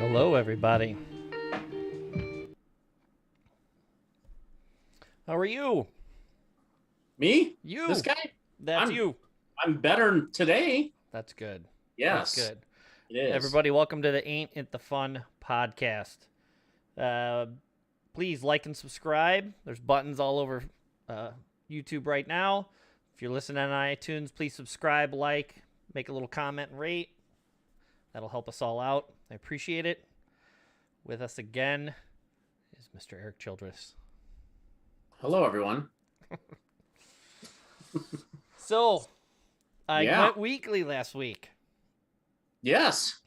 Hello, everybody. How are you? Me? You. This guy? That's I'm you. I'm better today. That's good. That's Yes, good. it is. Everybody, welcome to the Ain't It the Fun podcast. Uh, please like and subscribe. There's buttons all over YouTube right now. If you're listening on iTunes, please subscribe, like, make a little comment, and rate. That'll help us all out. I appreciate it. With us again is Mr. Erik Childress. Hello, everyone. So, I Yeah. went weekly last week. Yes,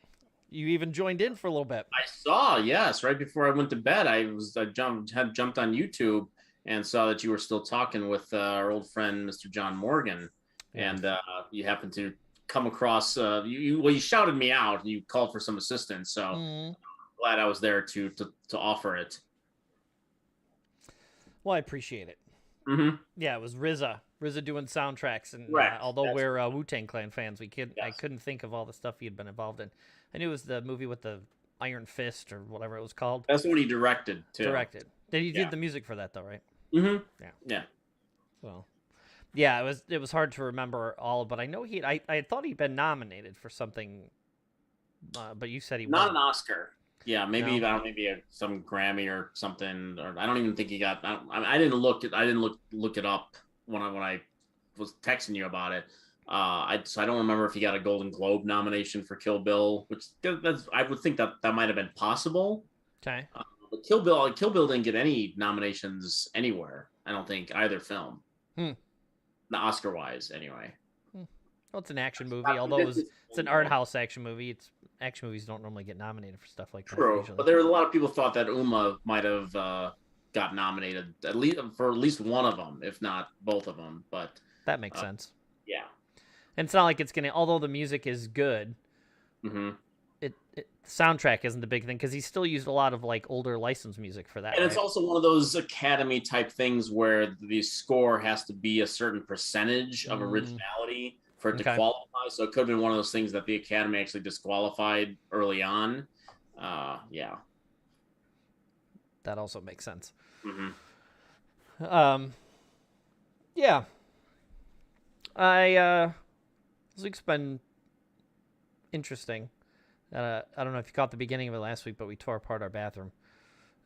You even joined in for a little bit. I saw. Yes, right before I went to bed, I jumped on YouTube and saw that you were still talking with our old friend Mr. John Morgan, Yeah. and you happened to come across you shouted me out and you called for some assistance. So glad I was there to offer it. Well, I appreciate it. Mm-hmm. Yeah, it was RZA doing soundtracks, and Right. although That's- we're Wu-Tang Clan fans, I Yes. couldn't think of all the stuff he had been involved in. I knew it was the movie with the Iron Fist or whatever it was called. That's what he directed too. Directed. Then he Yeah. did the music for that though, right? Mm-hmm. Yeah. Yeah. Well, yeah, it was hard to remember all, but I know I thought he'd been nominated for something, but you said he Not an wasn't. Oscar. Yeah, maybe No? some Grammy or something. Or I don't even think he got. I didn't look it up when I was texting you about it. I don't remember if he got a Golden Globe nomination for Kill Bill, which I would think that might have been possible. Okay. But Kill Bill didn't get any nominations anywhere. I don't think either film. Not Oscar wise, anyway. Well, it's an action movie, although it's an art house action movie. Action movies don't normally get nominated for stuff like that. True, Usually. but there were a lot of people thought that Uma might have got nominated at least one of them, if not both of them. But That makes sense. yeah, And it's not like it's gonna. Although the music is good, mm-hmm. the soundtrack isn't the big thing because he still used a lot of like older licensed music for that. And it's right? also one of those Academy type things where the score has to be a certain percentage of originality for it to Okay. qualify. So it could have been one of those things that the Academy actually disqualified early on. Yeah. That also makes sense. Mm-hmm. Yeah. This week's been interesting. I don't know if you caught the beginning of it last week, but we tore apart our bathroom.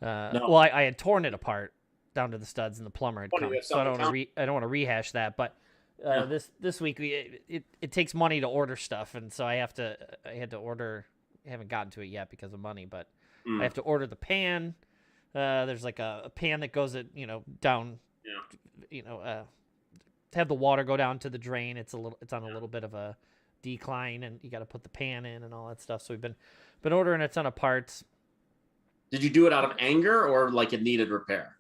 No. Well, I had torn it apart down to the studs, and the plumber had Funny, come. we have So I don't something want to rehash that. But Yeah. this week it takes money to order stuff, and so I had to order. I haven't gotten to it yet because of money, but I have to order the pan. There's like a pan that goes down. Yeah. To have the water go down to the drain, it's on a little bit of a decline, and you got to put the pan in and all that stuff. So we've been ordering a ton of parts. Did you do it out of anger or like it needed repair?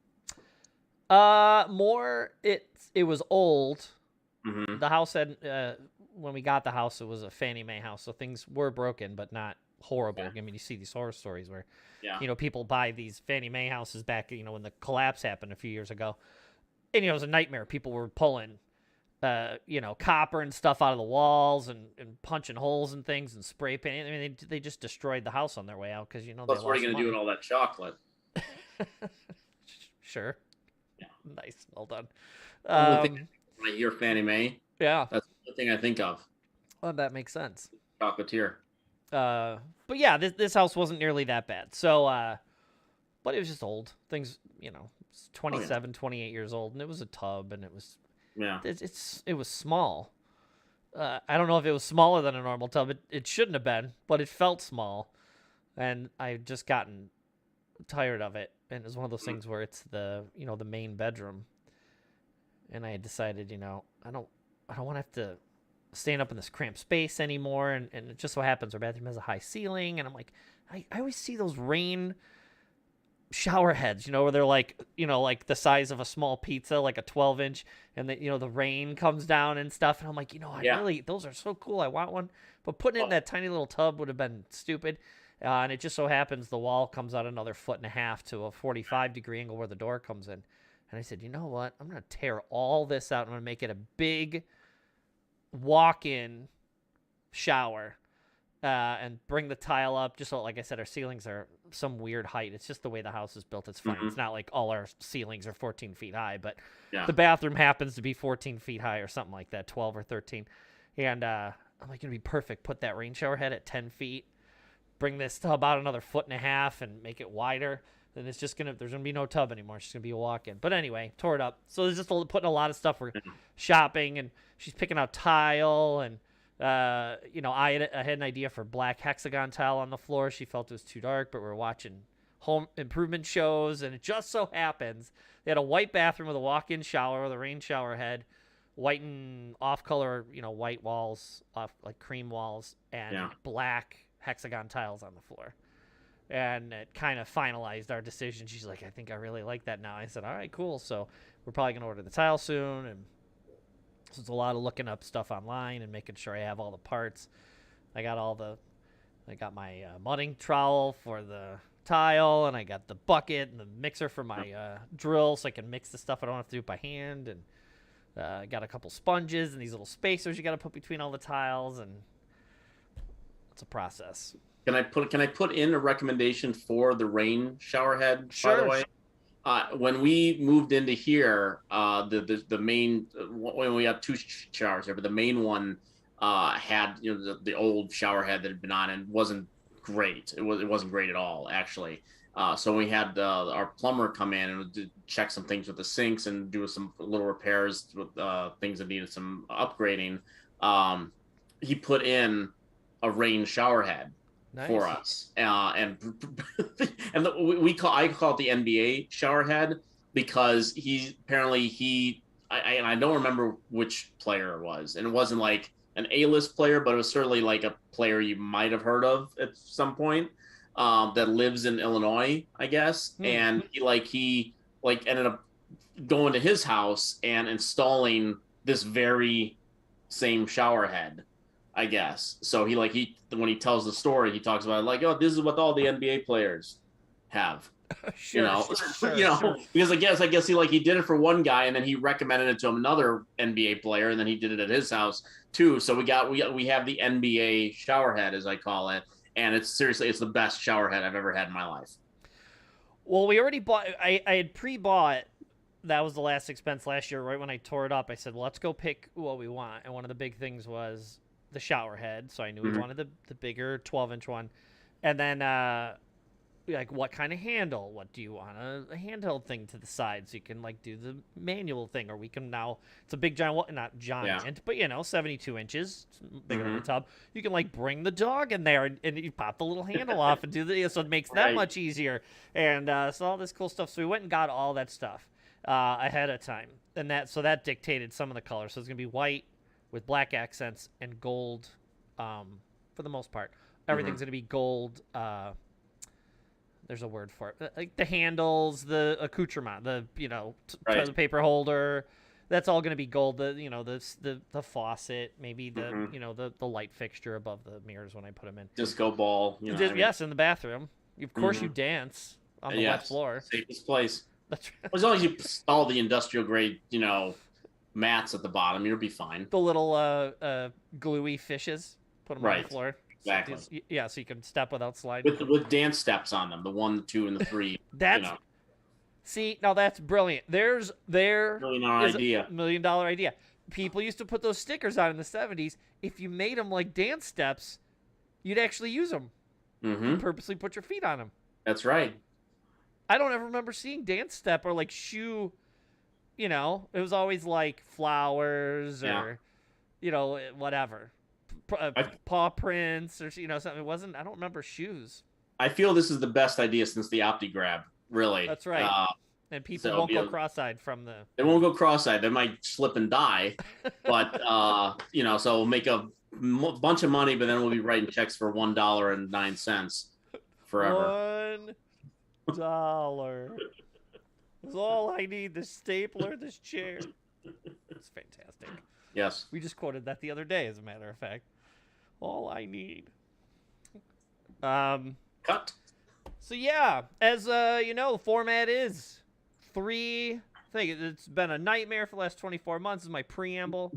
More it was old. Mm-hmm. The house had when we got the house, it was a Fannie Mae house, so things were broken, but not horrible. Yeah. I mean, you see these horror stories where Yeah. people buy these Fannie Mae houses back when the collapse happened a few years ago, and it was a nightmare. People were pulling copper and stuff out of the walls and punching holes and things and spray painting. I mean, they just destroyed the house on their way out because Plus, what are you going to do with all that chocolate? Sure. Yeah. Nice. Well done. When I hear Fannie Mae, Yeah. that's the thing I think of. Well, that makes sense. Chocolatier. But yeah, this house wasn't nearly that bad. So, but it was just old. Things, it's 27, 28 years old, and it was a tub, and it was small. I don't know if it was smaller than a normal tub. It shouldn't have been, but it felt small, and I've just gotten tired of it. And it was one of those things where it's the main bedroom, and I had decided, I don't want to have to stand up in this cramped space anymore. And it just so happens our bathroom has a high ceiling, and I'm like, I always see those rain shower heads, where they're like, like the size of a small pizza, like a 12-inch, and the rain comes down and stuff. And I'm like, those are so cool. I want one, but putting it in that tiny little tub would have been stupid. And it just so happens the wall comes out another 1.5 feet to a 45-degree angle where the door comes in. And I said, you know what? I'm going to tear all this out. I'm going to make it a big walk-in shower. and bring the tile up. Just so, like I said, our ceilings are some weird height. It's just the way the house is built. It's fine. It's not like all our ceilings are 14 feet high, but the bathroom happens to be 14 feet high or something like that, 12 or 13. And I'm like, gonna be perfect. Put that rain shower head at 10 feet. Bring this to about another 1.5 feet and make it wider. Then it's just there's gonna be no tub anymore. It's just gonna be a walk-in. But anyway, tore it up. So there's just putting a lot of stuff. We're shopping, and she's picking out tile, and I had an idea for black hexagon tile on the floor. She felt it was too dark, but we're watching home improvement shows, and it just so happens they had a white bathroom with a walk-in shower with a rain shower head, white and off-color, white walls, off like cream walls, and black hexagon tiles on the floor. And it kind of finalized our decision. She's like, I think I really like that now. I said, all right, cool. So we're probably going to order the tile soon. And so it's a lot of looking up stuff online and making sure I have all the parts. I got my mudding trowel for the tile, and I got the bucket and the mixer for my drill, so I can mix the stuff I don't have to do it by hand. And I got a couple sponges and these little spacers you got to put between all the tiles, and it's a process. Can I put in a recommendation for the rain shower head? Sure. By the way, when we moved into here, the main when we have two showers here, but the main one had the old shower head that had been on and wasn't great. It wasn't great at all, actually. So we had our plumber come in and check some things with the sinks and do some little repairs with things that needed some upgrading. He put in a rain shower head. Nice. For us, and I call it the NBA shower head because I don't remember which player it was, and it wasn't like an A-list player, but it was certainly like a player you might have heard of at some point, that lives in Illinois, I guess, and he ended up going to his house and installing this very same shower head, I guess. So he when he tells the story, he talks about it this is what all the NBA players have. Sure. Because I guess he did it for one guy, and then he recommended it to another NBA player, and then he did it at his house too. So we have the NBA shower head, as I call it, and it's the best shower head I've ever had in my life. Well, we already bought. I had pre-bought. That was the last expense last year. Right when I tore it up, I said, well, let's go pick what we want, and one of the big things was the shower head, so I knew we wanted the bigger 12-inch one. And then what kind of handle? What do you want? A handheld thing to the side so you can do the manual thing, or we can now, it's a big giant, not giant, but 72 inches, bigger than the tub. You can bring the dog in there and you pop the little handle off and do so it makes that much easier. And so all this cool stuff. So we went and got all that stuff ahead of time, and that dictated some of the colors. So it's gonna be white with black accents and gold, for the most part. Everything's going to be gold. There's a word for it. Like the handles, the accoutrement, the toilet paper holder. That's all going to be gold. The faucet, maybe the light fixture above the mirrors when I put them in. Disco ball. Yes, in the bathroom. Of course, you dance on the wet floor. Safest place. That's right. As long as you install the industrial grade, mats at the bottom, you'll be fine. The little gluey fishes, put them on the floor. Exactly. So you can step without sliding. With dance steps on them, the 1, the 2, and the 3. See, now that's brilliant. There's $1 million idea. People used to put those stickers on in the 70s. If you made them like dance steps, you'd actually use them. You purposely put your feet on them. That's right. I don't ever remember seeing dance step or shoe. It was always flowers or, whatever. Paw prints or, something. It wasn't, I don't remember shoes. I feel this is the best idea since the OptiGrab, really. That's right. And people won't go cross-eyed from the... They won't go cross-eyed. They might slip and die. But, so we'll make a bunch of money, but then we'll be writing checks for $1.09 forever. $1. That's all I need. This stapler, this chair. It's fantastic. Yes. We just quoted that the other day, as a matter of fact. All I need. Cut. So yeah, as the format is 3. I think it's been a nightmare for the last 24 months. This is my preamble.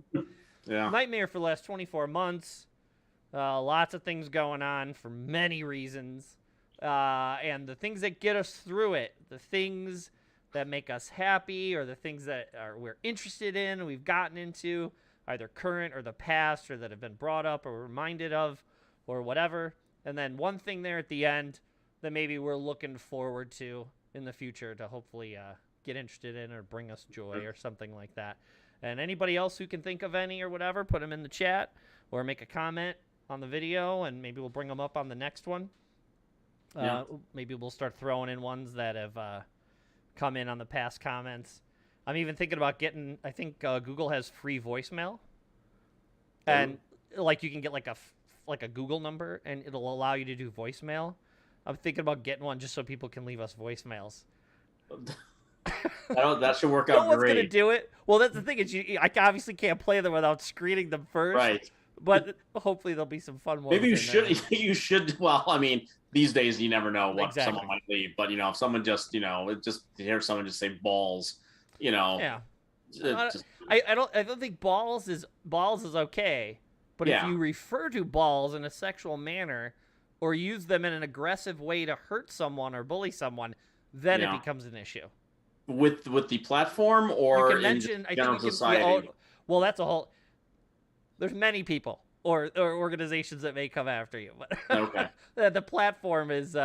Yeah. Nightmare for the last 24 months. Lots of things going on for many reasons. And the things that get us through it, the things that make us happy, or the things that we're interested in, we've gotten into, either current or the past, or that have been brought up or reminded of, or whatever. And then one thing there at the end that maybe we're looking forward to in the future to hopefully get interested in or bring us joy or something like that. And anybody else who can think of any or whatever, put them in the chat or make a comment on the video, and maybe we'll bring them up on the next one. Maybe we'll start throwing in ones that have come in on the past comments. I'm even thinking about getting, I think Google has free voicemail. And like you can get like a Google number, and it'll allow you to do voicemail. I'm thinking about getting one just so people can leave us voicemails. That should work out No one's great. gonna do it. Well, that's the thing. I obviously can't play them without screening them first. Right. But hopefully there'll be some fun ones. Maybe you should. You should. Well, I mean, these days you never know what Exactly. someone might leave. But if someone just just to hear someone just say balls, Yeah. just, I don't think balls is okay. But if Yeah. you refer to balls in a sexual manner, or use them in an aggressive way to hurt someone or bully someone, then it Yeah. becomes an issue. with the platform or You can in mention, I general think you society. can, well, that's a whole. There's many people or organizations that may come after you, but Okay. the platform is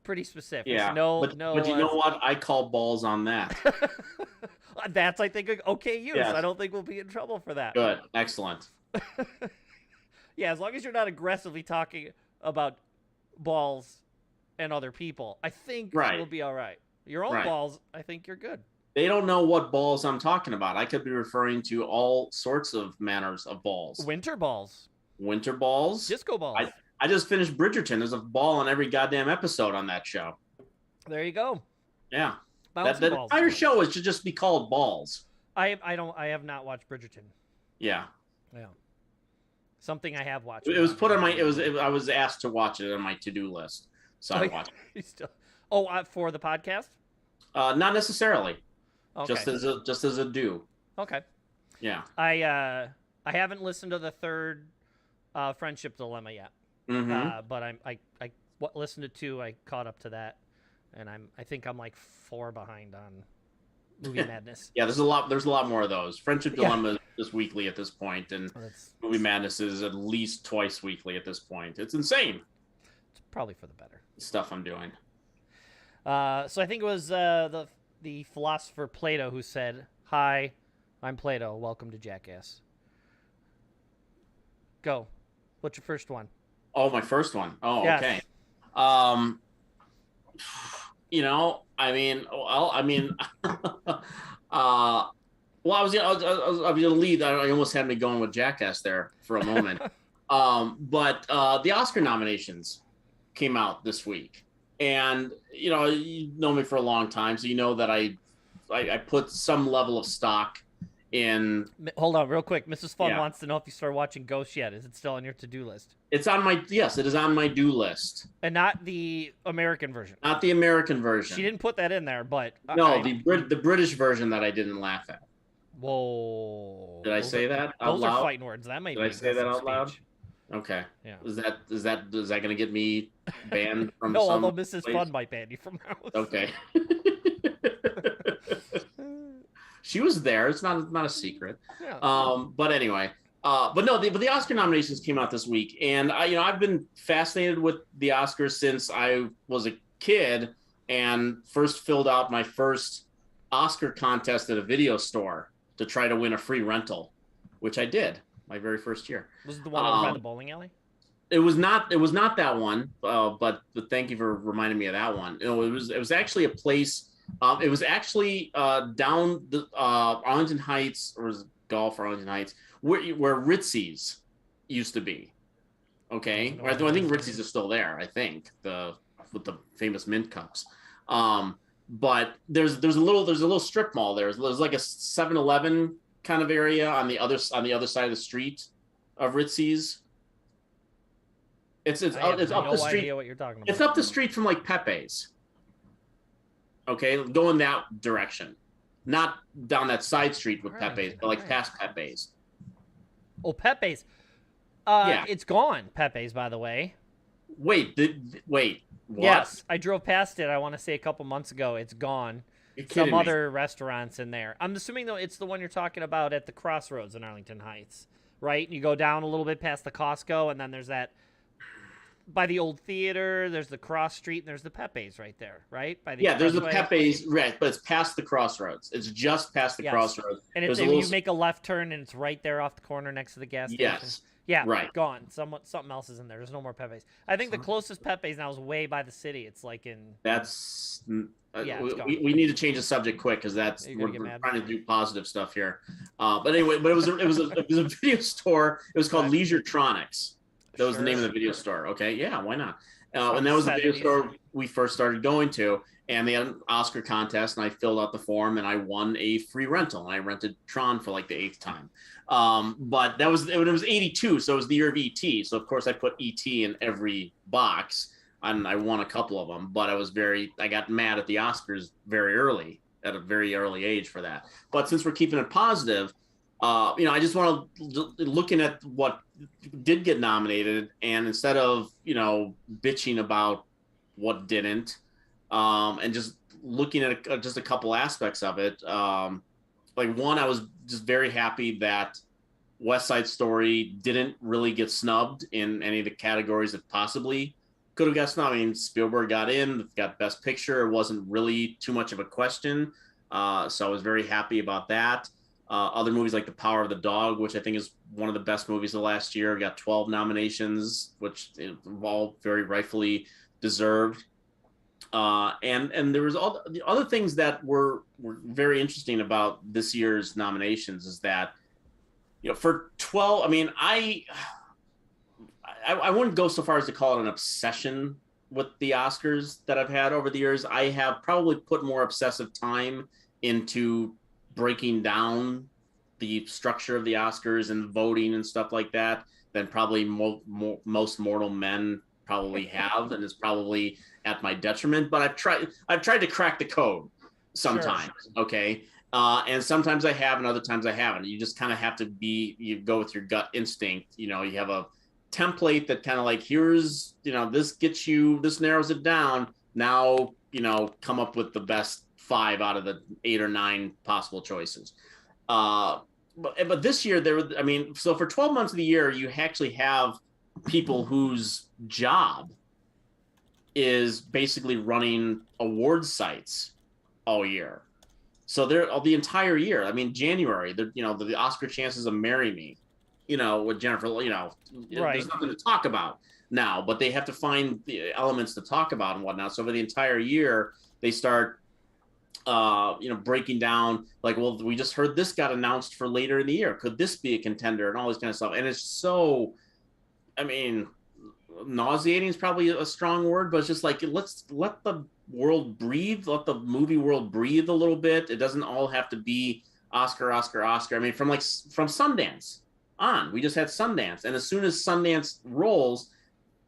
pretty specific. Yeah. No, but you know what? I call balls on that. That's, I think, okay use. Yes. I don't think we'll be in trouble for that. Good. Excellent. Yeah, as long as you're not aggressively talking about balls and other people, I think Right. we'll be all right. Your own Right. balls, I think you're good. They don't know what balls I'm talking about. I could be referring to all sorts of manners of balls. Winter balls, Winter balls. disco balls. I just finished Bridgerton. There's a ball on every goddamn episode on that show. There you go. Yeah. Bouncing The balls. entire show should just be called Balls. I have not watched Bridgerton. Yeah. Yeah. Something I have watched. It was put on my. I was asked to watch it on my to-do list, so I watched it. For the podcast? Not necessarily. Okay. Just as a do. Okay. Yeah. I haven't listened to the third Friendship Dilemma yet. Mm-hmm. But I listened to 2. I caught up to that, and I think I'm like 4 behind on Movie Madness. Yeah, there's a lot more of those. Friendship Dilemma is just weekly at this point, and Movie Madness is at least twice weekly at this point. It's insane. It's probably for the better. Stuff I'm doing. So I think it was the philosopher Plato who said, "Hi, I'm Plato. Welcome to Jackass." Go. What's your first one? Oh, my first one. Oh, Yes. okay. I mean, well, I was gonna lead. I almost had me going with Jackass there for a moment. But the Oscar nominations came out this week, and you know me for a long time, so you know that I put some level of stock in. Hold on, real quick. Mrs. Fun Yeah. wants to know if you started watching Ghost yet. Is it still on your to-do list? It's on my Yes, it is on my do list. And not the American version. Not the American version. She didn't put that in there, but No, the British version that I didn't laugh at. Whoa! Did I say that out Those loud? are fighting words. That might Did be I say that aggressive out loud? speech. Okay. Yeah. Is that going to get me banned from No, some although Mrs. place? Fun might ban you from the house. Okay. She was there. It's not a secret. Yeah. But anyway, the Oscar nominations came out this week, and I've been fascinated with the Oscars since I was a kid and first filled out my first Oscar contest at a video store to try to win a free rental, which I did my very first year. Was it the one over by the bowling alley? It was not that one, but thank you for reminding me of that one. It was actually a place. It was actually down the Arlington Heights, or was it Golf or Arlington Heights, where Ritzy's used to be. Okay, I think Ritzy's is still there. I think with the famous mint cups. But there's a little strip mall there. There's like a 7-Eleven kind of area on the other side of the street of Ritzy's. It's up the street. Idea what you're talking about. It's up the street from like Pepe's. Okay, going that direction, not down that side street with All right, Pepe's, but like all right. past Pepe's. Oh, Pepe's. Yeah. It's gone, Pepe's, by the way. Wait, wait, what? Yes, I drove past it. I want to say a couple months ago. It's gone. You're Some kidding me. other restaurants in there. I'm assuming though it's the one you're talking about at the crossroads in Arlington Heights, right? You go down a little bit past the Costco, and then there's that by the old theater. There's the cross street, and there's the Pepe's right there, right? By the Yeah, there's the expressway. Pepe's, right, but it's past the crossroads. It's just past the Yes. crossroads. And There's it's, a little, you make a left turn, and it's right there off the corner next to the gas station. yes, Yeah, right. gone. Something else is in there. There's no more Pepe's. I think the closest Pepe's now is way by the city. It's like in. That's Yeah, it's gone. we need to change the subject quick because that's You're gonna we're get mad. trying to do positive stuff here. But anyway, but it was a video store. It was called Okay. Leisuretronics. That was the name of Sure. the video store. Okay, yeah, why not? From And that was the video 70s. store we first started going to. And they had an Oscar contest, and I filled out the form, and I won a free rental. And I rented Tron for like the 8th time. But it was 82, so it was the year of ET. So of course I put ET in every box, and I won a couple of them. But I got mad at the Oscars very early, at a very early age for that. But since we're keeping it positive, I just want to looking at what did get nominated, and instead of bitching about what didn't. And just looking at just a couple aspects of it. Like one, I was just very happy that West Side Story didn't really get snubbed in any of the categories that possibly could have got snubbed. I mean, Spielberg got in, got Best Picture. It wasn't really too much of a question. So I was very happy about that. Other movies like The Power of the Dog, which I think is one of the best movies of last year, got 12 nominations, which all very rightfully deserved. And there was all the other things that were very interesting about this year's nominations is that, for 12, I mean, I wouldn't go so far as to call it an obsession with the Oscars that I've had over the years. I have probably put more obsessive time into breaking down the structure of the Oscars and voting and stuff like that than probably most mortal men probably have, and it's probably at my detriment. But I've tried to crack the code sometimes. Sure. Okay. And sometimes I have, and other times I haven't. You just kind of have to you go with your gut instinct. You have a template that kind of like, here's, this narrows it down. Now, come up with the best 5 out of the 8 or 9 possible choices. But this year so for 12 months of the year, you actually have people whose job is basically running award sites all year. So they're the entire year. I mean, January, the Oscar Chances of Marry Me, with Jennifer, right. There's nothing to talk about now, but they have to find the elements to talk about and whatnot. So for the entire year, they start, breaking down like, well, we just heard this got announced for later in the year. Could this be a contender and all this kind of stuff? And it's so, nauseating is probably a strong word, but it's just like, let's let the world breathe, let the movie world breathe a little bit. It doesn't all have to be Oscar. I mean, from Sundance on, we just had Sundance, and as soon as Sundance rolls,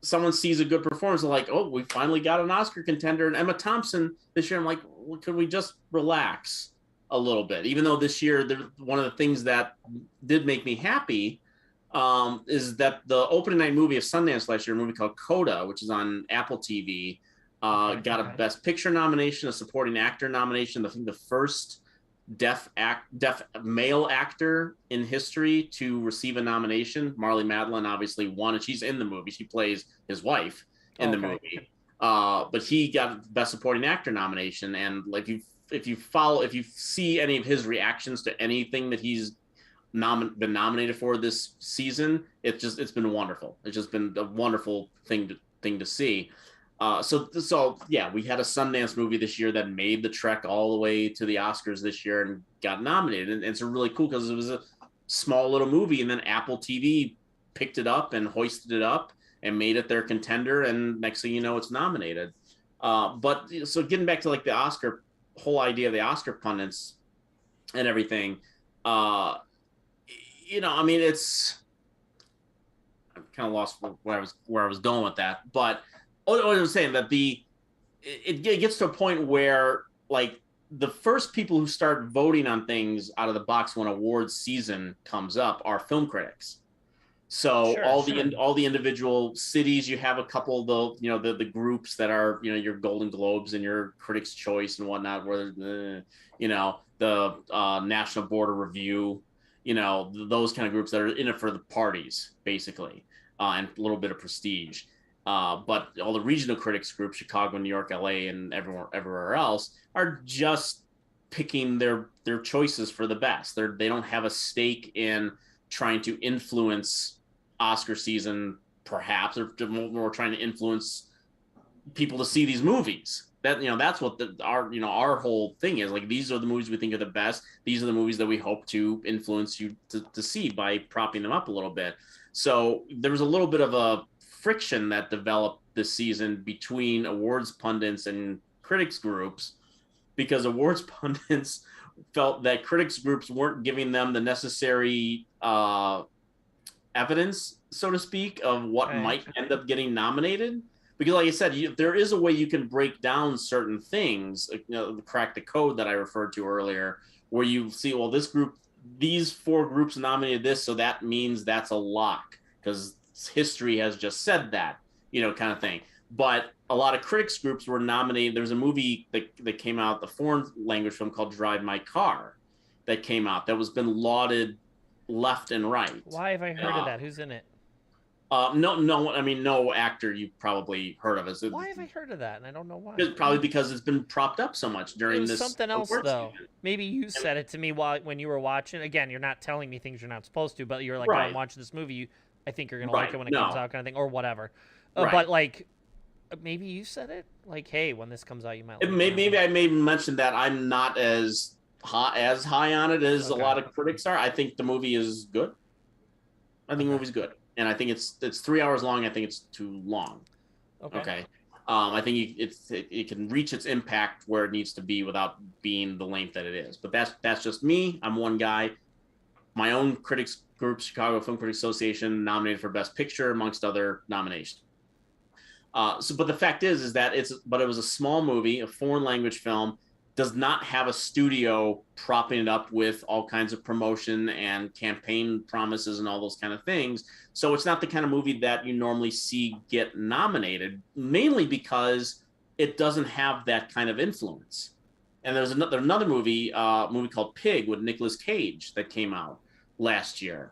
someone sees a good performance, they're like, oh, we finally got an Oscar contender. And Emma Thompson this year, I'm like, well, could we just relax a little bit? Even though this year, one of the things that did make me happy is that the opening night movie of Sundance last year, a movie called Coda, which is on Apple TV, got a Best Picture nomination, a Supporting Actor nomination. I think the first deaf male actor in history to receive a nomination. Marlee Matlin obviously won, and she's in the movie. She plays his wife in the movie. But he got Best Supporting Actor nomination, and like if you see any of his reactions to anything that he's been nominated for this season, it's been wonderful. It's just been a wonderful thing to see. So yeah, we had a Sundance movie this year that made the trek all the way to the Oscars this year and got nominated. And it's really cool because it was a small little movie, and then Apple TV picked it up and hoisted it up and made it their contender. And next thing you know, it's nominated. But so getting back to like the Oscar, whole idea of the Oscar pundits and everything, I mean, it's, I'm kind of lost where I was going with that, but I was saying that it gets to a point where like the first people who start voting on things out of the box when awards season comes up are film critics. So Sure, all the individual cities, you have a couple of the groups that are your Golden Globes and your Critics' Choice and whatnot, where the National Board of Review, those kind of groups that are in it for the parties basically, and a little bit of prestige. But all the regional critics groups, Chicago, New York, LA, and everywhere else, are just picking their choices for the best. They don't have a stake in trying to influence Oscar season. Perhaps they're more trying to influence people to see these movies. That's what our whole thing is. Like, these are the movies we think are the best. These are the movies that we hope to influence you to see by propping them up a little bit. So there was a little bit of a friction that developed this season between awards pundits and critics groups, because awards pundits felt that critics groups weren't giving them the necessary evidence, so to speak, of what might end up getting nominated. Because, like I said, there is a way you can break down certain things, crack the code that I referred to earlier, where you see, well, these 4 groups nominated this, so that means that's a lock because history has just said that, kind of thing. But a lot of critics groups were nominated. There's a movie that came out, the foreign language film called Drive My Car, that came out that was been lauded left and right. Why have I heard of that? Who's in it? No actor you've probably heard of. Why have I heard of that? And I don't know why. Probably because it's been propped up so much during this. Something else, though. Maybe you said it to me when you were watching. Again, you're not telling me things you're not supposed to, but you're like, I'm watching this movie. I think you're going to like it when it comes out, kind of thing, or whatever. But, like, maybe you said it? Like, hey, when this comes out, you might like it. Maybe I may mention that I'm not as high on it as a lot of critics are. I think the movie is good. I think the movie's good. And I think it's 3 hours long. I think it's too long. Okay. I think it can reach its impact where it needs to be without being the length that it is. But that's just me. I'm one guy. My own critics group, Chicago Film Critics Association, nominated for Best Picture amongst other nominations. But the fact is that it was a small movie, a foreign language film, does not have a studio propping it up with all kinds of promotion and campaign promises and all those kind of things. So it's not the kind of movie that you normally see get nominated, mainly because it doesn't have that kind of influence. And there's another movie called Pig with Nicolas Cage that came out last year.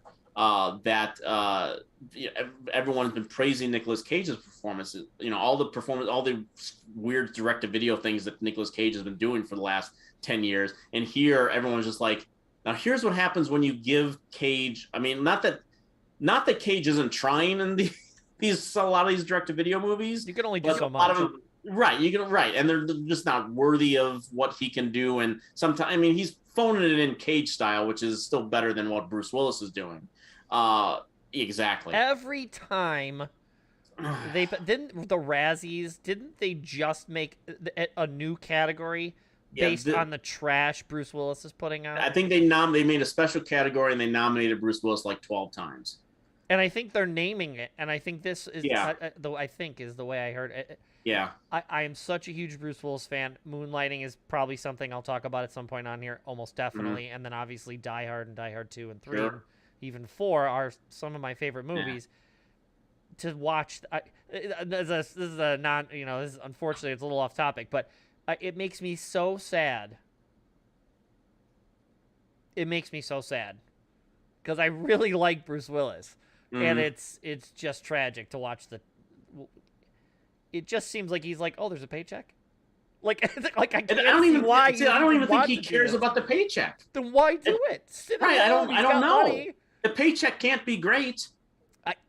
Everyone's been praising Nicolas Cage's performance. All the weird direct-to-video things that Nicolas Cage has been doing for the last 10 years. And here, everyone's just like, now here's what happens when you give Cage. I mean, not that Cage isn't trying in a lot of these direct-to-video movies. You can only do so much. And they're just not worthy of what he can do. And sometimes, I mean, he's phoning it in Cage style, which is still better than what Bruce Willis is doing. Exactly. Every time didn't the Razzies, didn't they just make a new category based on the trash Bruce Willis is putting out? I think they made a special category and they nominated Bruce Willis like 12 times. And I think they're naming it, and I think this is is the way I heard it. Yeah. I am such a huge Bruce Willis fan. Moonlighting is probably something I'll talk about at some point on here, almost definitely. And then obviously Die Hard and Die Hard 2 and 3 and even 4 are some of my favorite movies. To watch, this is a non, this is, unfortunately it's a little off topic, but it makes me so sad. It makes me so sad because I really like Bruce Willis, and it's just tragic to watch It just seems like he's like, oh, there's a paycheck. Like I can't see why. I don't even think he cares about the paycheck. Then why do it? I don't know. Money. The paycheck can't be great.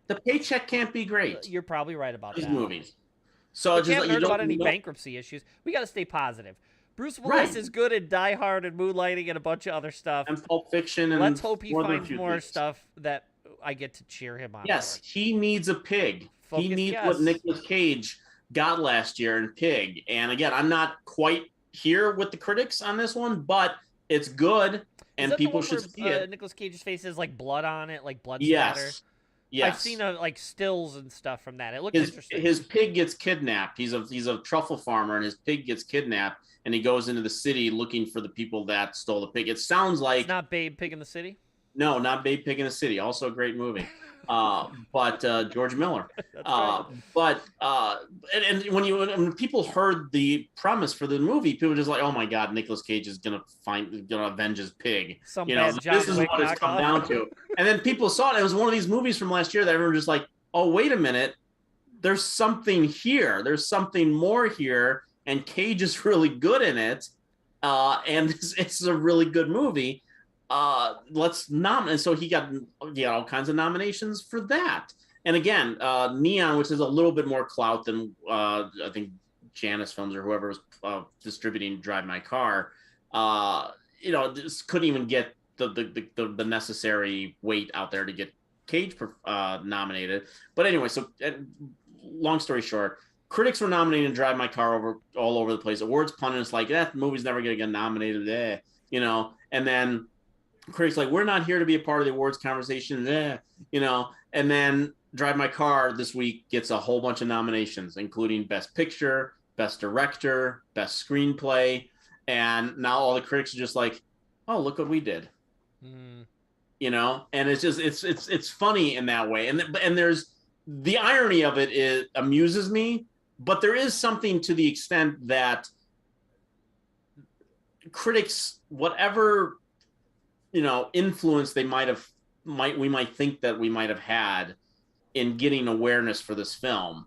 The paycheck can't be great. You're probably right about these that. movies. So we can't heard about any bankruptcy issues. We got to stay positive. Bruce Willis is good at Die Hard and Moonlighting and a bunch of other stuff. And Pulp Fiction. And let's hope he finds more stuff that I get to cheer him on. Yes, he needs a Pig. He needs what Nicolas Cage got last year in Pig. And again, I'm not quite here with the critics on this one, but it's good and people should see it. Nicolas Cage's face has like blood on it, like blood splatter. Yes. I've seen like stills and stuff from that. It looks interesting. His pig gets kidnapped. He's a truffle farmer, and his pig gets kidnapped, and he goes into the city looking for the people that stole the pig. It sounds like it's not Babe Pig in the City. No, not Babe Pig in the City. Also a great movie. But George Miller. That's right. And when people heard the premise for the movie, people were just like, "Oh my God, Nicolas Cage is gonna avenge his pig." Some You know, bad John this is Wick what it's come knockoff. down to. And then people saw it. It was one of these movies from last year that everyone was just like, "Oh, wait a minute, there's something here. There's something more here." And Cage is really good in it, and it's a really good movie. Let's nominate. So he got all kinds of nominations for that. And again, Neon, which is a little bit more clout than I think Janus Films or whoever was distributing Drive My Car, just couldn't even get the necessary weight out there to get Cage nominated. But anyway, so long story short, critics were nominating Drive My Car all over the place. Awards pundits like, that movie's never going to get nominated, and then critics like, we're not here to be a part of the awards conversation, and then Drive My Car this week gets a whole bunch of nominations, including Best Picture, Best Director, Best Screenplay, and now all the critics are just like, oh, look what we did. And it's just it's funny in that way, and there's the irony of it amuses me, but there is something to the extent that critics, whatever influence they we might think that we might have had in getting awareness for this film,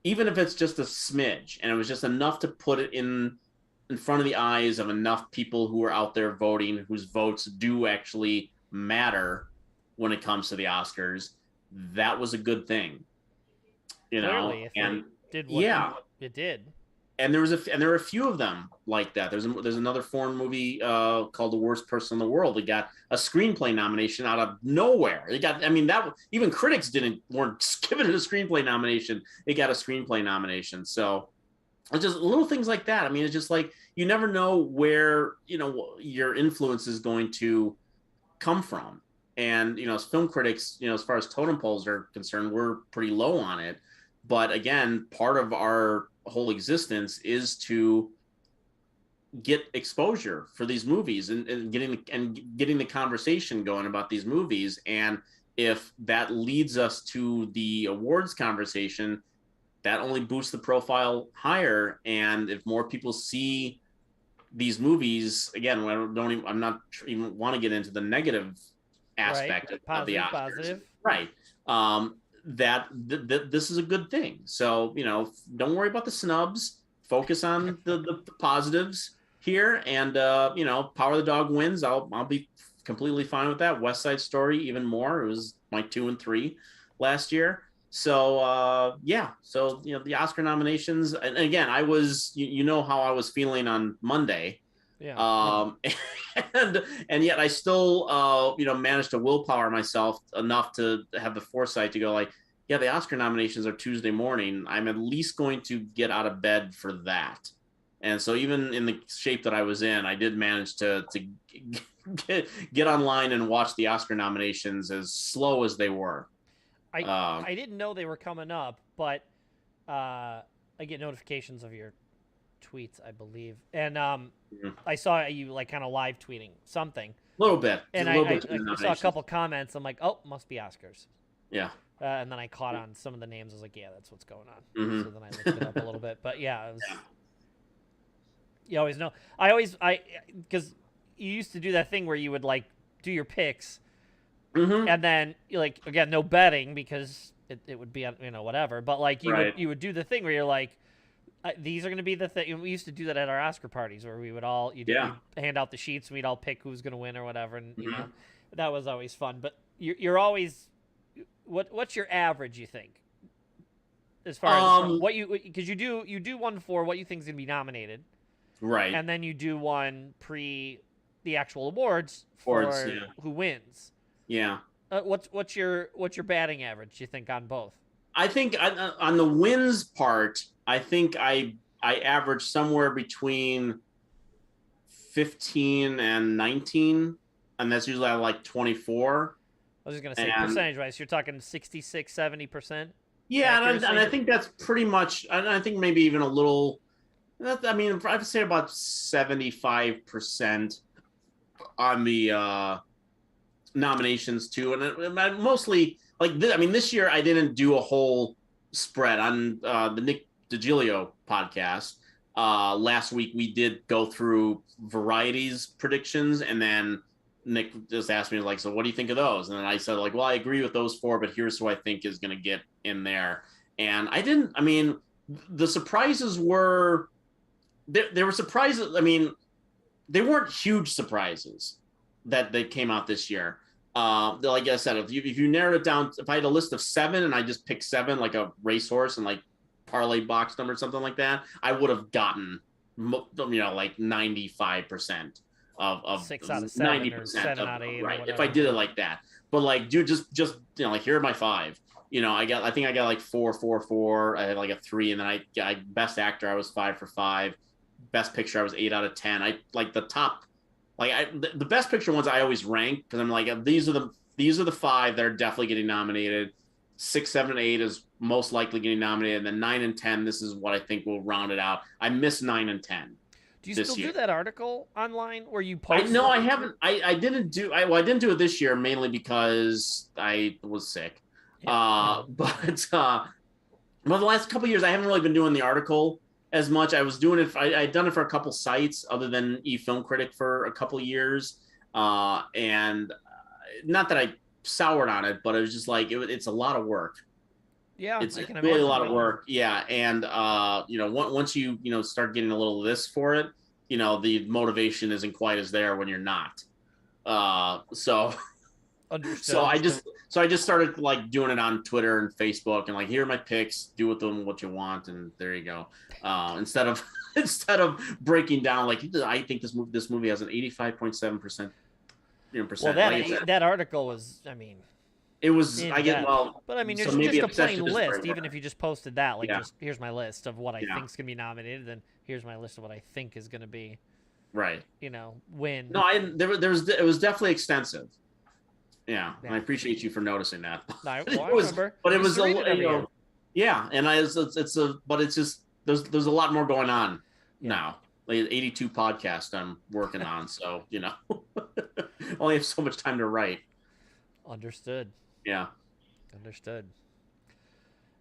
even if it's just a smidge, and it was just enough to put it in front of the eyes of enough people who are out there voting, whose votes do actually matter when it comes to the Oscars, that was a good thing. Clearly, and it did. And there were a few of them like that. There's another foreign movie called The Worst Person in the World. It got a screenplay nomination out of nowhere. Even critics weren't giving it a screenplay nomination. It got a screenplay nomination. So it's just little things like that. It's just like, you never know where your influence is going to come from. And as film critics, as far as totem poles are concerned, we're pretty low on it. But again, part of our whole existence is to get exposure for these movies and getting the conversation going about these movies. And if that leads us to the awards conversation, that only boosts the profile higher. And if more people see these movis, again, I'm not even want to get into the negative aspect of the Oscars. Positive. Right. This is a good thing. So, don't worry about the snubs. Focus on the positives here. And, Power of the Dog wins. I'll be completely fine with that. West Side Story, even more. It was my 2 and 3 last year. So, So, the Oscar nominations. And again, I was, how I was feeling on Monday. Yeah. And yet I still, managed to willpower myself enough to have the foresight to go like, yeah, the Oscar nominations are Tuesday morning. I'm at least going to get out of bed for that. And so even in the shape that I was in, I did manage to get online and watch the Oscar nominations as slow as they were. I didn't know they were coming up, but I get notifications of your tweets, I believe, and I saw you kind of live tweeting something. A little bit. And I saw a couple comments. I'm like, oh, must be Oscars. Yeah. And then I caught on some of the names. I was like, yeah, that's what's going on. So then I looked it up a little bit. But yeah, it was, you always know. Because you used to do that thing where you would do your picks, and then again, no betting because it would be whatever. But you would do the thing where you're like, these are going to be the thing. We used to do that at our Oscar parties where we would all you'd hand out the sheets and we'd all pick who's going to win or whatever, and that was always fun. But you're always what's your average, you think, as far as what because you do one for what you think is going to be nominated, right? And then you do one pre the actual awards for who wins. Yeah. What's your batting average, you think, on both? I think on the wins part, I think I average somewhere between 15 and 19, and that's usually I like 24. I was just going to say percentage-wise, you're talking 66, 70%? Yeah, and I think that's pretty much, and I think maybe even a little, I mean, I'd say about 75% on the nominations too, and mostly like this year I didn't do a whole spread on the Nick DiGilio podcast. Last week we did go through varieties predictions, and then Nick just asked me like, so what do you think of those? And then I said like, well, I agree with those four, but here's who I think is going to get in there. And I didn't. I mean, the surprises were there were surprises. I mean, they weren't huge surprises that they came out this year. Like I said, if you narrowed it down, if I had a list of 7 and I just picked 7 like a racehorse and like parlay box number or something like that, I would have gotten like 95% of 6 out of 7 90% or 7 of, out of 8 right. or whatever. If I did it like that, but like dude, just like here are my 5. I think I got like 4, 4, 4. I had like a 3, and then I best actor I was 5 for 5. Best picture I was 8 out of 10. I like the top. The best picture ones I always rank because I'm like these are the 5 that are definitely getting nominated. 6, 7, 8 is most likely getting nominated, and then 9 and 10. This is what I think will round it out. I missed 9 and 10. Do you still do that article online where you post? No, I haven't. I didn't do. I didn't do it this year mainly because I was sick. Yeah. But the last couple of years I haven't really been doing the article as much. I was doing it. I'd done it for a couple sites other than eFilm Critic for a couple of years, and not that I soured on it, but it was just like it's a lot of work. Yeah, it's really a lot of work. Yeah, and once you start getting a little list for it, the motivation isn't quite as there when you're not. So Understood. So I just started like doing it on Twitter and Facebook and like here are my picks, do with them what you want, and there you go. Instead of breaking down like I think this movie has an 85.7%. Well, that article was, I mean, it was but I mean, it's just a plain list. Even if you just posted that, like, just here's my list of what I think is gonna be nominated, then here's my list of what I think is gonna be, right. Win. No, it was definitely extensive. Yeah, and I appreciate you for noticing that. I remember. But it was yeah, and but it's just there's a lot more going on now. Like 82 podcasts I'm working on, so only have so much time to write. Understood. Yeah. Understood.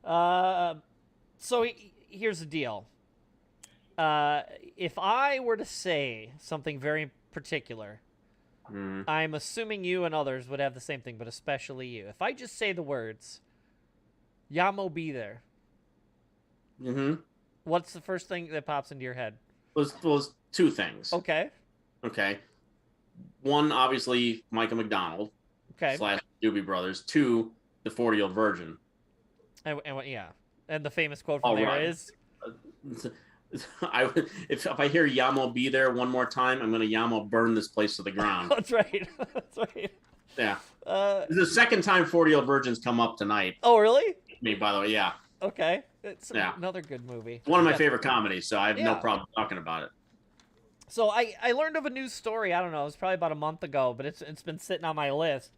So here's the deal. If I were to say something very particular, I'm assuming you and others would have the same thing, but especially you. If I just say the words, Yamo be there. What's the first thing that pops into your head? Was 2 things. Okay. One, obviously, Michael McDonald. Okay. / Doobie Brothers. 2, the 40-Year-Old Virgin. And the famous quote from there is, if I hear Yamo be there one more time, I'm gonna Yamo burn this place to the ground. That's right. Yeah. This is the second time 40-Year-Old Virgin's come up tonight. Oh, really? Me, by the way, yeah. Okay. It's another good movie. One of my favorite comedies, so I have no problem talking about it. So I learned of a news story, I don't know, it was probably about a month ago, but it's been sitting on my list.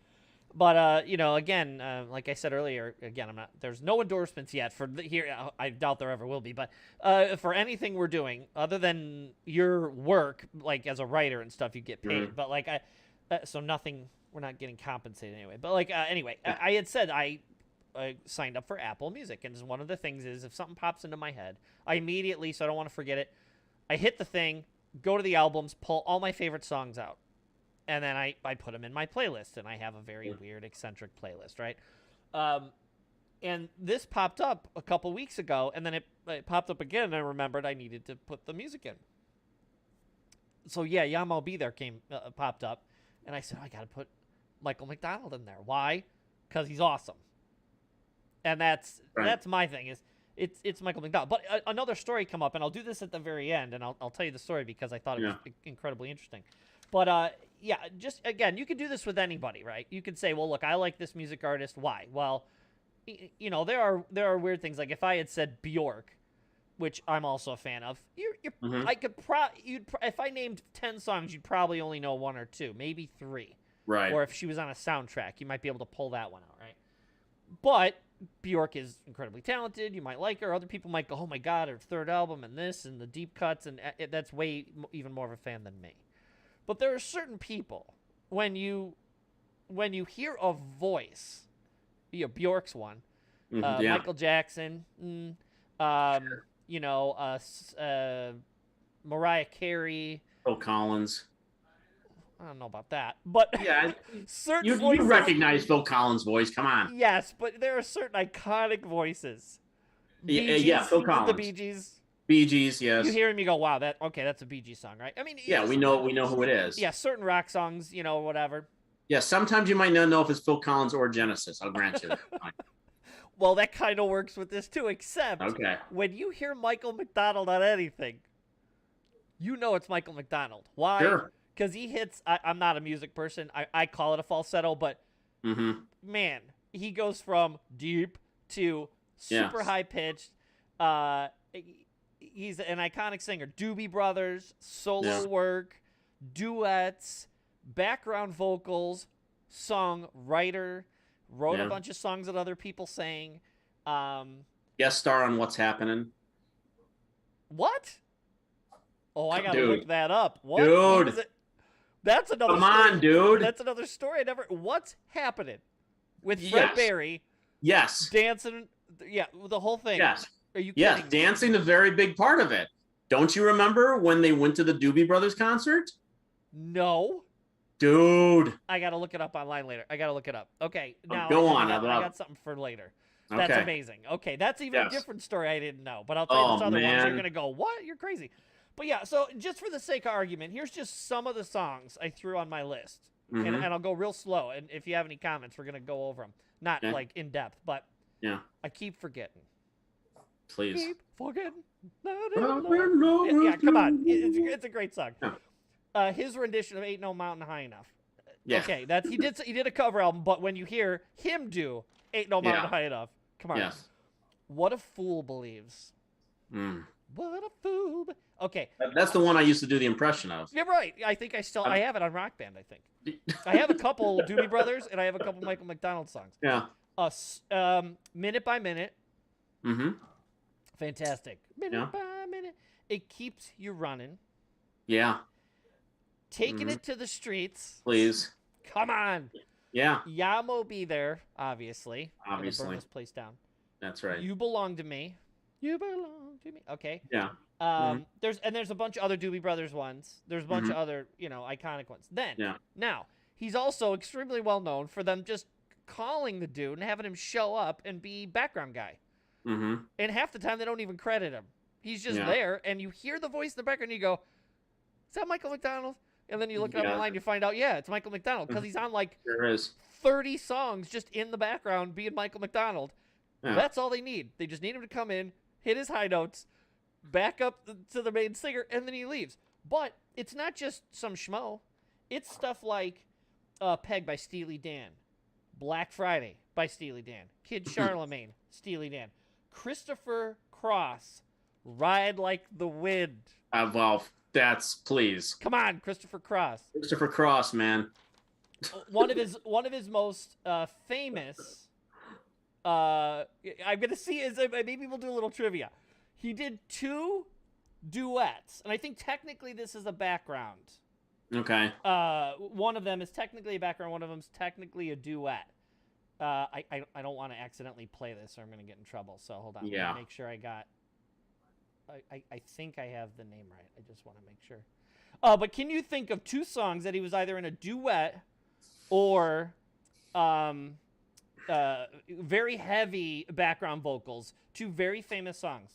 But again, like I said earlier, again, there's no endorsements yet for here. I doubt there ever will be, but for anything we're doing other than your work, like as a writer and stuff, you get paid. But like so nothing, we're not getting compensated anyway. But like anyway, I had said I signed up for Apple Music, and one of the things is if something pops into my head, I immediately, so I don't want to forget it, I hit the thing, go to the albums, pull all my favorite songs out. And then I put them in my playlist, and I have a very weird, eccentric playlist, right? And this popped up a couple weeks ago, and then it popped up again, and I remembered I needed to put the music in. So, yeah, Yamo Be There popped up, and I said, I got to put Michael McDonald in there. Why? Because he's awesome. And that's my thing, is it's Michael McDonald. But another story come up, and I'll do this at the very end, and I'll tell you the story because I thought it was incredibly interesting. But, just, again, you could do this with anybody, right? You could say, well, look, I like this music artist. Why? Well, there are weird things. Like if I had said Bjork, which I'm also a fan of, I could if I named 10 songs, you'd probably only know 1 or 2, maybe 3. Right. Or if she was on a soundtrack, you might be able to pull that one out, right? But Bjork is incredibly talented. You might like her. Other people might go, oh, my God, her third album and this and the deep cuts, and that's way even more of a fan than me. But there are certain people, when you when you hear a voice, Bjork's one, Yeah. Michael Jackson, you know, Mariah Carey, Phil Collins. I don't know about that, but Yeah, certain you voices. recognize Phil Collins' voice. Come on. Yes, but there are certain iconic voices. Yeah, Phil Collins. The Bee Gees. Bee Gees, yes. You hear him, you go, "Wow, that's a Bee Gees song, right?" I mean, Yeah, we know who it is. Yeah, certain rock songs, you know, whatever. Yeah, sometimes you might not know if it's Phil Collins or Genesis. I'll grant you that. Well, that kind of works with this too, except Okay. when you hear Michael McDonald on anything, you know it's Michael McDonald. Why? Sure. Because he hits. I'm not a music person. I call it a falsetto, but man, he goes from deep to super high pitched. He's an iconic singer. Doobie Brothers, solo work, duets, background vocals, songwriter, wrote a bunch of songs that other people sang. Guest star on What's Happening. What? Oh, I gotta look that up. What? Dude. What is it? That's another Come story. on, dude. That's another story. What's happening with Fred Berry? Yes. Dancing. Yeah, the whole thing. Yes. Are you kidding? Yes, dancing a very big part of it. Don't you remember when they went to the Doobie Brothers concert? No. Dude. I gotta look it up online later. I gotta look it up. Okay. Now go on. I got something for later. That's Okay. amazing. Okay, that's even a different story I didn't know. But I'll tell you this other one. You're gonna go, what? You're crazy. But yeah, so just for the sake of argument, here's just some of the songs I threw on my list. And I'll go real slow. And if you have any comments, we're going to go over them. Not like in depth, but I keep forgetting. Please. Keep forgetting. Yeah, come on. It's a great song. His rendition of Ain't No Mountain High Enough. Yeah. Okay, he did a cover album, but when you hear him do Ain't No Mountain High Enough, come on. Yes. What a Fool Believes. What a fool. Okay. That's the one I used to do the impression of. You're right. I think I have it on Rock Band, I think. I have a couple Doobie Brothers, and I have a couple Michael McDonald songs. Yeah. Minute by Minute. Fantastic. Minute by Minute. It keeps you running. Yeah. Taking it to the streets. Please. Come on. Yeah. Yamo Be There, obviously. Obviously. Burn this place down. That's right. You Belong to Me. You belong to me. Okay. Yeah. There's a bunch of other Doobie Brothers ones. There's a bunch of other, iconic ones. Then, now, he's also extremely well known for them just calling the dude and having him show up and be background guy. And half the time they don't even credit him. He's just there, and you hear the voice in the background, and you go, "Is that Michael McDonald?" And then you look it up online, you find out, it's Michael McDonald because he's on like 30 songs just in the background being Michael McDonald. Yeah. That's all they need. They just need him to come in, hit his high notes, back up to the main singer, and then he leaves. But it's not just some schmo. It's stuff like Peg by Steely Dan, Black Friday by Steely Dan, Kid Charlemagne, Steely Dan, Christopher Cross, Ride Like the Wind. Well, that's please. Come on, Christopher Cross. Christopher Cross, man. one of his most famous. I'm gonna see is maybe we'll do a little trivia. He did 2 duets, and I think technically this is a background. Okay. One of them is technically a background. One of them is technically a duet. I don't want to accidentally play this, or I'm gonna get in trouble. So hold on. Yeah. Make sure I got. I think I have the name right. I just want to make sure. But can you think of 2 songs that he was either in a duet or very heavy background vocals, 2 very famous songs?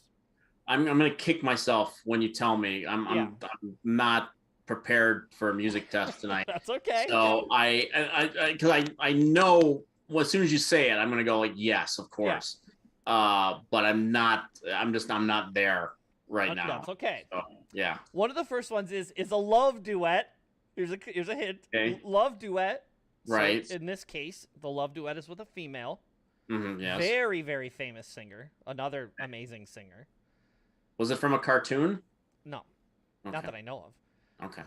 I'm gonna kick myself when you tell me. I'm not prepared for a music test tonight. That's okay. So because I know as soon as you say it, I'm gonna go like yes, of course. Yeah. But I'm not there right now. That's okay. So, yeah. One of the first ones is a love duet. Here's a hint. Okay. Love duet. Right. So in this case, the love duet is with a female. Yes. Very, very famous singer. Another amazing singer. Was it from a cartoon? No. Okay. Not that I know of. Okay.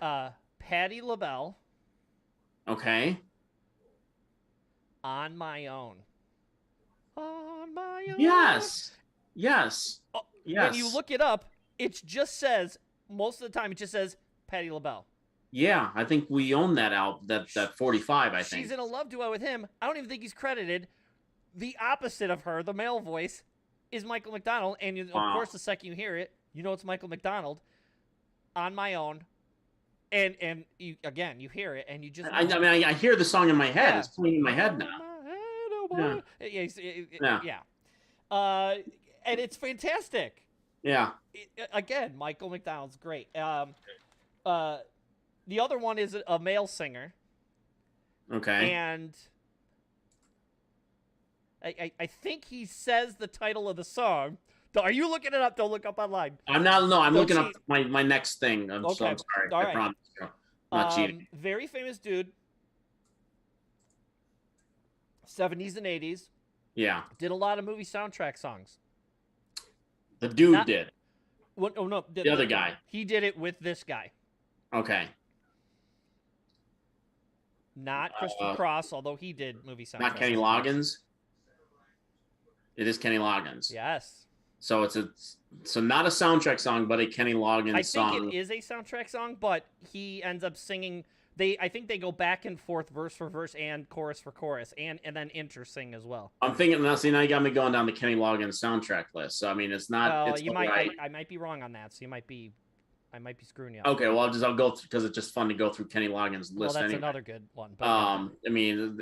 Patti LaBelle. Okay. On My Own. On My Own. Yes. Yes. Yes. When you look it up, it just says, most of the time, it just says Patti LaBelle. Yeah, I think we own that album, that 45. I think She's in a love duet with him. I don't even think he's credited. The opposite of her, the male voice, is Michael McDonald, and of Wow. course, the second you hear it, you know it's Michael McDonald. On My Own, and you again, you hear it, and you just I mean, I hear the song in my head. yeah. It's playing in my head now. Yeah. Yeah. Yeah. And it's fantastic. Yeah. Again, Michael McDonald's great. The other one is a male singer, Okay. and I think he says the title of the song. Are you looking it up? Don't look up online. I'm not. No, I'm Don't looking cheat. up my next thing. So Okay. I'm sorry. All I right. promise you. Not cheating. Very famous dude. 70s and 80s. Yeah. Did a lot of movie soundtrack songs. The dude did. What? Oh no, The other guy. He did it with this guy, Okay. not Christopher Cross, although he did movie soundtracks. Not Kenny Loggins. It is Kenny Loggins. Yes. So it's not a soundtrack song, but a Kenny Loggins song. I think it is a soundtrack song, but he ends up singing. I think they go back and forth, verse for verse, and chorus for chorus, and then intersing as well. I'm thinking now. See, now you got me going down the Kenny Loggins soundtrack list. So I mean, it's not. It's you right. might. I might be wrong on that. So I might be screwing you up. Okay, well, I'll go through because it's just fun to go through Kenny Loggins' list. Well, that's anyway. another good one. But I mean,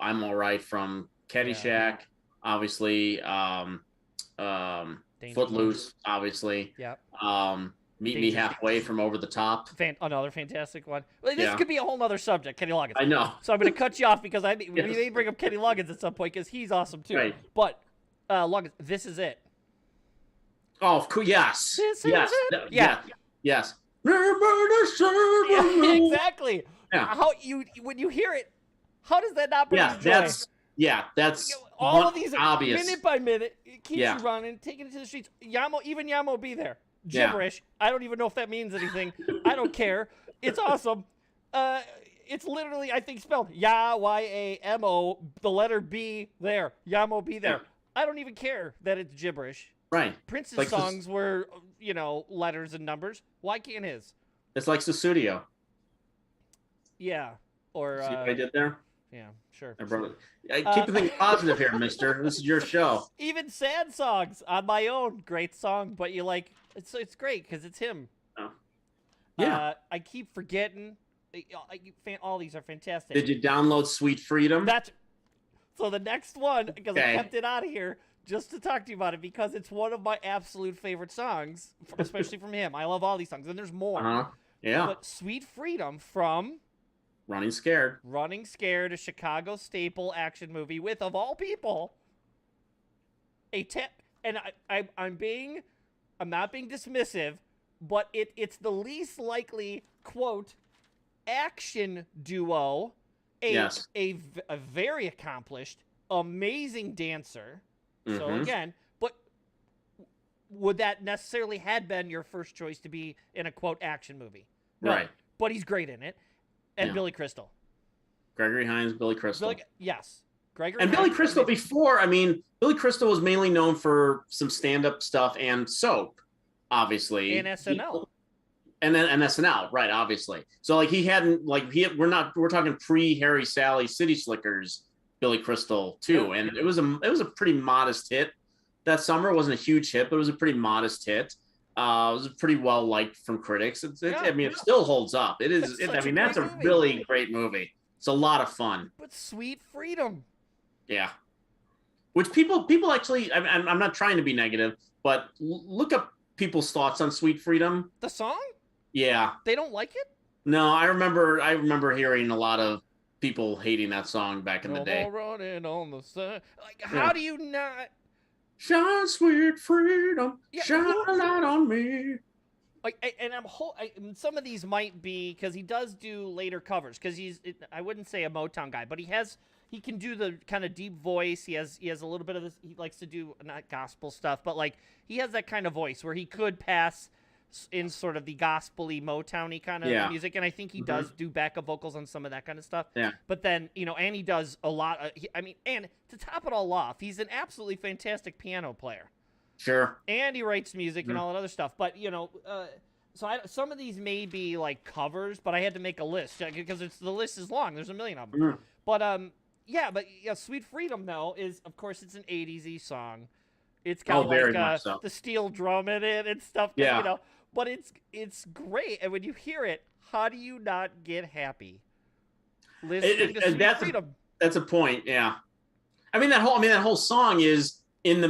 I'm all right from Caddyshack, obviously. Footloose, obviously. Yep. Meet Me Halfway from Over the Top. Another fantastic one. Well, this Yeah. could be a whole nother subject, Kenny Loggins. I know. So I'm going to cut you off because we Yes. may bring up Kenny Loggins at some point because he's awesome too. Right. But Loggins, This Is It. Oh, cool. Yes. This yes. is it. Yeah. Yes. Yeah, exactly. Yeah. How when you hear it, how does that not bring you joy? That's all of these obvious. minute by minute. It keeps Yeah. you running, taking it to the streets. Even Yamo be there. Yeah. Gibberish. I don't even know if that means anything. I don't care. It's awesome. It's literally, I think, spelled Y-A-M-O, the letter B there. Yamo be there. Yeah. I don't even care that it's gibberish. Right. Prince's Like songs were, letters and numbers. Why can't his? It's like Sussudio. Yeah. Or See what I did there? yeah, sure. I brought it. Keep the thing positive here, mister. This is your show. Even sad songs On My Own, great song, but you like it's great because it's him. Oh. Yeah. I keep forgetting. All these are fantastic. Did you download Sweet Freedom? So the next one, because I Okay. kept it out of here just to talk to you about it because it's one of my absolute favorite songs, especially from him. I love all these songs, and there's more. Uh-huh. Yeah. But Sweet Freedom from Running Scared. Running Scared, a Chicago staple action movie with, of all people, and I'm not being dismissive, but it's the least likely, quote, action duo, a very accomplished, amazing dancer. So again, but would that necessarily had been your first choice to be in a, quote, action movie? No, Right. but he's great in it. And Yeah. Billy Crystal. Gregory Hines, Billy Crystal. Yes. Gregory And Hines, Billy Crystal before, Billy Crystal was mainly known for some stand-up stuff and soap, obviously. And SNL. And then SNL, right, obviously. So like he hadn't we're talking pre-Harry Sally City Slickers Billy Crystal too. And it was a pretty modest hit that summer. It wasn't a huge hit, but it was a pretty modest hit. It was pretty well liked from critics. It still holds up. That's a really great movie. It's a lot of fun. But Sweet Freedom. Yeah. Which people actually, I'm not trying to be negative, but look up people's thoughts on Sweet Freedom. The song? Yeah. They don't like it? No, I remember hearing a lot of people hating that song back in the day. Running on the sun. Like, how do you not? Shine, sweet freedom, shine a light on me. Like, and some of these might be because he does do later covers. Because I wouldn't say a Motown guy, but he can do the kind of deep voice. He has a little bit of this. He likes to do not gospel stuff, but like he has that kind of voice where he could pass in sort of the gospel-y, Motown-y kind of music, and I think he does do backup vocals on some of that kind of stuff. Yeah. But then, and he does a lot of, and to top it all off, he's an absolutely fantastic piano player. Sure. And he writes music and all that other stuff. But, So some of these may be like covers, but I had to make a list because the list is long. There's a million of them. Mm. But yeah, Sweet Freedom though is of course it's an 80s-y song. It's got very like much so. the steel drum in it and stuff. Yeah. You know, but it's great, and when you hear it, how do you not get happy? Listening to Sweet Freedom. That's a point. Yeah. I mean that whole song is in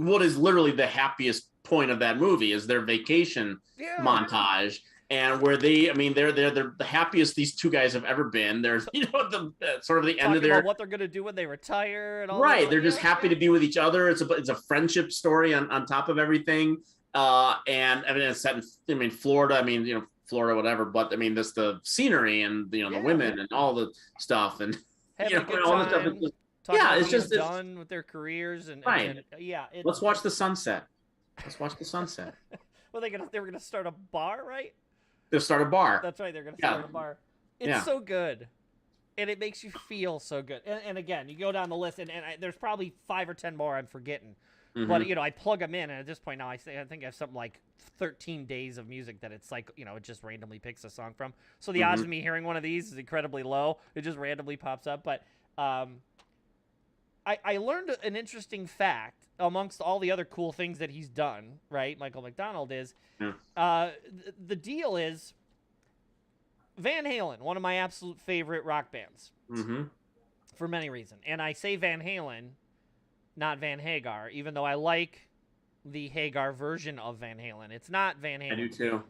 what is literally the happiest point of that movie is their vacation montage, and where they're the happiest these two guys have ever been. There's the sort of the end of their about what they're gonna do when they retire and all right. that. They're just happy to be with each other. It's a friendship story on top of everything. And I mean it's set in Florida. I mean Florida whatever, but I mean this the scenery and the women and all the stuff and having a good all the time. stuff. It's just done with their careers and right. Let's watch the sunset. Well, they were gonna start a bar, right? They'll start a bar. That's right. They're gonna start a bar. It's so good, and it makes you feel so good. And again, you go down the list, and there's probably 5 or 10 more I'm forgetting. Mm-hmm. But I plug them in, and at this point now, I think I have something like 13 days of music that it's like it just randomly picks a song from. So the odds of me hearing one of these is incredibly low. It just randomly pops up, but. I learned an interesting fact amongst all the other cool things that he's done, right? Michael McDonald is, the deal is Van Halen, one of my absolute favorite rock bands for many reasons. And I say Van Halen, not Van Hagar, even though I like the Hagar version of Van Halen. It's not Van Halen. I do too.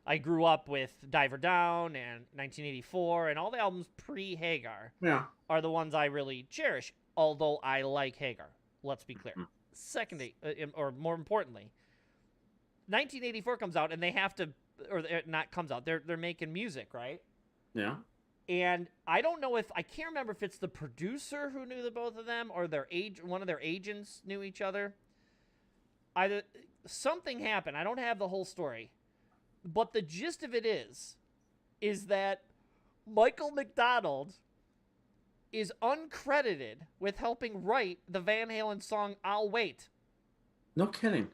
I grew up with Diver Down and 1984 and all the albums pre-Hagar are the ones I really cherish. Although I like Hagar, let's be clear. Secondly, or more importantly, 1984 comes out and they have to, or not comes out. They're making music, right? Yeah. And I don't know I can't remember if it's the producer who knew the both of them or one of their agents knew each other. Either something happened. I don't have the whole story, but the gist of it is that Michael McDonald is uncredited with helping write the Van Halen song I'll Wait. No kidding.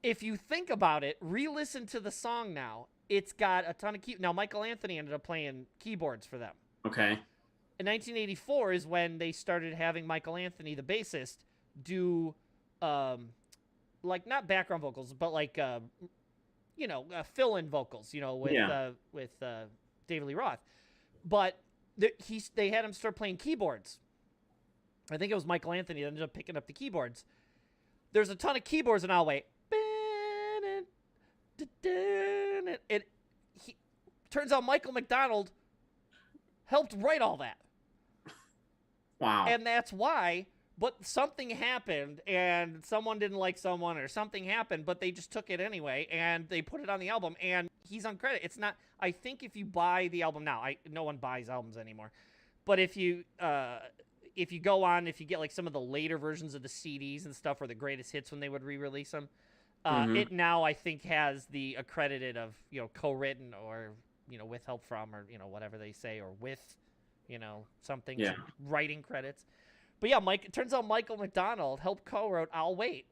If you think about it, re-listen to the song now. It's got a ton of Now, Michael Anthony ended up playing keyboards for them. Okay. In 1984 is when they started having Michael Anthony, the bassist, do, like, not background vocals, but like, fill-in vocals, with David Lee Roth. But they had him start playing keyboards. I think it was Michael Anthony that ended up picking up the keyboards. There's a ton of keyboards in I'll Wait. It turns out Michael McDonald helped write all that. Wow. And that's why, but something happened and someone didn't like someone or something happened, but they just took it anyway and they put it on the album and he's on credit. It's not, I think if you buy the album now, no one buys albums anymore, but if you go on, if you get like some of the later versions of the CDs and stuff or the greatest hits when they would re-release them, it now I think has the accredited of, co-written or, with help from or, whatever they say or with, something, writing credits. But yeah, it turns out Michael McDonald helped co-wrote I'll Wait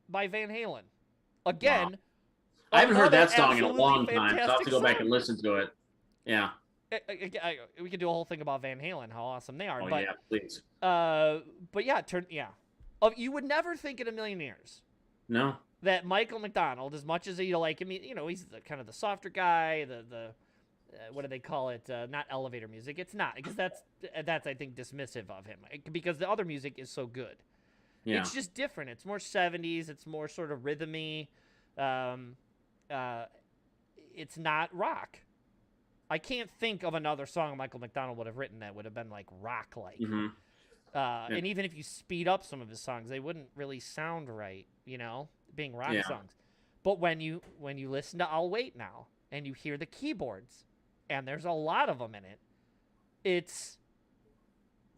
by Van Halen. Again, wow. I haven't heard that song in a long time, so I'll have to go back and listen to it. Yeah. We could do a whole thing about Van Halen, how awesome they are. Oh, but, yeah, please. But yeah, you would never think in a million years. No. That Michael McDonald, as much as you like him, he's kind of the softer guy, the what do they call it? Not elevator music. It's not, because that's I think dismissive of him, because the other music is so good. Yeah. It's just different. It's more 70s. It's more sort of rhythmy. It's not rock. I can't think of another song Michael McDonald would have written that would have been like rock-like. Mm-hmm. And even if you speed up some of his songs, they wouldn't really sound right, being rock songs. But when you listen to I'll Wait now and you hear the keyboards, and there's a lot of them in it, it's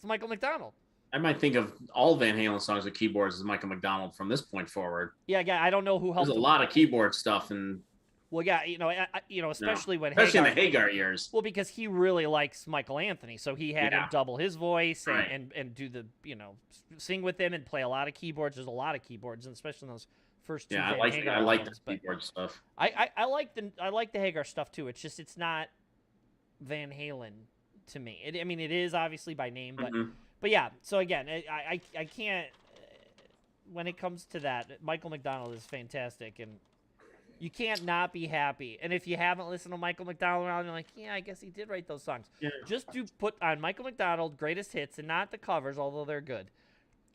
Michael McDonald. I might think of all Van Halen songs with keyboards as Michael McDonald from this point forward. Yeah, I don't know who helped. There's a lot of keyboard stuff and. Well, yeah, especially when especially in the Hagar years. Well, because he really likes Michael Anthony, so he had him double his voice and do the sing with him and play a lot of keyboards. There's a lot of keyboards, and especially in those first two Yeah, Van Hagar I like the albums, but keyboard stuff. I like the Hagar stuff too. It's just it's not Van Halen to me. I mean, it is obviously by name, but yeah. So again, I can't. When it comes to that, Michael McDonald is fantastic, and you can't not be happy. And if you haven't listened to Michael McDonald around, you're like, yeah, I guess he did write those songs. Yeah. Just do put on Michael McDonald greatest hits and not the covers, although they're good.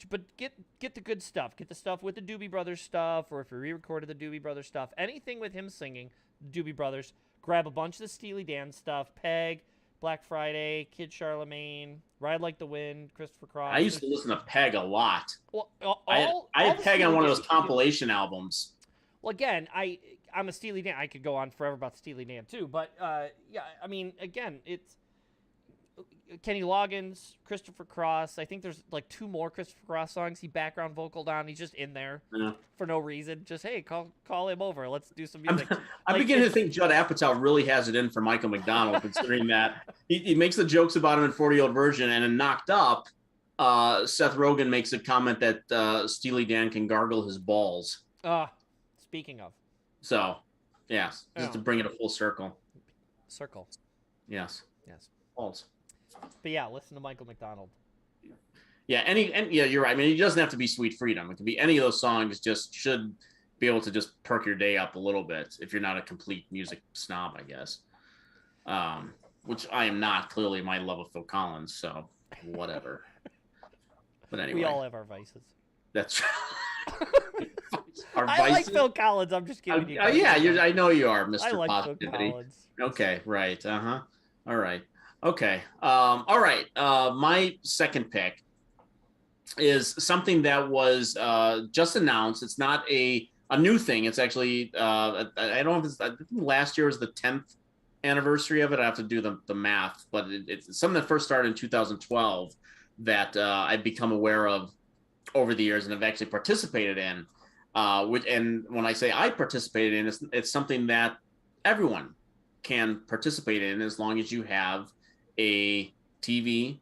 But get the good stuff. Get the stuff with the Doobie Brothers stuff, or if you re-recorded the Doobie Brothers stuff, anything with him singing Doobie Brothers. Grab a bunch of the Steely Dan stuff, Peg, Black Friday, Kid Charlemagne, Ride Like the Wind, Christopher Cross. I used to listen to Peg a lot. Well, I had Peg on one of those compilation albums. Well, again, I'm a Steely Dan. I could go on forever about Steely Dan too, but yeah, I mean, again, it's Kenny Loggins, Christopher Cross. I think there's like 2 more Christopher Cross songs he background vocaled on. He's just in there for no reason. Just, hey, call him over. Let's do some music. I'm beginning to think Judd Apatow really has it in for Michael McDonald, considering that he makes the jokes about him in 40-year-old version, and in Knocked Up, Seth Rogen makes a comment that Steely Dan can gargle his balls. Speaking of. So, yes, just to bring it a full circle. Circle. Yes. Balls. But yeah, listen to Michael McDonald. Yeah, yeah, you're right. I mean, it doesn't have to be Sweet Freedom. It can be any of those songs. Just should be able to just perk your day up a little bit if you're not a complete music snob, I guess. Which I am not. Clearly, my love of Phil Collins. So whatever. But anyway, we all have our vices. That's our vices. I like Phil Collins. I'm just kidding. Yeah, I know you are, Mr. I like Positivity. Phil Collins. Okay, right. All right. Okay. All right. My second pick is something that was just announced. It's not a new thing. It's actually I don't know if it's, I think last year was the 10th anniversary of it. I have to do the math, but it's something that first started in 2012 that I've become aware of over the years and have actually participated in. And when I say I participated in, it's something that everyone can participate in as long as you have a TV,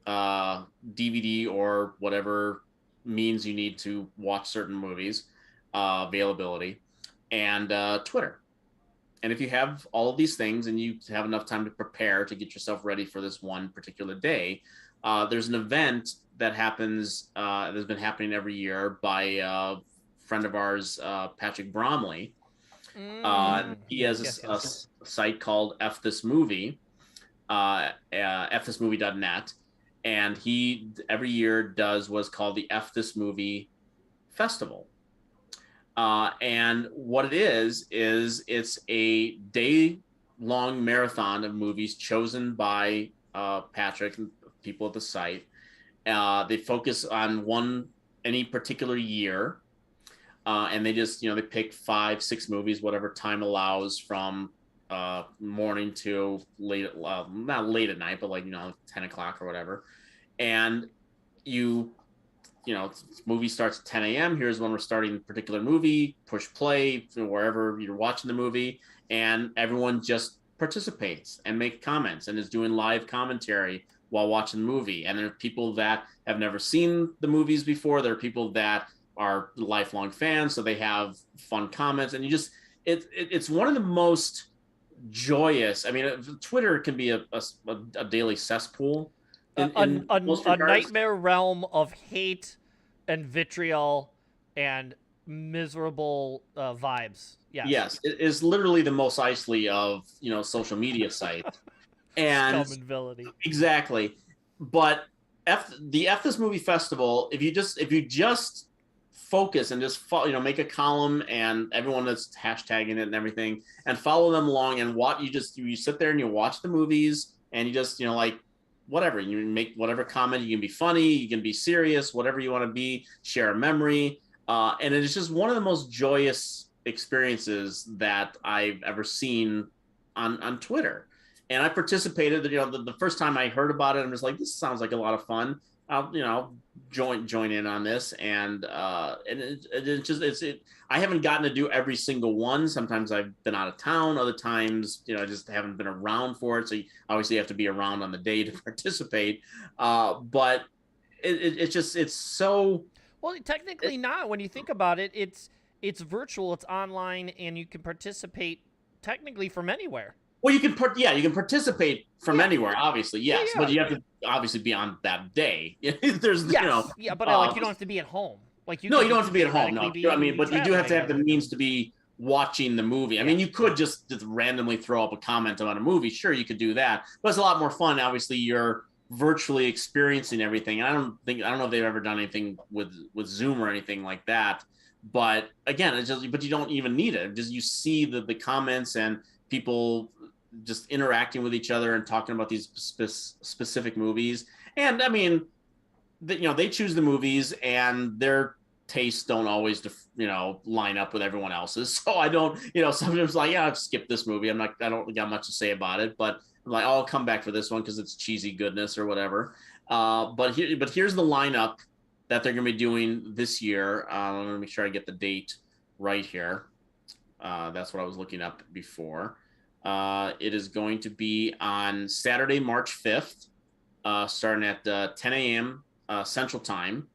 DVD, or whatever means you need to watch certain movies, availability, and Twitter. And if you have all of these things and you have enough time to prepare to get yourself ready for this one particular day, there's an event that happens, that's been happening every year by a friend of ours, Patrick Bromley. He has a site called F This Movie, fthismovie.net, and he every year does what's called the F This Movie Festival. And what it is it's a day-long marathon of movies chosen by Patrick and people at the site. They focus on any particular year. And they just, they pick 5-6 movies, whatever time allows, from morning to late, not late at night, but 10 o'clock or whatever. And movie starts at 10 a.m. Here's when we're starting a particular movie, push play wherever you're watching the movie. And everyone just participates and make comments and is doing live commentary while watching the movie. And there are people that have never seen the movies before. There are people that are lifelong fans, so they have fun comments, and it's one of the most joyous. I mean, Twitter can be a daily cesspool, a nightmare realm of hate and vitriol and miserable vibes. Yes, it is literally the Mos Eisley of social media sites, and scum and villainy. Exactly. But the F This Movie Festival, if you just focus and just follow, make a column and everyone that's hashtagging it and everything, and follow them along, and you sit there and you watch the movies, and you just whatever, you make whatever comment. You can be funny, you can be serious, whatever you want to be, share a memory, and it's just one of the most joyous experiences that I've ever seen on Twitter. And I participated. The first time I heard about it, I'm just like, this sounds like a lot of fun. I'll join in on this, and I haven't gotten to do every single one. Sometimes I've been out of town. Other times, I just haven't been around for it. So you obviously have to be around on the day to participate. But it's so well. Technically, not when you think about it. It's it's virtual, it's online, and you can participate technically from anywhere. Well, you can you can participate from Yeah. anywhere, obviously, yes, Yeah. but you have to obviously be on that day. There's Yes. Yeah, but like you don't have to be at home. Like you no, could you don't just have to be at home. No, theoretically I mean, be but you do have to have the traveling. means to be watching the movie. I mean, you could just randomly throw up a comment about a movie. Sure, you could do that, but it's a lot more fun. Obviously, you're virtually experiencing everything. I don't know if they've ever done anything with Zoom or anything like that. But again, it's just, but you don't even need it. Just you see the comments and people just interacting with each other and talking about these specific movies. And I mean, they choose the movies, and their tastes don't always line up with everyone else's. So I don't, sometimes like, yeah, I've skipped this movie. I don't got much to say about it, but I'm like, I'll come back for this one because it's cheesy goodness or whatever. But here's the lineup that they're going to be doing this year. I'm going to make sure I get the date right here. That's what I was looking up before. It is going to be on Saturday, March 5th, starting at 10 a.m. Central Time.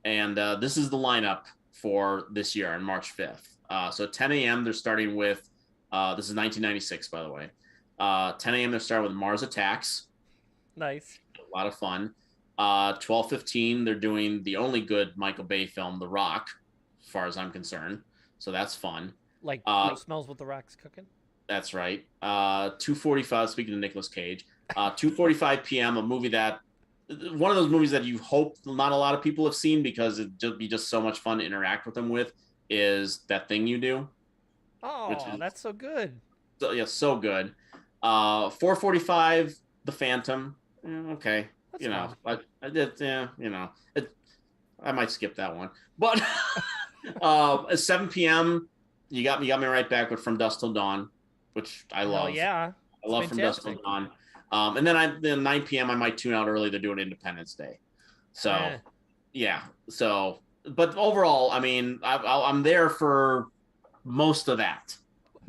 And this is the lineup for this year on March 5th. So 10 a.m. they're starting with, this is 1996, by the way. 10 a.m. they're starting with Mars Attacks. Nice. A lot of fun. 12:15 they're doing the only good Michael Bay film, The Rock, as far as I'm concerned. So that's fun. Like who smells what the Rock's cooking? That's right. 2:45. Speaking of Nicolas Cage, 2:45 p.m. A movie that one of those movies that you hope not a lot of people have seen because it'd be just so much fun to interact with them with is That Thing You Do. Oh, that's so good. So, yeah, so good. 4:45, The Phantom. Okay, That's I did. Yeah, I might skip that one. But at 7 p.m. you got me right back with From Dusk Till Dawn, which I love. Yeah, I love From Dusk Till Dawn. And then 9 p.m. I might tune out early. They're doing Independence Day. So, yeah. So, but overall, I mean, I'm there for most of that.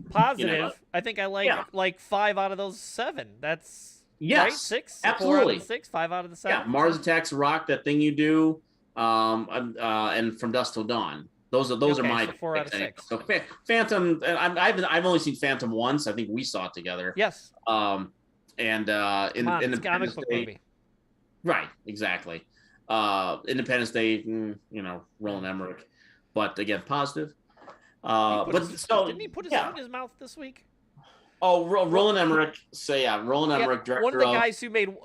Positive. I think I like 5 out of those 7. That's right? 6? Absolutely. 4 out of the 6, 5 out of the 7. Yeah, Mars Attacks, Rock, That Thing You Do, and From Dusk Till Dawn. Those are my 4 out of 6. So Phantom, I've only seen Phantom once. I think we saw it together. Yes. And in the comic book movie. Right, exactly. Independence Day, Roland Emmerich, but again, positive. Didn't he put his foot in his mouth this week? Oh, Roland Emmerich. Roland Emmerich, director one of the guys who made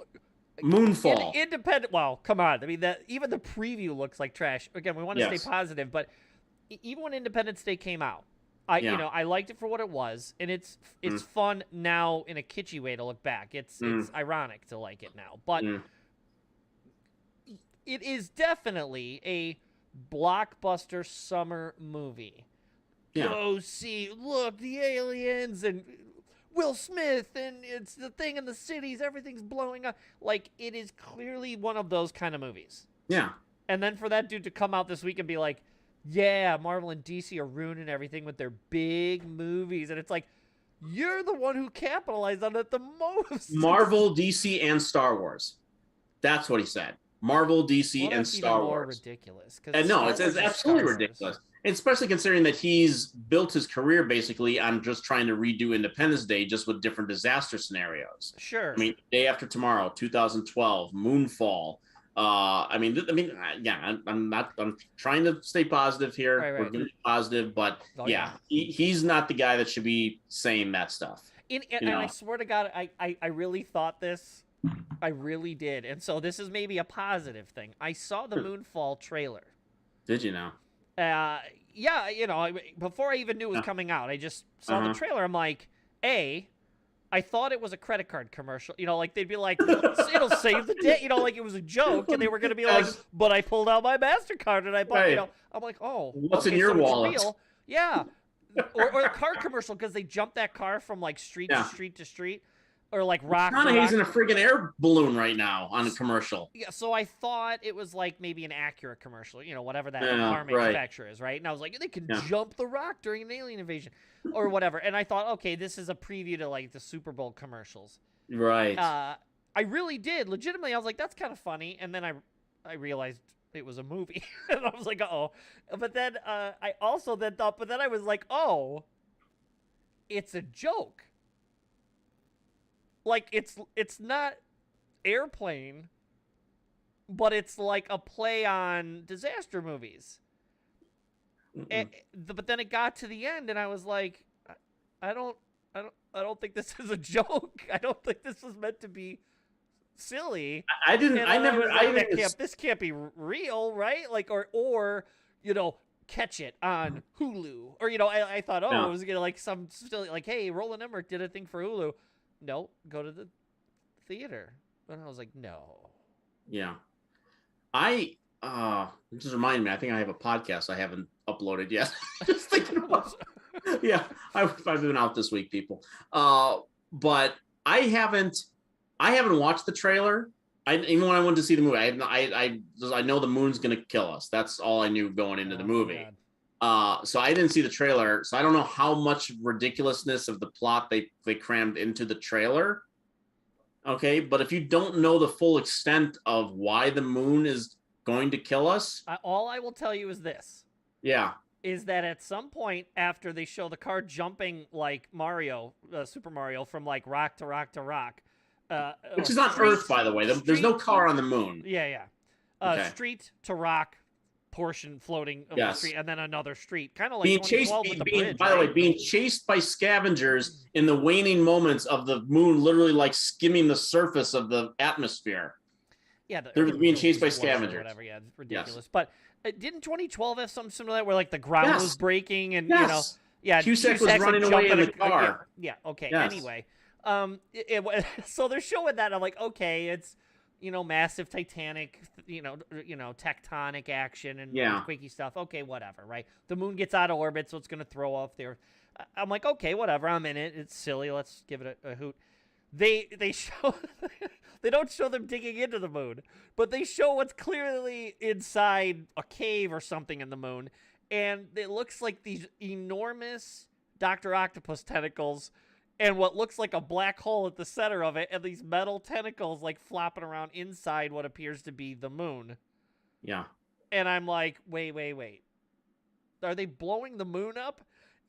Moonfall. Independent. Well, come on. I mean, even the preview looks like trash. Again, we want to stay positive, but even when Independence Day came out, I liked it for what it was, and it's fun now in a kitschy way to look back. It's ironic to like it now, but it is definitely a blockbuster summer movie. Yeah. Go see, look, the aliens and Will Smith, and it's the thing in the cities, everything's blowing up. Like, it is clearly one of those kind of movies. Yeah. And then for that dude to come out this week and be like, yeah, Marvel and DC are ruining everything with their big movies. And it's like, you're the one who capitalized on it the most. Marvel, DC, and Star Wars. That's what he said. Marvel, DC, and Star Wars. More ridiculous. And no, it's absolutely ridiculous. Especially considering that he's built his career basically on just trying to redo Independence Day just with different disaster scenarios. Sure. I mean, Day After Tomorrow, 2012, Moonfall. I'm trying to stay positive here. Right. We're going to be positive, but he's not the guy that should be saying that stuff. And I swear to God, I really thought this. I really did. And so this is maybe a positive thing. I saw the Moonfall trailer. Did you now? Before I even knew it was coming out, I just saw the trailer. I'm like, I thought it was a credit card commercial. Like they'd be like, it'll save the day. Like it was a joke, and they were gonna be like, but I pulled out my MasterCard and I bought. Right. I'm like, oh, what's in your wallet? Real. Yeah, or a car commercial because they jumped that car from like street to street to street. Or like rock. McConaughey's in a friggin' air balloon right now on a commercial. Yeah, so I thought it was like maybe an Acura commercial, whatever that car manufacturer is, right? And I was like, they can jump the rock during an alien invasion or whatever. And I thought, okay, this is a preview to like the Super Bowl commercials. Right. I really did. Legitimately, I was like, that's kind of funny. And then I realized it was a movie. And I was like, oh. But then I also then thought, but then I was like, oh, it's a joke. Like it's not Airplane, but it's like a play on disaster movies. But then it got to the end, and I was like, I don't think this is a joke. I don't think this was meant to be silly. This can't be real, right? Like, or catch it on Hulu, or I thought, it was gonna like some silly, like, hey, Roland Emmerich did a thing for Hulu. No, go to the theater. And I was like, no. Yeah. Just remind me, I think I have a podcast I haven't uploaded yet. Just thinking about yeah, I've been out this week, people. But I haven't watched the trailer. Even when I went to see the movie, I know the moon's gonna kill us. That's all I knew going into the movie. So I didn't see the trailer, so I don't know how much ridiculousness of the plot they crammed into the trailer. Okay, but if you don't know the full extent of why the moon is going to kill us, all I will tell you is this. Yeah. Is that at some point after they show the car jumping like Mario, Super Mario, from like rock to rock to rock. Which is on Earth, by the way. There's no car on the moon. Yeah. Okay. Street to rock portion floating over the street, and then another street. Kind of like being chased, with the bridge, by the way, being chased by scavengers in the waning moments of the moon, literally like skimming the surface of the atmosphere. Yeah, they're being chased by scavengers. Whatever, yeah, it's ridiculous. Yes. But didn't 2012 have something similar to that, where like the ground was breaking and Cusack was running away in the car. Yeah. Okay. Yes. Anyway, so they're showing that. I'm like, okay, it's massive Titanic, tectonic action and earthquakey stuff. Okay, whatever, right? The moon gets out of orbit, so it's going to throw off there. I'm like, okay, whatever. I'm in it. It's silly. Let's give it a hoot. They show they don't show them digging into the moon, but they show what's clearly inside a cave or something in the moon, and it looks like these enormous Dr. Octopus tentacles and what looks like a black hole at the center of it, and these metal tentacles like flopping around inside what appears to be the moon. Yeah. And I'm like, wait. Are they blowing the moon up?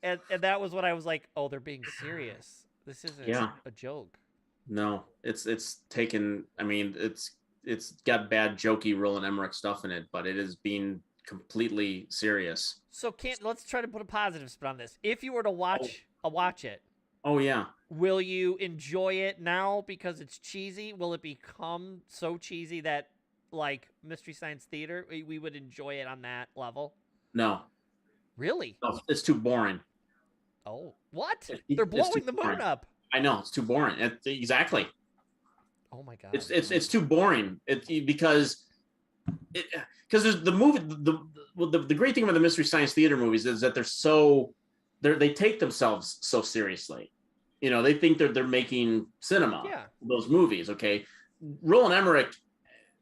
And that was what I was like, oh, they're being serious. This isn't a joke. No, it's taken. I mean, it's got bad jokey Roland Emmerich stuff in it, but it is being completely serious. So let's try to put a positive spin on this. If you were to watch it. Oh yeah. Will you enjoy it now because it's cheesy? Will it become so cheesy that like Mystery Science Theater, we would enjoy it on that level? No. Really? No, it's too boring. Oh, what? They're blowing the moon up. I know, it's too boring. Exactly. Oh my god. It's too boring. Because there's the movie. The great thing about the Mystery Science Theater movies is that they take themselves so seriously. They think they're making cinema. Yeah. Those movies. Okay. Roland Emmerich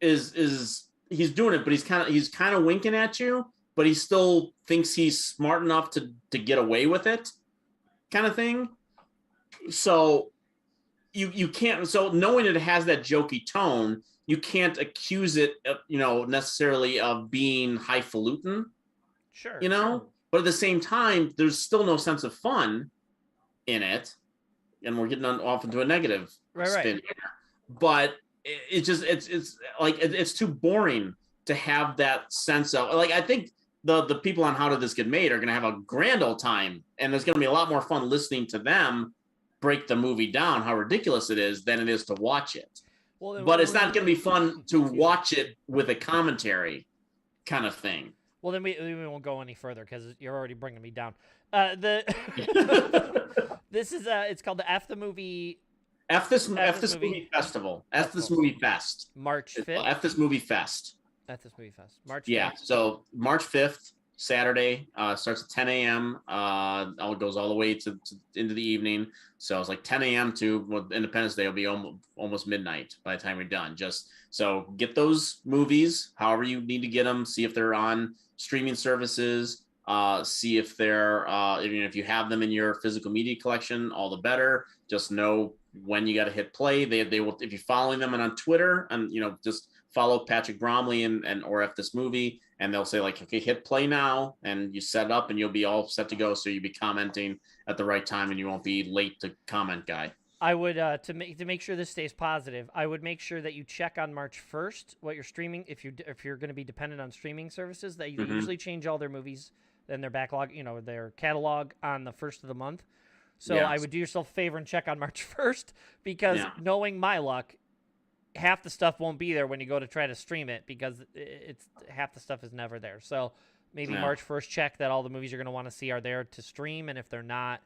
he's doing it, but he's kind of winking at you, but he still thinks he's smart enough to get away with it, kind of thing. So you can't. So knowing it has that jokey tone, you can't accuse it, necessarily of being highfalutin. Sure. But at the same time, there's still no sense of fun in it, and we're getting off into a negative spin here. But it's too boring to have that sense of like. I think the people on How Did This Get Made are going to have a grand old time, and there's going to be a lot more fun listening to them break the movie down, how ridiculous it is, than it is to watch it. But it's not going to be fun to watch it with a commentary kind of thing. Well, then we won't go any further because you're already bringing me down. This is it's called the F the Movie. F this movie festival. F this movie fest. March 5th. F this movie fest. F this movie fest. March 5th. Yeah. So March 5th, Saturday, starts at 10 a.m. Goes all the way to into the evening. So it's like 10 a.m. to Independence Day will be almost midnight by the time you're done. Just so get those movies, however you need to get them. See if they're on streaming services. See if they're even if you have them in your physical media collection, all the better. Just know when you got to hit play. They will, if you're following them on Twitter and just follow Patrick Bromley and or if this movie, and they'll say like, okay, hit play now, and you set it up, and you'll be all set to go. So you'll be commenting at the right time, and you won't be late to comment, guy. I would to make sure this stays positive. I would make sure that you check on March 1st what you're streaming. If you're going to be dependent on streaming services, they usually change all their movies and their backlog, their catalog on the 1st of the month. So I would do yourself a favor and check on March 1st because knowing my luck, half the stuff won't be there when you go to try to stream it because it's half the stuff is never there. So maybe March 1st, check that all the movies you're going to want to see are there to stream, and if they're not,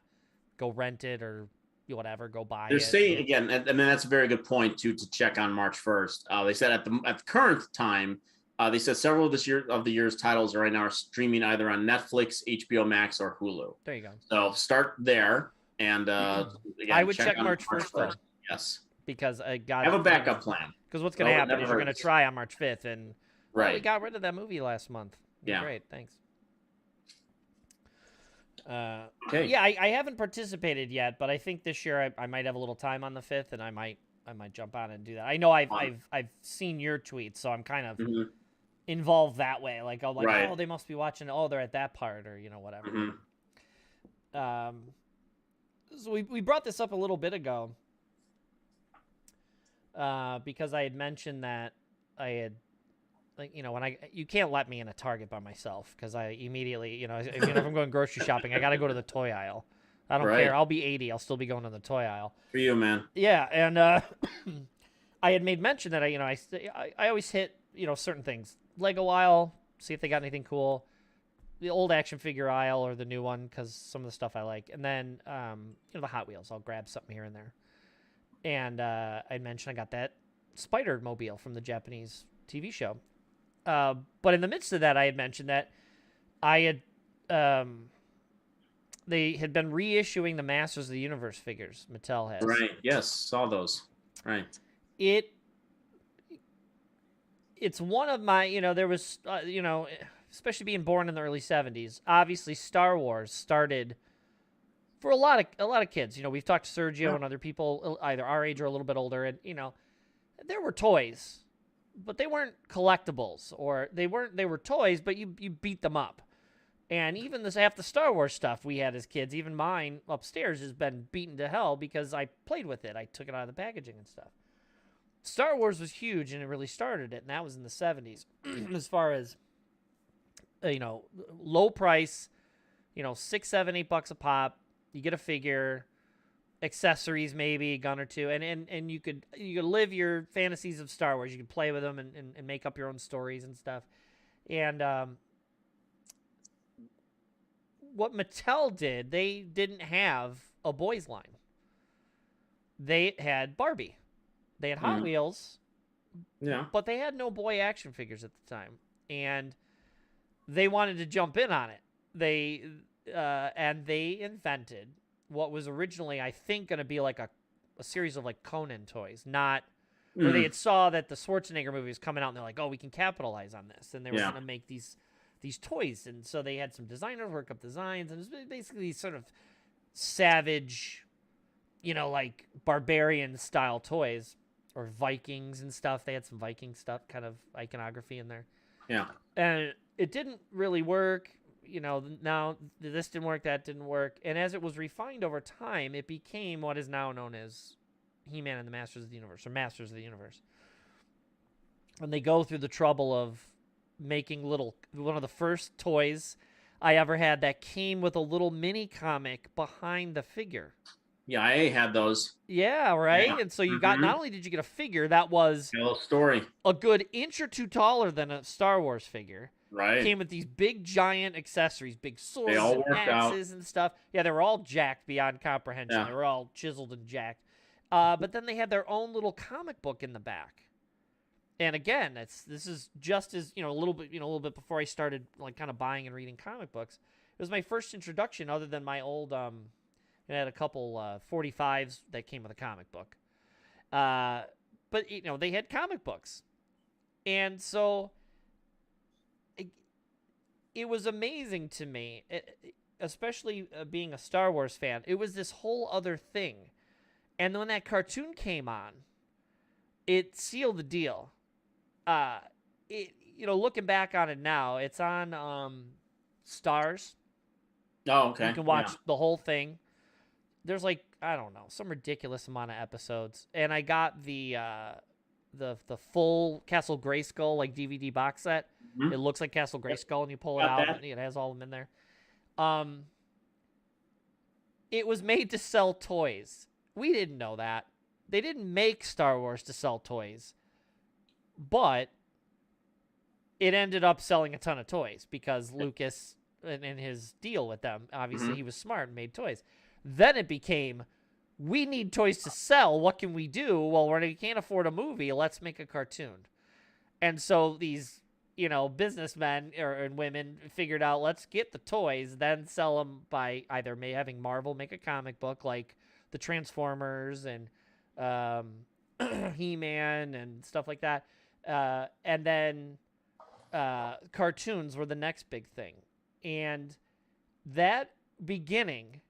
go rent it or whatever, go buy it. They're saying again, and then that's a very good point to check on March 1st. They said at the current time, they said several of the year's titles right now are streaming either on Netflix, HBO Max, or Hulu. There you go. So start there, and again, I would check March 1st though. Yes, because I got have a backup plan. Because what's going to happen is you're going to try on March 5th, and we got rid of that movie last month. Yeah, great, thanks. Okay. Yeah, I haven't participated yet, but I think this year I might have a little time on the 5th, and I might jump on and do that. I know I've seen your tweets, so I'm kind of involved that way. Like I'm like, oh, they must be watching. Oh, they're at that part, or whatever. So we brought this up a little bit ago because I had mentioned that I had. Like, when you can't let me in a Target by myself because I immediately, if I'm going grocery shopping, I got to go to the toy aisle. I don't care. I'll be 80. I'll still be going to the toy aisle. For you, man. Yeah. And I had made mention that I always hit, certain things. Lego aisle, see if they got anything cool. The old action figure aisle or the new one because some of the stuff I like. And then, the Hot Wheels. I'll grab something here and there. And I mentioned I got that Spider-Mobile from the Japanese TV show. But in the midst of that, I had mentioned that I had they had been reissuing the Masters of the Universe figures. Mattel has. Right. Yes, saw those. Right. It's one of my, there was, especially being born in the early 70s. Obviously, Star Wars started for a lot of kids. We've talked to Sergio and other people either our age or a little bit older, and there were toys. But they weren't collectibles, or they were toys, but you beat them up. And even half the Star Wars stuff we had as kids, even mine upstairs, has been beaten to hell because I played with it. I took it out of the packaging and stuff. Star Wars was huge, and it really started it, and that was in the 70s. As far as, low price, $6, $7, $8 a pop, you get a figure, accessories, maybe a gun or two, and you could live your fantasies of Star Wars. You could play with them and make up your own stories and stuff. And what Mattel did, they didn't have a boys line. They had Barbie. They had Hot Wheels. Yeah. But they had no boy action figures at the time. And they wanted to jump in on it. They invented what was originally, I think, going to be like a series of like Conan toys, not where they had saw that the Schwarzenegger movie was coming out and they're like, oh, we can capitalize on this. And they were going to make these toys. And so they had some designers work up designs, and it was basically these sort of savage, like barbarian style toys or Vikings and stuff. They had some Viking stuff, kind of iconography in there. Yeah. And it didn't really work. Now this didn't work, that didn't work. And as it was refined over time, it became what is now known as He-Man and the Masters of the Universe, or Masters of the Universe. And they go through the trouble of making one of the first toys I ever had that came with a little mini comic behind the figure. Yeah, I had those. Yeah, right? Yeah. And so you got, not only did you get a figure that was a little story, a good inch or two taller than a Star Wars figure. Right. Came with these big giant accessories, big swords and axes and stuff. Yeah, they were all jacked beyond comprehension. Yeah. They were all chiseled and jacked. But then they had their own little comic book in the back. And again, this is just as, a little bit before I started like kind of buying and reading comic books. It was my first introduction other than my old it had a couple 45s that came with a comic book. But they had comic books. And so it was amazing to me, especially being a Star Wars fan. It was this whole other thing. And when that cartoon came on, it sealed the deal. it, looking back on it now, it's on Stars. Oh, okay. You can watch the whole thing. There's like, I don't know, some ridiculous amount of episodes, and I got the full Castle Grayskull like DVD box set. Mm-hmm. It looks like Castle Grayskull, and you pull it Got out, that. and it has all of them in there. It was made to sell toys. We didn't know that. They didn't make Star Wars to sell toys, but it ended up selling a ton of toys because Lucas, in his deal with them, obviously he was smart and made toys. Then it became, we need toys to sell. What can we do? Well, we can't afford a movie. Let's make a cartoon. And so these, businessmen and women figured out, let's get the toys, then sell them by either having Marvel make a comic book like the Transformers and He-Man and stuff like that. And then cartoons were the next big thing. And that beginning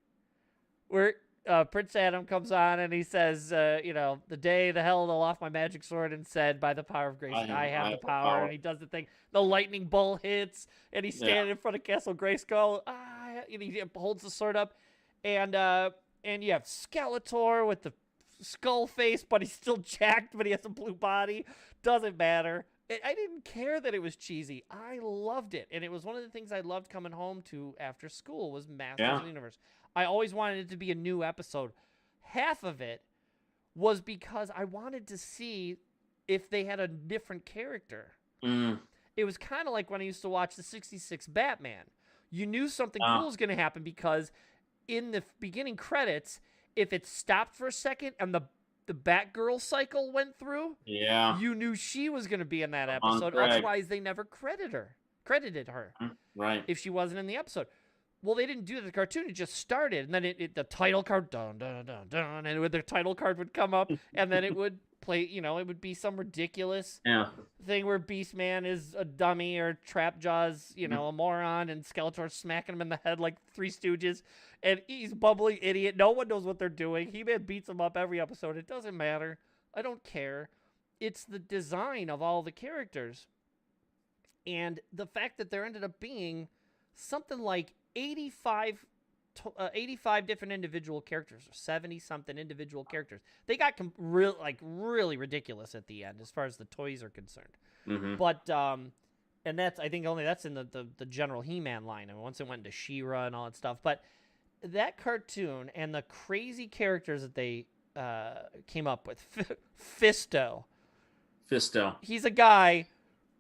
where Prince Adam comes on and he says, the day the hell they'll off my magic sword and said, by the power of grace, I have the power. And he does the thing. The lightning bolt hits and he's standing in front of Castle Grayskull. And he holds the sword up. And you have Skeletor with the skull face, but he's still jacked, but he has a blue body. Doesn't matter. I didn't care that it was cheesy. I loved it. And it was one of the things I loved coming home to after school was Masters of the Universe. I always wanted it to be a new episode. Half of it was because I wanted to see if they had a different character. It was kind of like when I used to watch the 66 Batman. You knew something cool was going to happen because in the beginning credits, if it stopped for a second and the Batgirl cycle went through, you knew she was going to be in that episode. Otherwise, they never credited her, right? If she wasn't in the episode. Well, they didn't do that in the cartoon. It just started, and then the title card, dun dun dun dun, and the title card would come up, and then it would play. It would be some ridiculous thing where Beastman is a dummy or Trapjaw's, a moron, and Skeletor's smacking him in the head like Three Stooges, and he's a bubbling idiot. No one knows what they're doing. He-Man beats him up every episode. It doesn't matter. I don't care. It's the design of all the characters, and the fact that there ended up being something like 85 different individual characters, or 70-something individual characters. They got really ridiculous at the end as far as the toys are concerned. But and that's, I think, only that's in the general He-Man line. I mean, once it went into She-Ra and all that stuff. But that cartoon and the crazy characters that they came up with, Fisto. He's a guy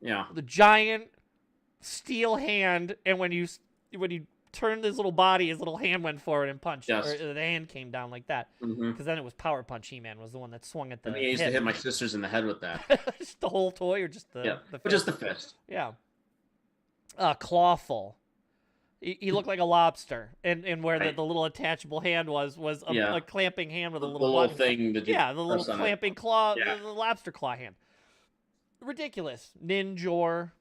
with a giant steel hand, and when you turned his little body, his little hand went forward and punched. Or the hand came down like that. Because then it was Power Punch. He-Man was the one that swung at the I used to hit my sisters in the head with that. Just the whole toy, or just the fist? Just the fist. Yeah. Clawful. He looked like a lobster, and where the little attachable hand was a clamping hand with a little thing. That the little clamping claw, the lobster claw hand. Ridiculous. Ninjor.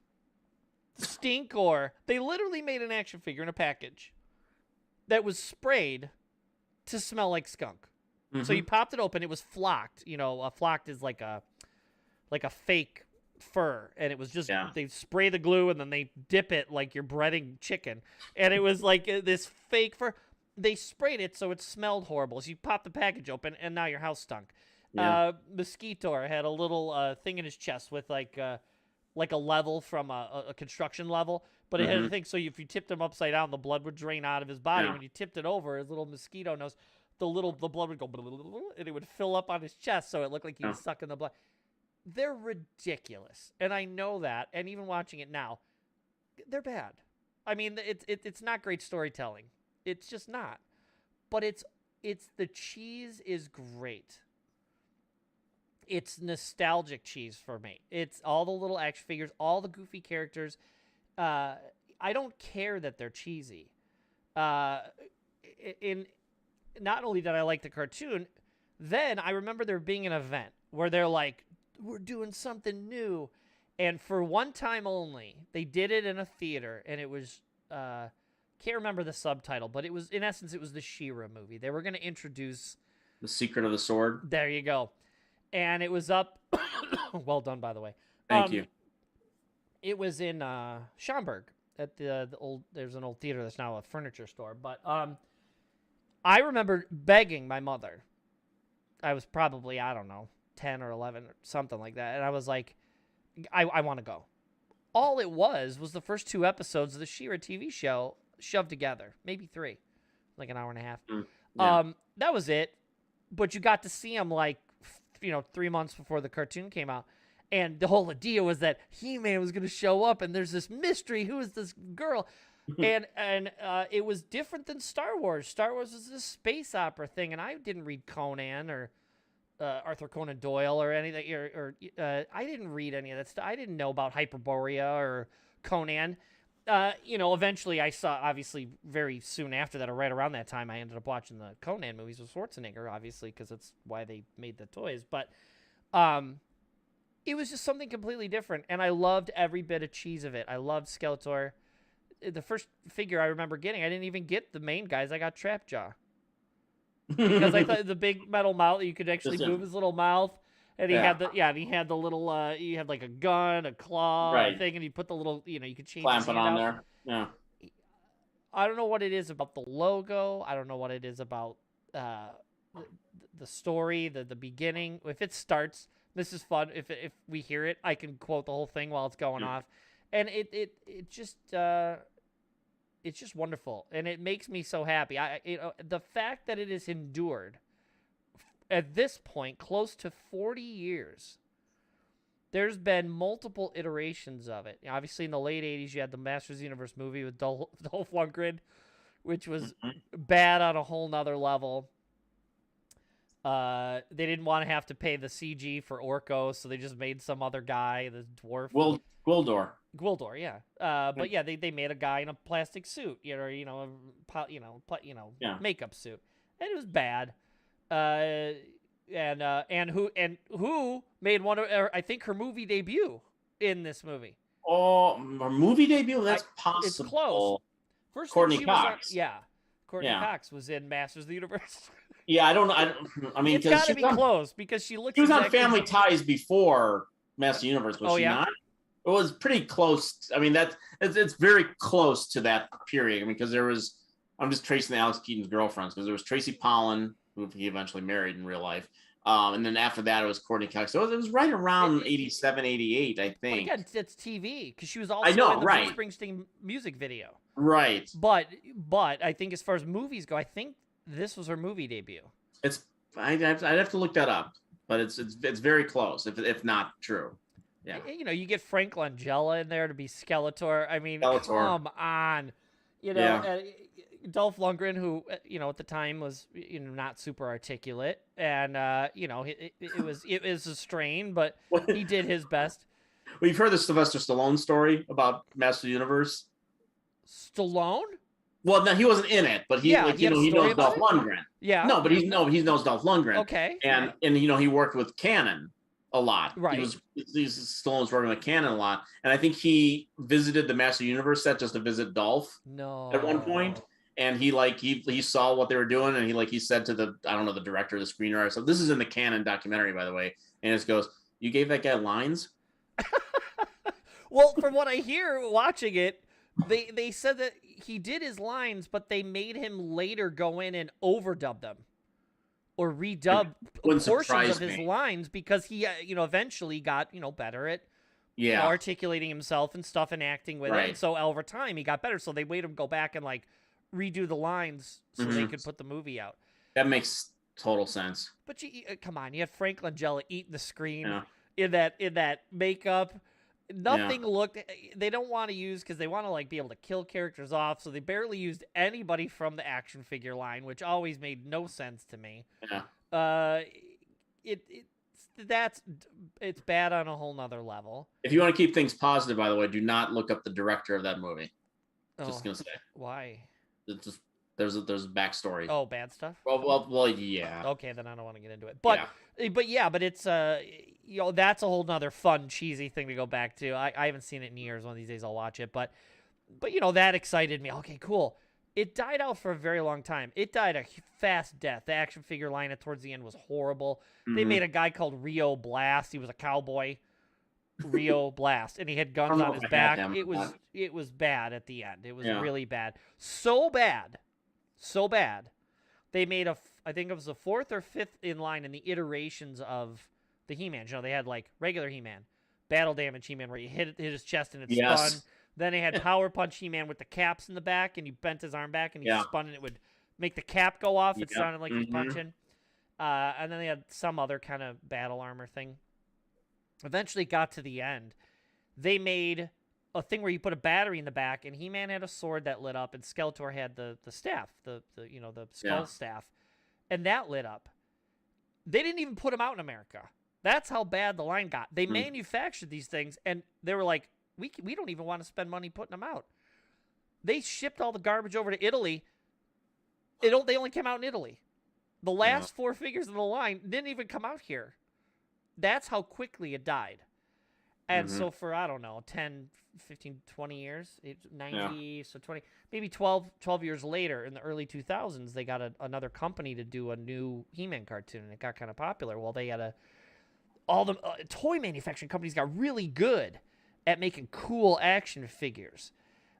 Stinkor. They literally made an action figure in a package that was sprayed to smell like skunk. So you popped it open. It was flocked. Flocked is like a fake fur, and it was just they spray the glue and then they dip it like you're breading chicken, and it was like this fake fur. They sprayed it so it smelled horrible. So you pop the package open, and now your house stunk. Mosquito had a little thing in his chest with like a level from a construction level, but it had a thing, so if you tipped him upside down, the blood would drain out of his body. When you tipped it over, his little mosquito nose, the blood would go, and it would fill up on his chest, so it looked like he was sucking the blood. They're ridiculous, and I know that, and even watching it now, they're bad. I mean, it's not great storytelling. It's just not. But it's the cheese is great. It's nostalgic cheese for me. It's all the little action figures, all the goofy characters. I don't care that they're cheesy. Not only did I like the cartoon, then I remember there being an event where they're like, we're doing something new. And for one time only, they did it in a theater, and it was, can't remember the subtitle, but it was, in essence, it was the She-Ra movie. They were going to introduce The Secret of the Sword. There you go. And it was up, well done, by the way. Thank you. It was in Schaumburg at the old. There's an old theater that's now a furniture store. But I remember begging my mother. I was probably, I don't know, 10 or 11 or something like that, and I was like, I want to go. All it was the first 2 episodes of the She-Ra TV show shoved together, maybe 3, like an hour and a half. Yeah. That was it. But you got to see them like, 3 months before the cartoon came out. And the whole idea was that He-Man was going to show up, and there's this mystery. Who is this girl? and it was different than Star Wars. Star Wars was this space opera thing, and I didn't read Conan or Arthur Conan Doyle or anything. Or I didn't read any of that stuff. I didn't know about Hyperborea or Conan. Eventually I saw, obviously, very soon after that, or right around that time, I ended up watching the Conan movies with Schwarzenegger, obviously, because that's why they made the toys. But it was just something completely different, and I loved every bit of cheese of it. I loved Skeletor. The first figure I remember getting, I didn't even get the main guys. I got Trapjaw. Because I thought the big metal mouth, you could actually move his little mouth. And he had the little, he had like a gun, a claw thing, and you put the little, you could change Clamp his it on out. there. Yeah. I don't know what it is about the logo. I don't know what it is about the story, the beginning. If it starts, this is fun. If we hear it, I can quote the whole thing while it's going off. And it's just wonderful. And it makes me so happy. The fact that it has endured at this point, close to 40 years, there's been multiple iterations of it. Obviously, in the late 80s, you had the Masters of the Universe movie with Dolph Lundgren, which was bad on a whole nother level. They didn't want to have to pay the CG for Orko, so they just made some other guy, the dwarf. Gwildor. Gwildor, yeah. But yeah, they made a guy in a plastic suit, makeup suit, and it was bad. And who made one of, I think, her movie debut in this movie. Oh, her movie debut? That's possible. It's close. First Courtney Cox. Courtney Cox was in Masters of the Universe. Yeah, I mean, it's got to be close because she looks. She was on Family Ties before Masters of the Universe, was she not? It was pretty close. I mean, it's very close to that period. I mean, because I'm just tracing the Alex Keaton's girlfriends, because there was Tracy Pollan, who he eventually married in real life. And then after that, it was Courtney Cox. So it was right around 87, 88, I think. Well, yeah, it's TV, because she was also in the Bruce Springsteen music video. Right. But I think as far as movies go, I think this was her movie debut. I'd have to look that up, but it's very close, if not true. Yeah. You get Frank Langella in there to be Skeletor. I mean, come on. Dolph Lundgren, who at the time was not super articulate, and it was a strain, but he did his best. Well, you've heard the Sylvester Stallone story about Master of the Universe. Stallone? Well, no, he wasn't in it, but he knows Dolph Lundgren. Yeah. No, but he knows Dolph Lundgren. Okay. And he worked with Cannon a lot. Right. Stallone's working with Cannon a lot, and I think he visited the Master of the Universe set just to visit Dolph. No. At one point. And he saw what they were doing, and he said to the director, the screenwriter. So this is in the Canon documentary, by the way. And it goes, "You gave that guy lines?" Well, from what I hear watching it, they said that he did his lines, but they made him later go in and overdub them or redub portions of his lines, because he eventually got better at articulating himself and stuff and acting with it. And so over time he got better. So they made him go back and redo the lines so they could put the movie out. That makes total sense. But come on, you had Frank Langella eating the screen in that makeup. Nothing looked. They don't want to use, because they want to be able to kill characters off, so they barely used anybody from the action figure line, which always made no sense to me. Yeah. It's bad on a whole nother level. If you want to keep things positive, by the way, do not look up the director of that movie. Just gonna say. Why? It's just there's a backstory. Oh, bad stuff. Well, yeah. Okay, then I don't want to get into it. But it's that's a whole nother fun cheesy thing to go back to. I haven't seen it in years. One of these days I'll watch it. But that excited me. Okay, cool. It died out for a very long time. It died a fast death. The action figure line towards the end was horrible. They made a guy called Rio Blast. He was a cowboy. Rio Blast, and he had guns know on if his I had back. him or not. It was bad at the end. It was Yeah. really bad. So bad. They made I think it was the 4th or 5th in line in the iterations of the He-Man. You know, they had like regular He-Man, battle damage He-Man, where you hit his chest and it spun. Then they had Power Punch He-Man with the caps in the back, and you bent his arm back and he spun, and it would make the cap go off. It sounded like he was punching. And then they had some other kind of battle armor thing. Eventually got to the end. They made a thing where you put a battery in the back, and He-Man had a sword that lit up, and Skeletor had the staff, the skull staff, and that lit up. They didn't even put them out in America. That's how bad the line got. They manufactured these things, and they were like, we don't even want to spend money putting them out. They shipped all the garbage over to Italy. They only came out in Italy. The last 4 figures in the line didn't even come out here. That's how quickly it died. And so for, I don't know, 10, 15, 20 years, 90, so 20, maybe 12 years later, in the early 2000s, they got another company to do a new He-Man cartoon, and it got kind of popular. Well, they had all the toy manufacturing companies got really good at making cool action figures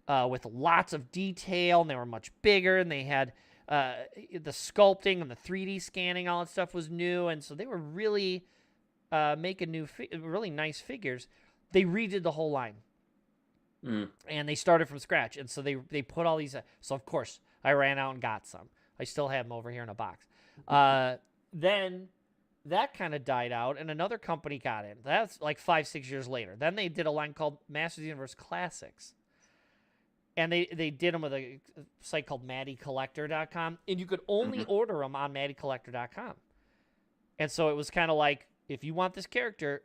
with lots of detail, and they were much bigger, and they had the sculpting and the 3D scanning, all that stuff was new, and so they were really making really nice figures. They redid the whole line, and they started from scratch, and so they put all these. So of course, I ran out and got some. I still have them over here in a box. Then that kind of died out, and another company got in. That's like 5-6 years later. Then they did a line called Masters of the Universe Classics. And they did them with a site called MattyCollector.com, and you could only order them on MattyCollector.com. And so it was kind of like, if you want this character,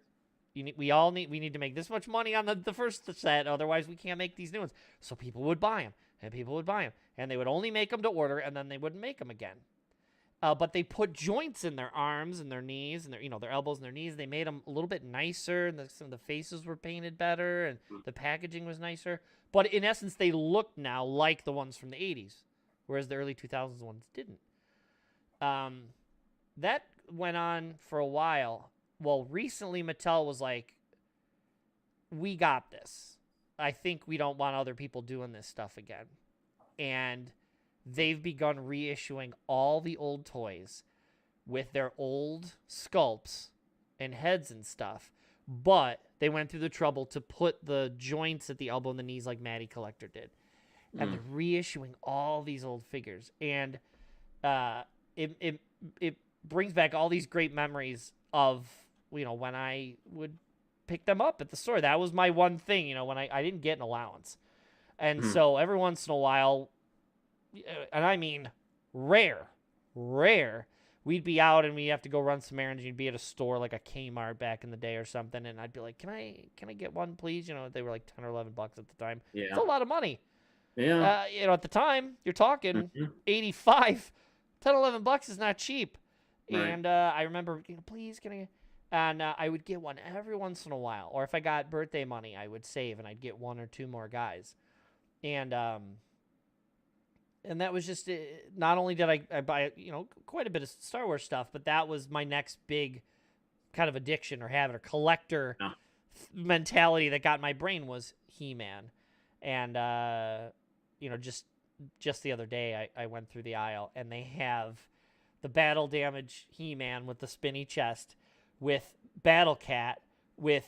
we need to make this much money on the first set, otherwise we can't make these new ones. So people would buy them, and people would buy them, and they would only make them to order, and then they wouldn't make them again. But they put joints in their arms and their knees and their elbows and their knees. They made them a little bit nicer, and some of the faces were painted better, and the packaging was nicer. But in essence, they look now like the ones from the 80s, whereas the early 2000s ones didn't. That went on for a while. Well, recently Mattel was like, we got this. I think we don't want other people doing this stuff again. And they've begun reissuing all the old toys with their old sculpts and heads and stuff. But they went through the trouble to put the joints at the elbow and the knees like Matty Collector did. And they're reissuing all these old figures. And it brings back all these great memories of, when I would pick them up at the store. That was my one thing, when I didn't get an allowance. And so every once in a while, and I mean rare, we'd be out and we'd have to go run some errands. You'd be at a store like a Kmart back in the day or something, and I'd be like, can I get one, please? They were like $10 or $11 at the time. Yeah. It's a lot of money. Yeah. At the time, you're talking 85, $10, $11 is not cheap. Right. And I remember, please, can I? And I would get one every once in a while. Or if I got birthday money, I would save, and I'd get one or two more guys. And that was just, not only did I buy, quite a bit of Star Wars stuff, but that was my next big kind of addiction or habit or collector mentality that got in my brain was He-Man. And, just the other day, I went through the aisle, and they have the battle damage He-Man with the spinny chest, with Battle Cat, with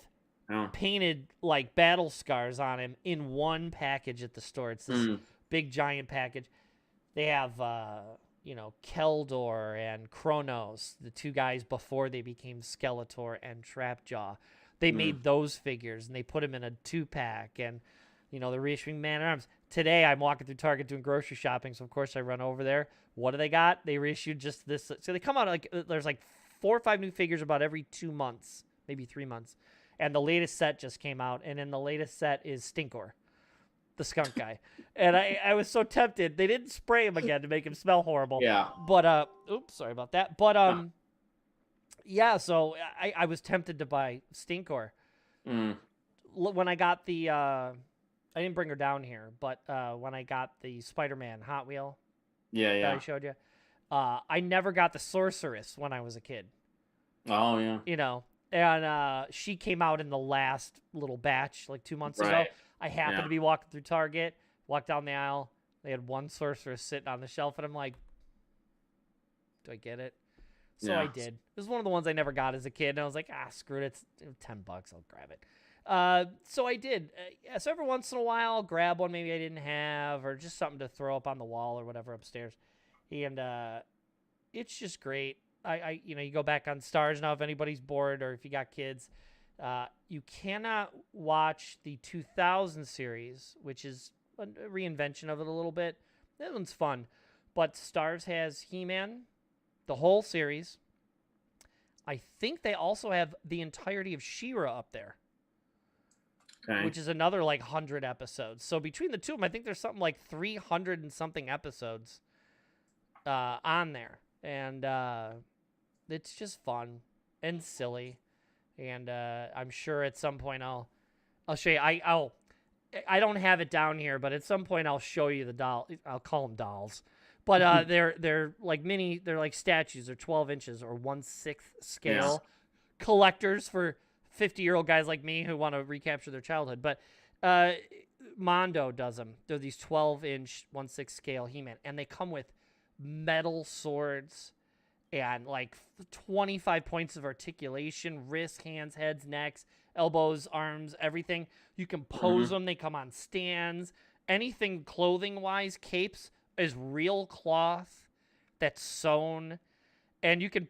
painted like battle scars on him in one package at the store. It's this big giant package. They have Keldor and Kronos, the two guys before they became Skeletor and Trapjaw. They made those figures, and they put them in a 2-pack, and the reissuing Man-at-Arms. Today I'm walking through Target doing grocery shopping, so of course I run over there. What do they got? They reissued just this. So they come out like there's like 4 or 5 new figures about every 2 months, maybe 3 months. And the latest set just came out, and in the latest set is Stinkor, the skunk guy. And I was so tempted. They didn't spray him again to make him smell horrible. Yeah. But oops, sorry about that. But yeah. So I was tempted to buy Stinkor. When I got the I didn't bring her down here, but when I got the Spider-Man Hot Wheel, that I showed you, I never got the Sorceress when I was a kid. Oh yeah. And she came out in the last little batch, like 2 months ago. Right. I happened Yeah. to be walking through Target, walked down the aisle. They had one Sorceress sitting on the shelf, and I'm like, do I get it? So I Yeah. did. It was one of the ones I never got as a kid, and I was like, screw it. It's $10. I'll grab it. So I did. So every once in a while, I'll grab one maybe I didn't have, or just something to throw up on the wall or whatever upstairs. And it's just great. You go back on Stars now if anybody's bored or if you got kids. You cannot watch the 2000 series, which is a reinvention of it a little bit. That one's fun. But Stars has He-Man, the whole series. I think they also have the entirety of She-Ra up there. Okay. Which is another like 100 episodes. So between the two of them, I think there's something like 300 and something episodes on there. And it's just fun and silly. And I'm sure at some point I'll show you. I don't have it down here, but at some point I'll show you the doll. I'll call them dolls. But they're like mini. They're like statues. They're 12 inches or 1/6 scale collectors for 50-year-old guys like me who want to recapture their childhood. But Mondo does them. They're these 12-inch 1/6 scale He-Man, and they come with metal swords and like 25 points of articulation, wrists, hands, heads, necks, elbows, arms, everything. You can pose them. They come on stands. Anything clothing-wise, capes is real cloth that's sewn, and you can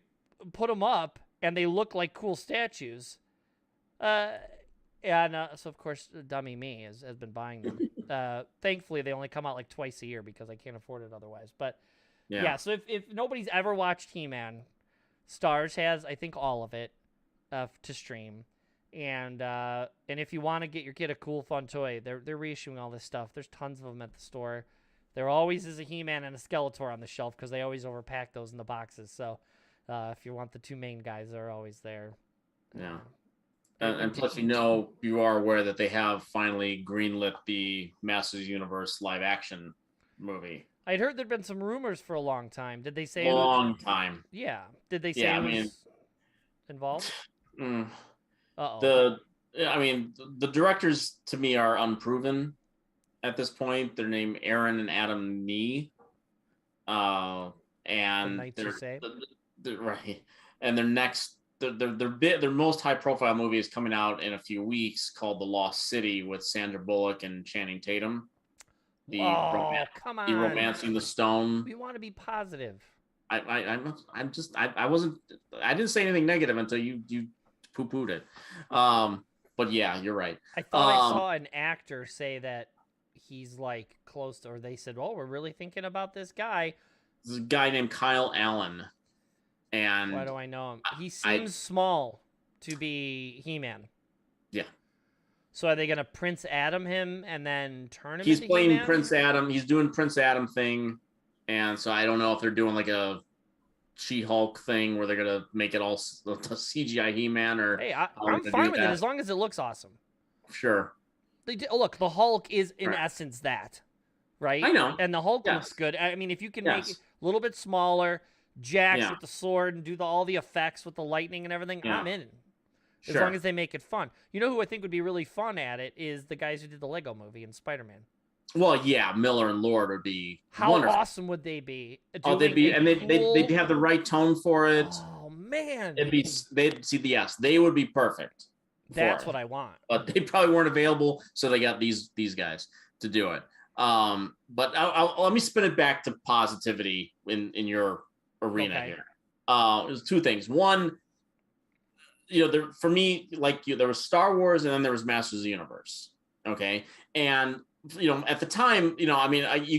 put them up, and they look like cool statues. So of course, dummy me has been buying them. Thankfully, they only come out like twice a year because I can't afford it otherwise. But yeah, so if nobody's ever watched He-Man, Stars has, I think, all of it to stream. And if you want to get your kid a cool, fun toy, they're reissuing all this stuff. There's tons of them at the store. There always is a He-Man and a Skeletor on the shelf because they always overpack those in the boxes. So if you want the two main guys, they're always there. Yeah. And plus, you are aware that they have finally greenlit the Masters Universe live action movie. I'd heard there'd been some rumors for a long time. Did they say time? Yeah. Did they say it was involved? The directors to me are unproven at this point. They're named Aaron and Adam Nee. And they're right. And their most high profile movie is coming out in a few weeks called The Lost City with Sandra Bullock and Channing Tatum. Come on. The Romancing the Stone. We want to be positive. I didn't say anything negative until you poo-pooed it. But yeah, you're right. I thought I saw an actor say that he's like close to, or they said, "Oh, we're really thinking about this guy." There's a guy named Kyle Allen. And why do I know him? He seems small to be He-Man. Yeah. So are they gonna Prince Adam him and then turn him? He's into playing He-Man? Prince Adam. He's doing Prince Adam thing, and so I don't know if they're doing like a She-Hulk thing where they're gonna make it all CGI He-Man or. Hey, I'm fine with it as long as it looks awesome. Sure. Look, the Hulk is in essence that, right? I know. And the Hulk looks good. I mean, if you can make it a little bit smaller, Jax with the sword and do all the effects with the lightning and everything, I'm in. As long as they make it fun. You know who I think would be really fun at it is the guys who did the Lego movie and Spider-Man. Well, yeah, Miller and Lord would be wonderful. Awesome would they be? They'd be, and they'd have the right tone for it. Oh man, they would be perfect. That's what I want. But they probably weren't available, so they got these guys to do it. But let me spin it back to positivity in your arena here. There's two things. One, for me, there was Star Wars and then there was Masters of the Universe. Okay. And, at the time, you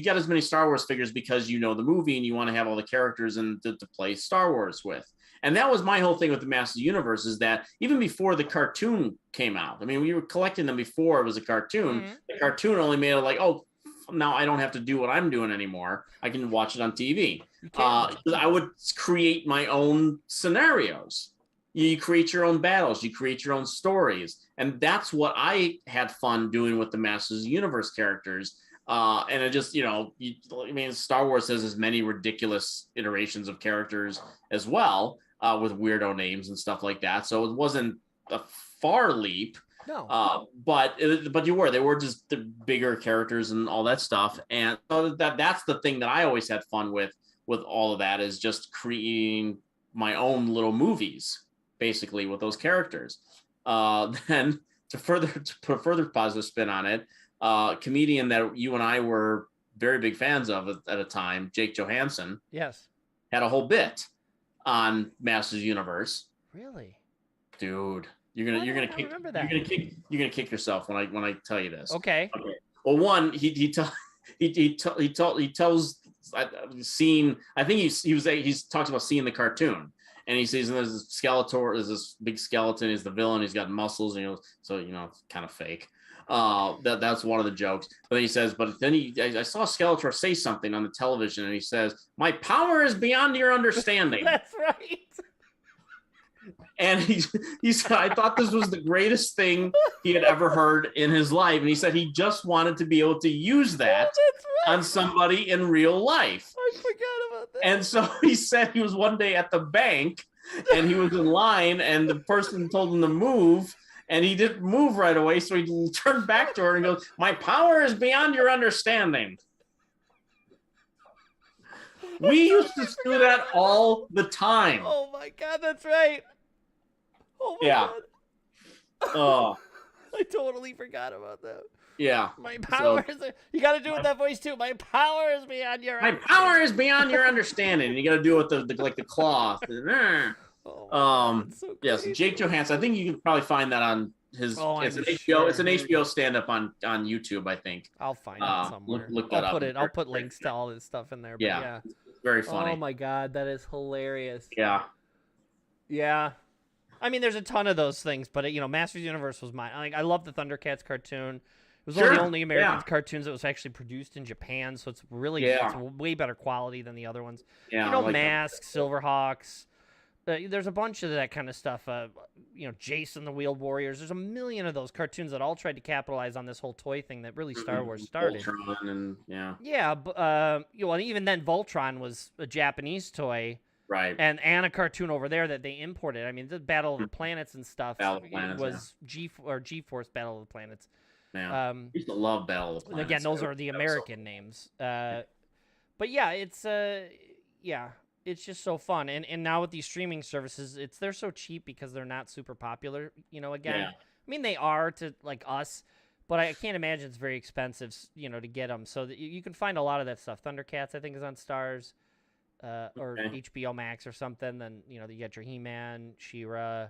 got as many Star Wars figures because the movie and you want to have all the characters and to play Star Wars with. And that was my whole thing with the Masters of the Universe is that even before the cartoon came out, we were collecting them before it was a cartoon. Mm-hmm. The cartoon only made it like, oh, now I don't have to do what I'm doing anymore. I can watch it on TV. I would create my own scenarios. You create your own battles. You create your own stories. And that's what I had fun doing with the Masters of the Universe characters. And it just, Star Wars has as many ridiculous iterations of characters as well. with weirdo names and stuff like that. So it wasn't a far leap. No. But they were just the bigger characters and all that stuff. And so that's the thing that I always had fun with all of that, is just creating my own little movies, basically, with those characters. Then to put further positive spin on it, comedian that you and I were very big fans of at a time, Jake Johansson, Yes. had a whole bit on Masters Universe. Really? Dude, you're gonna kick yourself when I tell you this. Okay. Well, one, he tells scene. I think he's talks about seeing the cartoon, and he sees there's this Skeletor, there's this big skeleton. He's the villain. He's got muscles, and so it's kind of fake. That's one of the jokes. But then he says, but then I saw Skeletor say something on the television, and he says, "My power is beyond your understanding." That's right. And he said, I thought this was the greatest thing he had ever heard in his life. And he said he just wanted to be able to use that on somebody in real life. I forgot about that. And so he said he was one day at the bank and he was in line and the person told him to move and he didn't move right away. So he turned back to her and goes, "My power is beyond your understanding." We used to do that all the time. Oh my God, that's right. Oh my Yeah. God. Oh. I totally forgot about that. Yeah. My power is... You got to do it with that voice too. My power is beyond your... My power is beyond your understanding. And you got to do it with the cloth. Oh, so yes, Jake Johansson. I think you can probably find that on his. It's an HBO. It's an HBO stand-up on YouTube. I think. I'll find it somewhere. Look that up. I'll put links to all this stuff in there. But yeah. Very funny. Oh my God, that is hilarious. Yeah. Yeah. I mean, there's a ton of those things, but Masters Universe was mine. I love the Thundercats cartoon. It was one of the only American cartoons that was actually produced in Japan, so it's really it's way better quality than the other ones. Yeah, Mask, Silverhawks. There's a bunch of that kind of stuff. Jason the Wheeled Warriors. There's a million of those cartoons that all tried to capitalize on this whole toy thing that really Star Wars started. Voltron and yeah, but and even then, Voltron was a Japanese toy. Right. And a cartoon over there that they imported. I mean, the Battle of the Planets and stuff was G-Force Battle of the Planets. Yeah. I used to love Battle of the Planets. Again, those are the American names. But yeah, it's just so fun. And now with these streaming services, they're so cheap because they're not super popular. Again, I mean they are to like us, but I can't imagine it's very expensive. To get them. So that you can find a lot of that stuff. Thundercats, I think, is on Stars. Or HBO Max or something. Then you get your He-Man, She-Ra.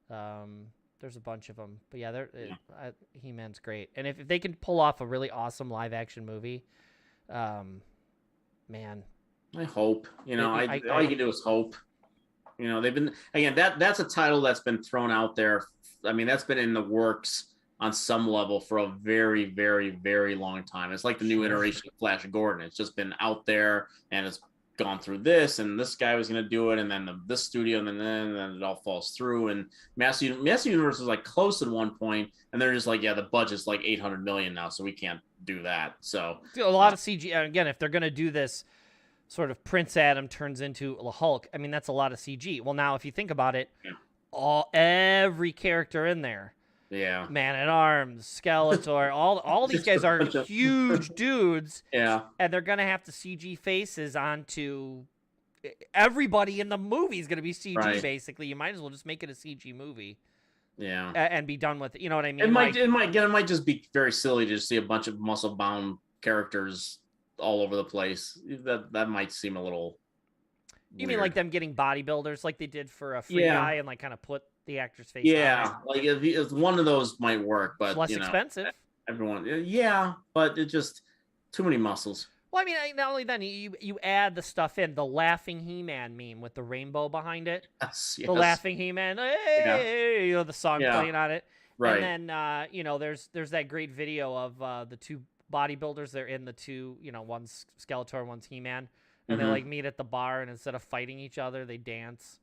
There's a bunch of them, but yeah, He-Man's great. And if they can pull off a really awesome live action movie, man, I hope. All you can do is hope. They've been that's a title that's been thrown out there. I mean, that's been in the works on some level for a very, very, very long time. It's like the new iteration of Flash Gordon. It's just been out there and it's gone through this, and this guy was going to do it, and then this studio, and then it all falls through. And Master Universe was like close at one point, and they're just like, the budget's like $800 million now, so we can't do that. So a lot of CG. Again, if they're going to do this sort of Prince Adam turns into the Hulk, I mean that's a lot of CG. Well, now if you think about it, every character in there. Yeah. Man-at-Arms, Skeletor, all these guys are huge dudes. Yeah. And they're going to have to CG faces onto everybody in the movie is going to be CG basically. You might as well just make it a CG movie. Yeah. And be done with it. You know what I mean? It might just be very silly to just see a bunch of muscle-bound characters all over the place. That might seem a little You mean like them getting bodybuilders like they did for a Free Guy and like kind of put the actor's face on it? Like if one of those might work, but it's less expensive. Everyone, but it just too many muscles. Well, I mean, not only then, you add the stuff in, the laughing He-Man meme with the rainbow behind it. Yes. The laughing He-Man, hey, the song playing on it. Right. And then, there's that great video of the two bodybuilders. They're in the two, one's Skeletor, one's He-Man. And they like meet at the bar, and instead of fighting each other, they dance.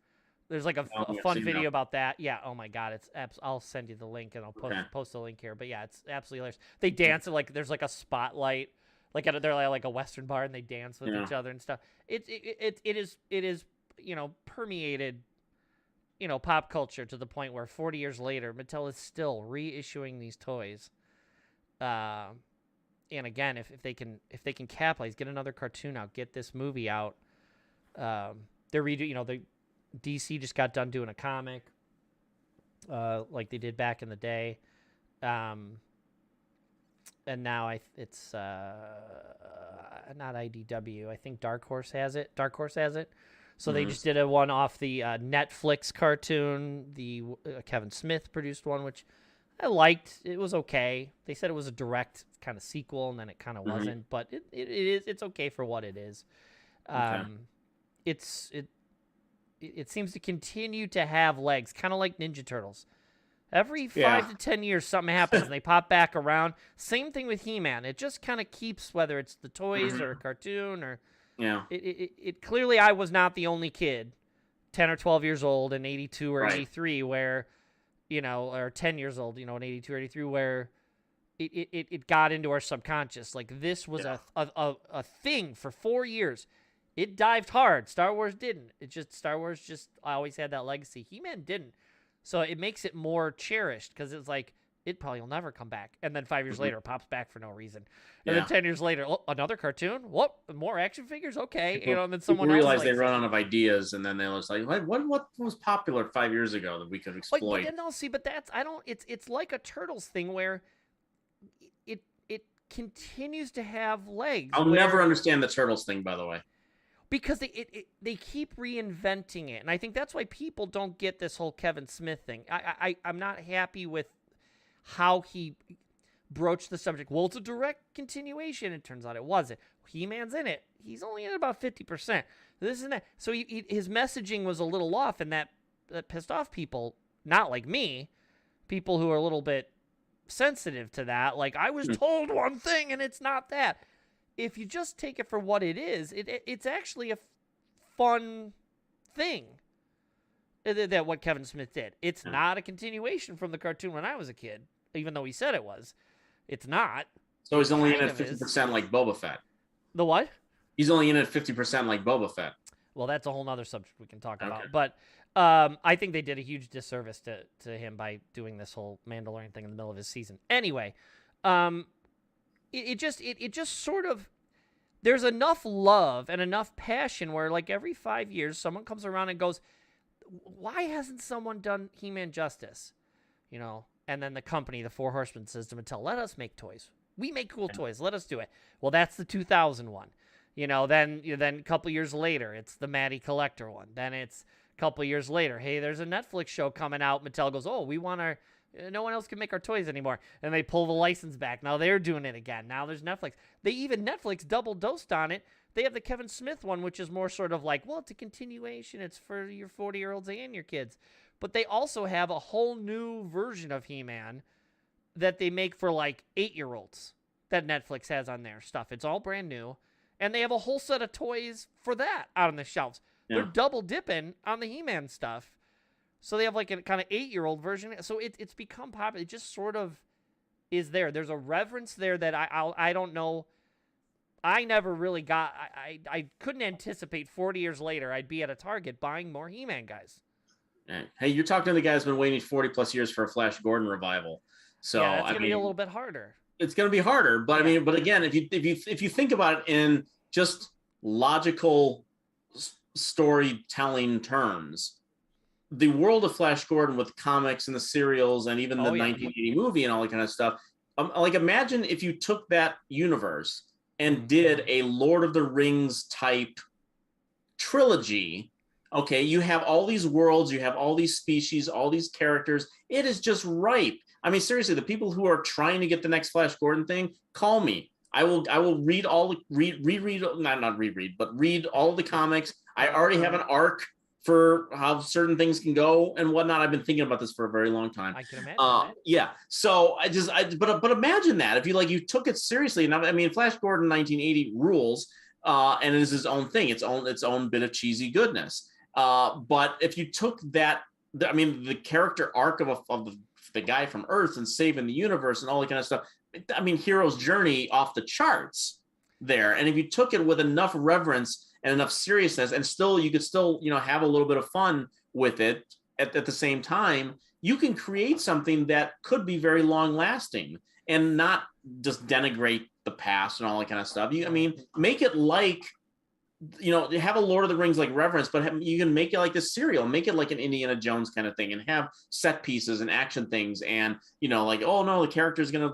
There's like a fun video about that. Yeah. Oh my God. I'll send you the link and I'll post the link here. But yeah, it's absolutely hilarious. They dance and there's like a spotlight, they're like a Western bar and they dance with each other and stuff. It is permeated pop culture to the point where 40 years later, Mattel is still reissuing these toys. And again, if they can capitalize, get another cartoon out, get this movie out. They're the DC just got done doing a comic, like they did back in the day. And now it's not IDW. I think Dark Horse has it. So they just did a one off the Netflix cartoon. The Kevin Smith produced one, which I liked. It was okay. They said it was a direct kind of sequel, and then it kind of wasn't. But it's okay for what it is. It seems to continue to have legs, kind of like Ninja Turtles. Every 5 to 10 years, something happens, and they pop back around. Same thing with He-Man. It just kind of keeps, whether it's the toys or a cartoon or... Yeah. It clearly, I was not the only kid, 10 or 12 years old in 82 or 83, where, or 10 years old, in 82 or 83, where it got into our subconscious. Like, this was a thing for 4 years. It dived hard. Star Wars didn't. Star Wars always had that legacy. He-Man didn't. So it makes it more cherished because it's like, it probably will never come back. And then 5 years later, it pops back for no reason. And then 10 years later, another cartoon? What? More action figures? Okay. And then someone else realize they run out of ideas, and then they was like, what was popular 5 years ago that we could exploit? But that's, it's like a Turtles thing where it continues to have legs. I'll never understand the Turtles thing, by the way. Because they keep reinventing it. And I think that's why people don't get this whole Kevin Smith thing. I'm not happy with how he broached the subject. Well, it's a direct continuation. It turns out it wasn't. He-Man's in it. He's only in about 50%. This and that. So his messaging was a little off, and that pissed off people, not like me, people who are a little bit sensitive to that. Like, I was told one thing, and it's not that. If you just take it for what it is, it's actually a fun thing. That what Kevin Smith did. It's not a continuation from the cartoon when I was a kid, even though he said it was. It's not. So he's only in at 50% like Boba Fett. The what? He's only in at 50% like Boba Fett. Well, that's a whole nother subject we can talk about. But I think they did a huge disservice to him by doing this whole Mandalorian thing in the middle of his season. Anyway, it just sort of, there's enough love and enough passion where, like, every 5 years someone comes around and goes, why hasn't someone done He-Man justice? And then the company, the Four Horsemen, says to Mattel, let us make toys. We make cool toys. Let us do it. Well, that's the 2000 one. Then a couple years later, it's the Matty Collector one. Then it's a couple years later, hey, there's a Netflix show coming out. Mattel goes, oh, we want our... No one else can make our toys anymore. And they pull the license back. Now they're doing it again. Now there's Netflix. Netflix double-dosed on it. They have the Kevin Smith one, which is more sort of like, well, it's a continuation. It's for your 40-year-olds and your kids. But they also have a whole new version of He-Man that they make for, like, 8-year-olds that Netflix has on their stuff. It's all brand new. And they have a whole set of toys for that out on the shelves. Yeah. They're double-dipping on the He-Man stuff. So they have, like, a kind of 8-year-old version. So it's become popular. It just sort of is there. There's a reverence there that I don't know. I never really got. I couldn't anticipate 40 years later I'd be at a Target buying more He-Man guys. Hey, you're talking to the guy who's been waiting 40 plus years for a Flash Gordon revival. So yeah, it's gonna be a little bit harder. It's gonna be harder, but yeah. But again, if you think about it in just logical storytelling terms, the world of Flash Gordon with comics and the serials and even the 1980 movie and all that kind of stuff. Like, imagine if you took that universe and did a Lord of the Rings type trilogy. Okay, you have all these worlds, you have all these species, all these characters. It is just ripe. I mean, seriously, the people who are trying to get the next Flash Gordon thing, call me. I will read all the read all the comics. I already have an arc for how certain things can go and whatnot. I've been thinking about this for a very long time. I can imagine. Yeah. So but imagine that if you took it seriously. And I mean, Flash Gordon 1980 rules, and it is his own thing, its own bit of cheesy goodness. But if you took that, the character arc of the guy from Earth and saving the universe and all that kind of stuff, I mean, hero's journey off the charts there. And if you took it with enough reverence and enough seriousness, and you could still have a little bit of fun with it, at the same time, you can create something that could be very long lasting and not just denigrate the past and all that kind of stuff. I mean, make it like, have a Lord of the Rings like reverence, but you can make it like this serial, make it like an Indiana Jones kind of thing, and have set pieces and action things, and like, oh no, the character is he gonna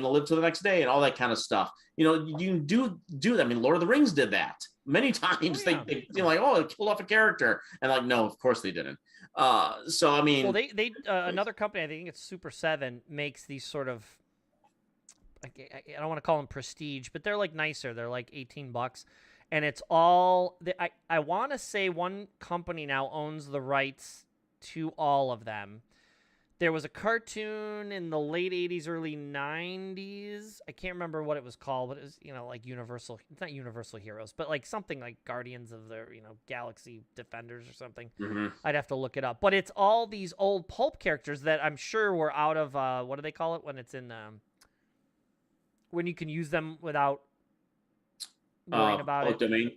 live to the next day, and all that kind of stuff. You can do that. I mean, Lord of the Rings did that many times. Oh, yeah. They like, oh, they killed off a character, and like, no, of course they didn't. So I mean, well, they another company, I think it's Super 7, makes these sort of, I don't want to call them prestige, but they're like nicer. They're like $18. And it's all, I want to say one company now owns the rights to all of them. There was a cartoon in the late 80s, early 90s. I can't remember what it was called, but it was, like Universal. It's not Universal Heroes, but like something like Guardians of the, Galaxy Defenders or something. Mm-hmm. I'd have to look it up. But it's all these old pulp characters that I'm sure were out of, what do they call it when it's in, when you can use them without worrying about it. Domain.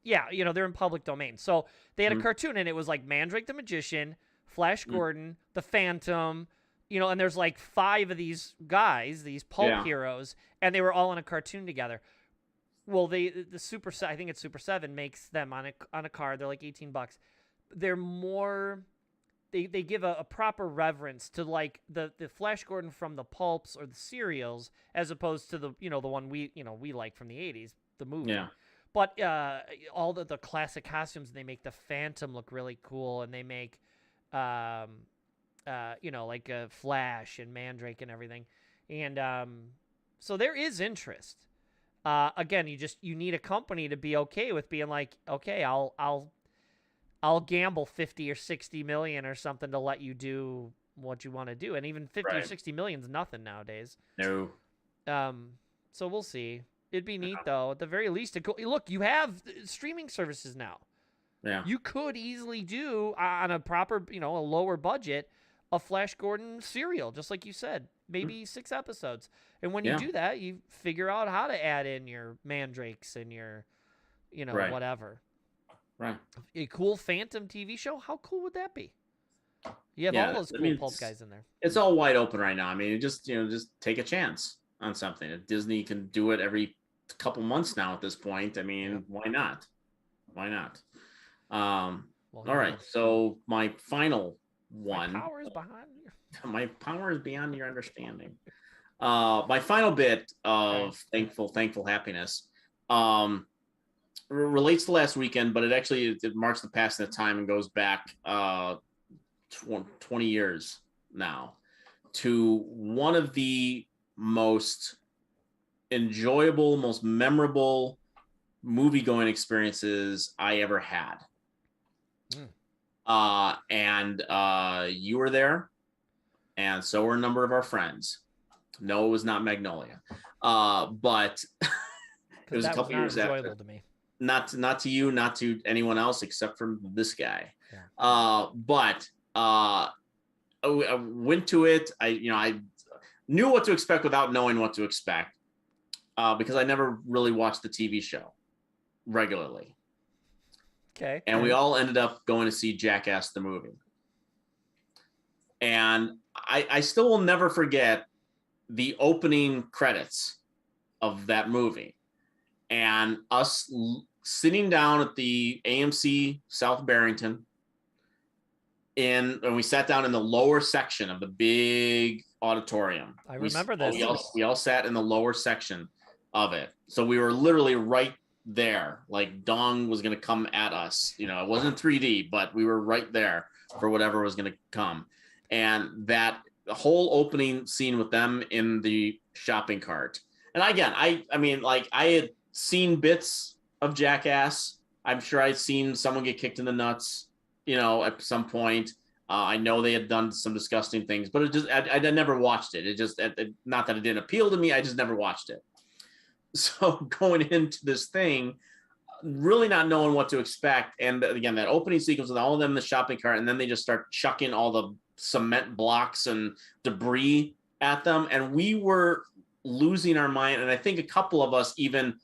Yeah, they're in public domain. So they had a cartoon, and it was like Mandrake the Magician, Flash Gordon, the Phantom, and there's like 5 of these guys, these pulp heroes, and they were all in a cartoon together. Well, the Super, I think it's Super 7 makes them on a card. They're like $18. They're more, they give a proper reverence to like the Flash Gordon from the pulps or the serials, as opposed to the the one we like from the 80s. The movie. Yeah. But all the classic costumes, they make the Phantom look really cool, and they make like a Flash and Mandrake and everything. And so there is interest. Again, you need a company to be okay with being like, okay, I'll gamble 50 or 60 million or something to let you do what you want to do. And even 50 or 60 million is nothing nowadays. No. So we'll see. It'd be neat, though. At the very least, look, you have streaming services now. Yeah. You could easily do, on a proper, a lower budget, a Flash Gordon serial, just like you said. Maybe 6 episodes. And when you do that, you figure out how to add in your Mandrakes and your, whatever. Right. A cool Phantom TV show? How cool would that be? You have all those cool pulp guys in there. It's all wide open right now. I mean, just take a chance on something. If Disney can do it every couple months now at this point, I mean, why not? All right, so my final one. My power is behind you. My power is beyond your understanding. My final bit of thankful happiness relates to last weekend, but it marks the passing of time and goes back 20 years now to one of the most enjoyable, most memorable movie-going experiences I ever had. And you were there, and so were a number of our friends. No, it was not Magnolia, but it was a couple years after. To me. Not to you, not to anyone else except for this guy. Yeah. But I went to it. I knew what to expect without knowing what to expect, because I never really watched the TV show regularly. Okay. And we all ended up going to see Jackass the movie. And I still will never forget the opening credits of that movie. And us sitting down at the AMC South Barrington, and we sat down in the lower section of the big auditorium. I remember this. We all sat in the lower section of it. So we were literally right there. Like Dong was going to come at us. It wasn't 3D, but we were right there for whatever was going to come. And that whole opening scene with them in the shopping cart. And again, I mean, like, I had seen bits of Jackass. I'm sure I'd seen someone get kicked in the nuts, at some point. I know they had done some disgusting things, but I never watched it. It just, not that it didn't appeal to me. I just never watched it. So going into this thing, really not knowing what to expect. And again, that opening sequence with all of them in the shopping cart, and then they just start chucking all the cement blocks and debris at them. And we were losing our mind. And I think a couple of us even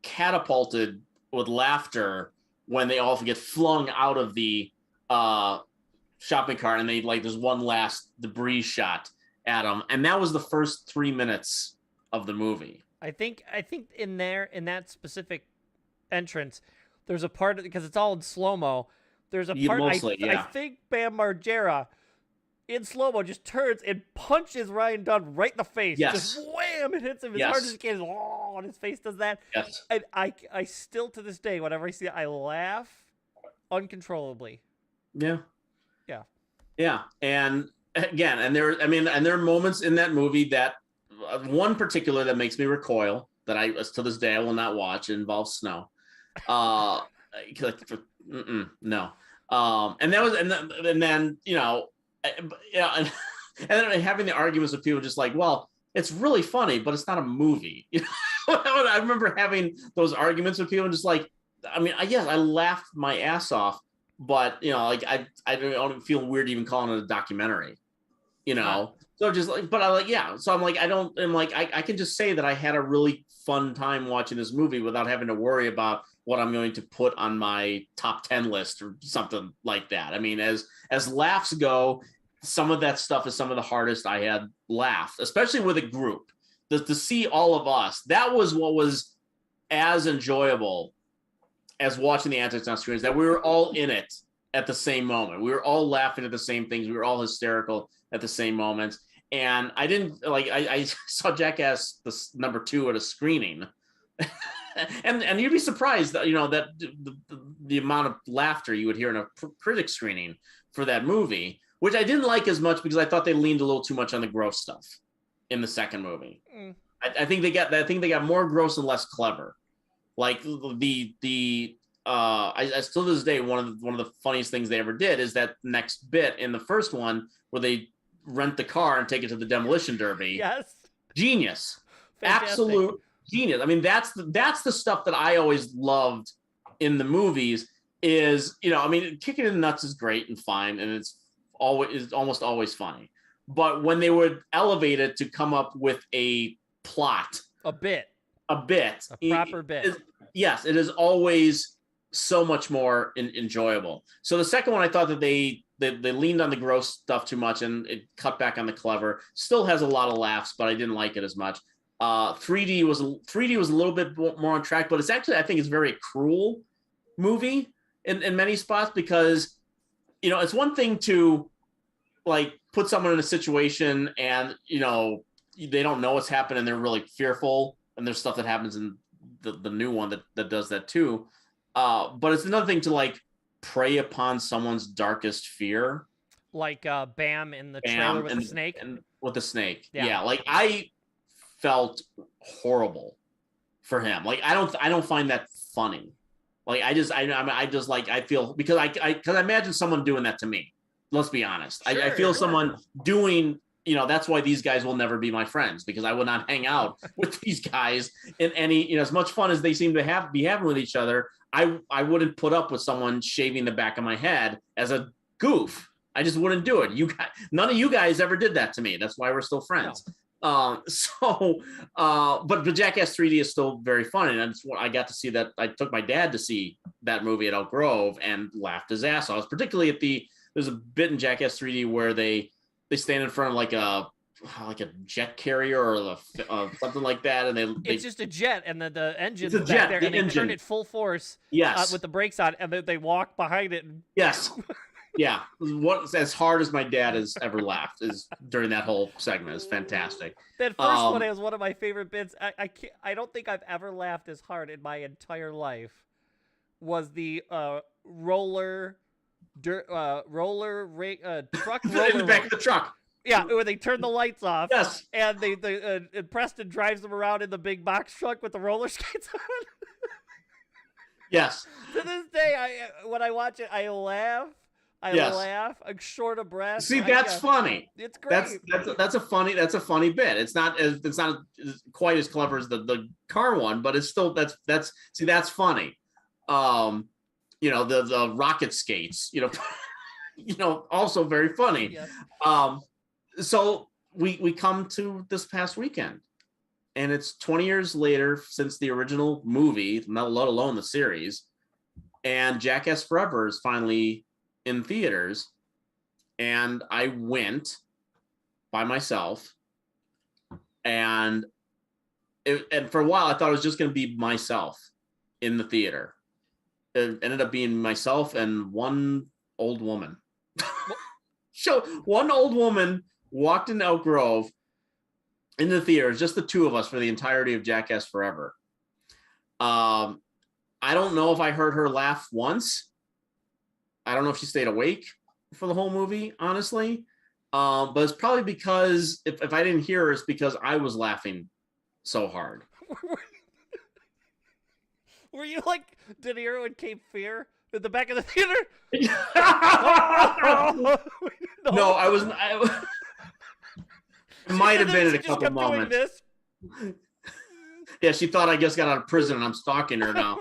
catapulted with laughter when they all get flung out of the shopping cart, and they like there's one last debris shot at him, and that was the first 3 minutes of the movie. I think in that specific entrance, there's a part because it's all in slow mo. There's a part I think Bam Margera in slow mo just turns and punches Ryan Dunn right in the face. Yes. Just wham! It hits him as hard as he can. Oh, and his face does that. Yes. And I still to this day, whenever I see it, I laugh uncontrollably. Yeah. Yeah. Yeah. And again, and there are moments in that movie that one particular that makes me recoil that I to this day I will not watch. It involves snow. No. And that was and then and then having the arguments with people just like, well, it's really funny, but it's not a movie. I remember having those arguments with people and just like, I mean, I laughed my ass off, but like I don't feel weird even calling it a documentary, So just like, but I like, yeah. So I'm like, I can just say that I had a really fun time watching this movie without having to worry about what I'm going to put on my top 10 list or something like that. I mean, as laughs go, some of that stuff is some of the hardest I had laughed, especially with a group. To see all of us, that was what was as enjoyable as watching the antics on screen, is that we were all in it at the same moment. We were all laughing at the same things. We were all hysterical at the same moments. And I didn't like, I saw Jackass number 2 at a screening. and you'd be surprised that, that the amount of laughter you would hear in a critic screening for that movie, which I didn't like as much because I thought they leaned a little too much on the gross stuff in the second movie. I think they got more gross and less clever. Like I still to this day, one of the funniest things they ever did is that next bit in the first one where they rent the car and take it to the demolition derby. Yes. Genius. Fantastic. Absolute genius. I mean, that's the stuff that I always loved in the movies is, kicking in the nuts is great and fine. And it's almost always funny. But when they would elevate it to come up with a plot, a proper bit. Yes, it is always so much more enjoyable. So the second one, I thought that they leaned on the gross stuff too much and it cut back on the clever. Still has a lot of laughs, but I didn't like it as much. 3D was a little bit more on track, but it's actually, I think it's a very cruel movie in many spots because, it's one thing to like put someone in a situation and, they don't know what's happened and they're really fearful. And there's stuff that happens in the new one that does that too. But it's another thing to like prey upon someone's darkest fear. Like Bam in the trailer with the snake. And with the snake. Yeah. Like I felt horrible for him. Like I don't find that funny. Like I feel because I imagine someone doing that to me. Let's be honest. Sure, I feel someone doing, that's why these guys will never be my friends, because I will not hang out with these guys in any, as much fun as they seem to be having with each other. I wouldn't put up with someone shaving the back of my head as a goof. I just wouldn't do it. None of you guys ever did that to me. That's why we're still friends. No. But Jackass 3D is still very funny. And I got to see that. I took my dad to see that movie at Elk Grove and laughed his ass off. Particularly there's a bit in Jackass 3D where they stand in front of like a jet carrier or something like that, and it's just a jet, and the engine's back jet, there, and they turn it full force. Yes, with the brakes on, and they walk behind it. Yes, yeah. What as hard as my dad has ever laughed is during that whole segment is fantastic. That first one is one of my favorite bits. I don't think I've ever laughed as hard in my entire life. Was the roller truck roller in the back of the truck. Yeah, where they turn the lights off. Yes, and Preston drives them around in the big box truck with the roller skates on. Yes. To this day, when I watch it, I laugh. I laugh. I'm short of breath. See, that's funny. It's great. That's a funny bit. It's not quite as clever as the car one, but it's still that's funny. The rocket skates, also very funny. Yes. So we come to this past weekend, and it's 20 years later since the original movie, let alone the series, and Jackass Forever is finally in theaters. and I went by myself, and for a while I thought it was just going to be myself in the theater. It ended up being myself and one old woman. So one old woman walked into Elk Grove in the theater, just the two of us for the entirety of Jackass Forever. I don't know if I heard her laugh once. I don't know if she stayed awake for the whole movie, honestly. But it's probably because if I didn't hear her, it's because I was laughing so hard. Were you like De Niro in Cape Fear at the back of the theater? No, I was. It might have been at a just couple kept moments. Doing this. Yeah, she thought I just got out of prison and I'm stalking her now.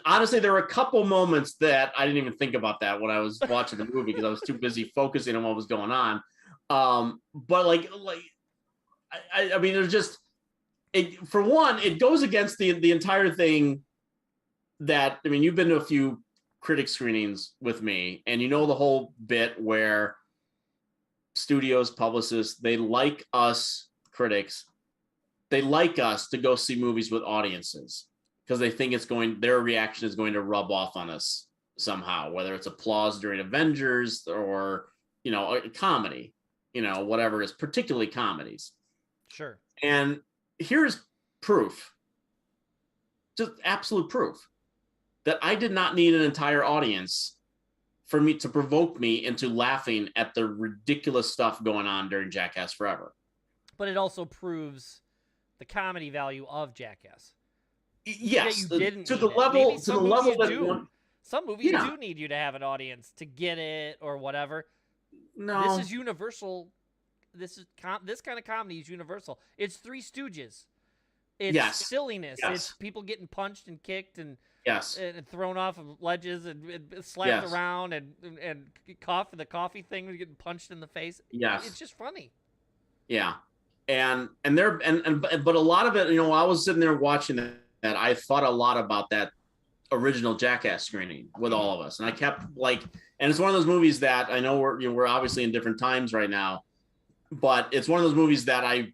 Honestly, there were a couple moments that I didn't even think about that when I was watching the movie because I was too busy focusing on what was going on. But I mean, there's just for one, it goes against the entire thing. That I mean, you've been to a few critic screenings with me, and you know the whole bit where studios, publicists, they like us critics. They like us to go see movies with audiences because they think their reaction is going to rub off on us somehow, whether it's applause during Avengers or, a comedy, whatever it is, particularly comedies. Sure. And here's proof, just absolute proof that I did not need an entire audience for me to provoke me into laughing at the ridiculous stuff going on during Jackass Forever. But it also proves the comedy value of Jackass. Yes, you didn't to the level that some movies do need you to have an audience to get it or whatever. No, this is universal. This kind of comedy is universal. It's Three Stooges. It's silliness. Yes. It's people getting punched and kicked and thrown off of ledges and slapped around and the coffee thing was getting punched in the face. Yes, it's just funny. Yeah, but a lot of it, while I was sitting there watching that, I thought a lot about that original Jackass screening with all of us, and I kept and it's one of those movies that I know we're obviously in different times right now, but it's one of those movies that I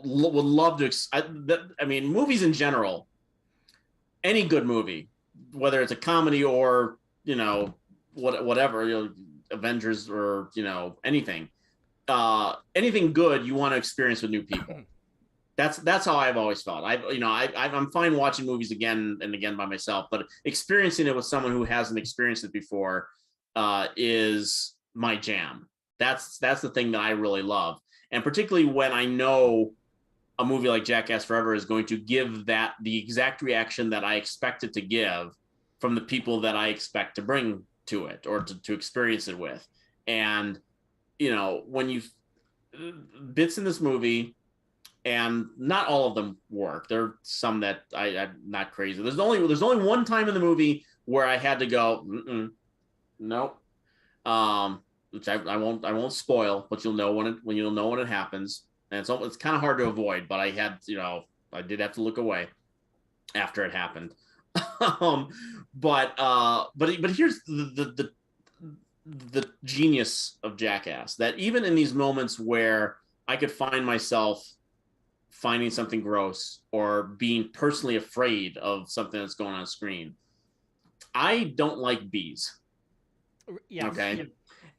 would love to. I mean, movies in general, any good movie, whether it's a comedy or whatever, Avengers or anything. Anything good you want to experience with new people. That's how I've always felt. I'm fine watching movies again and again by myself, but experiencing it with someone who hasn't experienced it before is my jam. That's the thing that I really love, and particularly when I know a movie like Jackass Forever is going to give the exact reaction that I expect it to give from the people that I expect to bring to it or to experience it with, and when you bits in this movie, and not all of them work. There are some that I'm not crazy. There's only one time in the movie where I had to go, nope. Which I won't spoil, but you'll know when it happens. And it's kind of hard to avoid, but I had, I did have to look away after it happened. But here's the genius of Jackass, that even in these moments where I could find myself finding something gross or being personally afraid of something that's going on screen, I don't like bees. Yes. Okay. Yeah.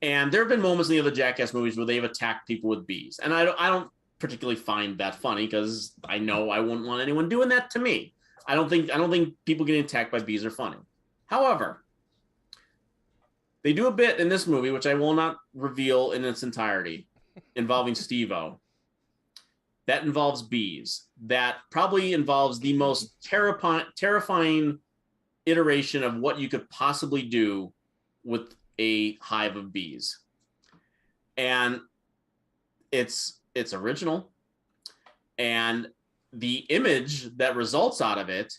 And there have been moments in the other Jackass movies where they've attacked people with bees, and I don't particularly find that funny because I know I wouldn't want anyone doing that to me. I don't think people getting attacked by bees are funny. However, they do a bit in this movie, which I will not reveal in its entirety, involving Steve-O. That involves bees. That probably involves the most terrifying iteration of what you could possibly do with a hive of bees. And it's original. And the image that results out of it,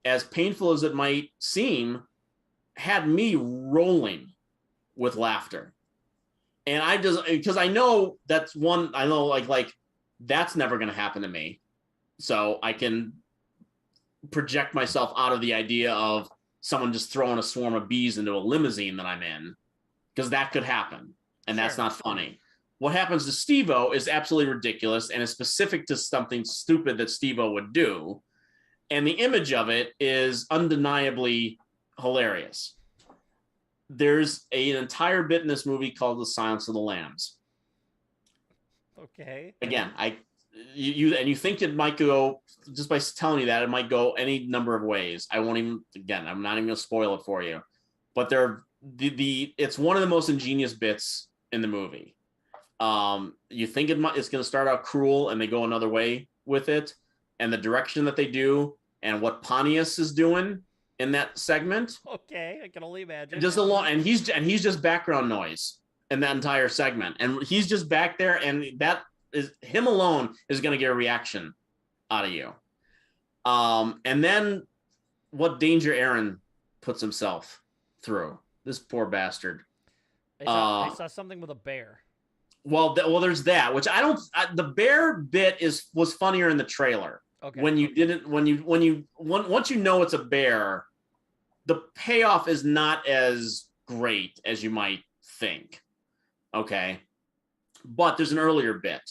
as painful as it might seem, had me rolling with laughter. And because I know that's one, I know like that's never going to happen to me. So I can project myself out of the idea of someone just throwing a swarm of bees into a limousine that I'm in. because that could happen, and that's Sure. not funny. What happens to Steve-O is absolutely ridiculous and is specific to something stupid that Steve-O would do, and the image of it is undeniably hilarious. There's an entire bit in this movie called The Silence of the Lambs. Okay. Again, you think it might go, just by telling you that, it might go any number of ways. I'm not even gonna spoil it for you, but it's one of the most ingenious bits in the movie. You think it's gonna start out cruel and they go another way with it, and the direction that they do and what Pontius is doing in that segment. Okay, I can only imagine. And he's just background noise in that entire segment, and he's just back there, and that is him alone is going to get a reaction out of you. And then what danger Aaron puts himself through, this poor bastard. I saw something with a bear. Well, there's that, which the bear bit was funnier in the trailer. Okay. Once you know it's a bear, the payoff is not as great as you might think. Okay. But there's an earlier bit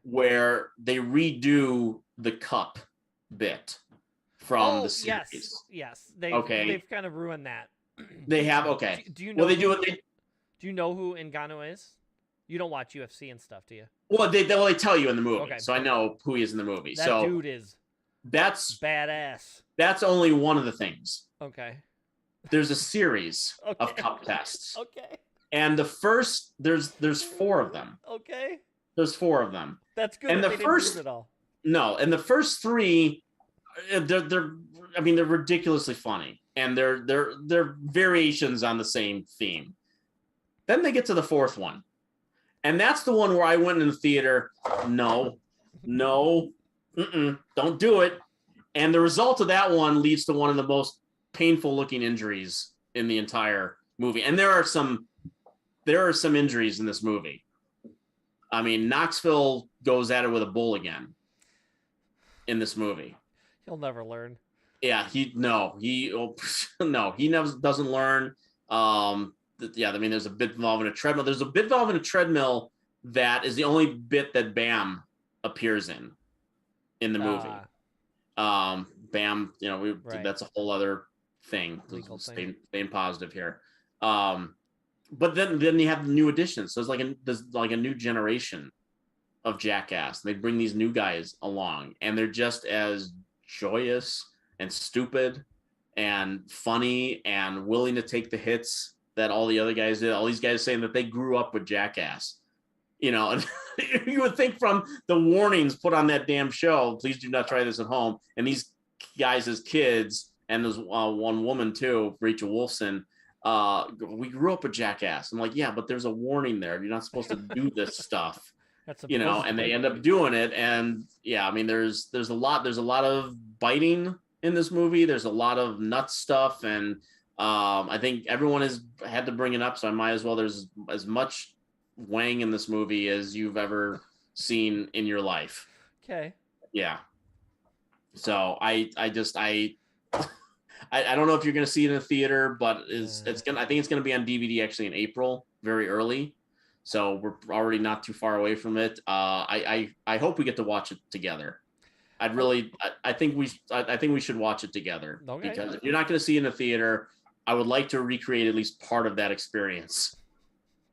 where they redo the cup bit from the series. Yes. They've kind of ruined that. They have, okay. Do you know do you know who Ngannou is? You don't watch UFC and stuff, do you? Well, they tell you in the movie, so I know who he is in the movie. That dude is that's badass. That's only one of the things. Okay. There's a series of cup tests. Okay. And the first, there's 4 of them. Okay. There's 4 of them. That's good. And the first, no, and the first 3, they're ridiculously funny, and they're variations on the same theme. Then they get to the 4th one, and that's the one where I went in the theater. No, don't do it. And the result of that one leads to one of the most painful looking injuries in the entire movie. And there are some injuries in this movie. I mean, Knoxville goes at it with a bull again in this movie. He'll never learn. Yeah, he never doesn't learn. There's a bit involving a treadmill. There's a bit involving a treadmill that is the only bit that Bam appears in the movie. Bam, that's a whole other thing. Staying positive here. But then you have the new additions. So there's like a new generation of Jackass. They bring these new guys along, and they're just as joyous and stupid and funny and willing to take the hits that all the other guys did. All these guys saying that they grew up with Jackass. And you would think from the warnings put on that damn show, please do not try this at home. And these guys as kids, and there's one woman too, Rachel Wolfson, we grew up with Jackass. I'm like, yeah, but there's a warning there. You're not supposed to do this stuff. And they end up doing it. And yeah, I mean, there's a lot of biting in this movie. There's a lot of nut stuff. And I think everyone has had to bring it up. So I might as well, there's as much Wang in this movie as you've ever seen in your life. Okay. Yeah. So I don't know if you're going to see it in the theater, but I think it's going to be on DVD actually in April, very early. So we're already not too far away from it. I hope we get to watch it together. I think we should watch it together. Okay. Because if you're not going to see it in the theater, I would like to recreate at least part of that experience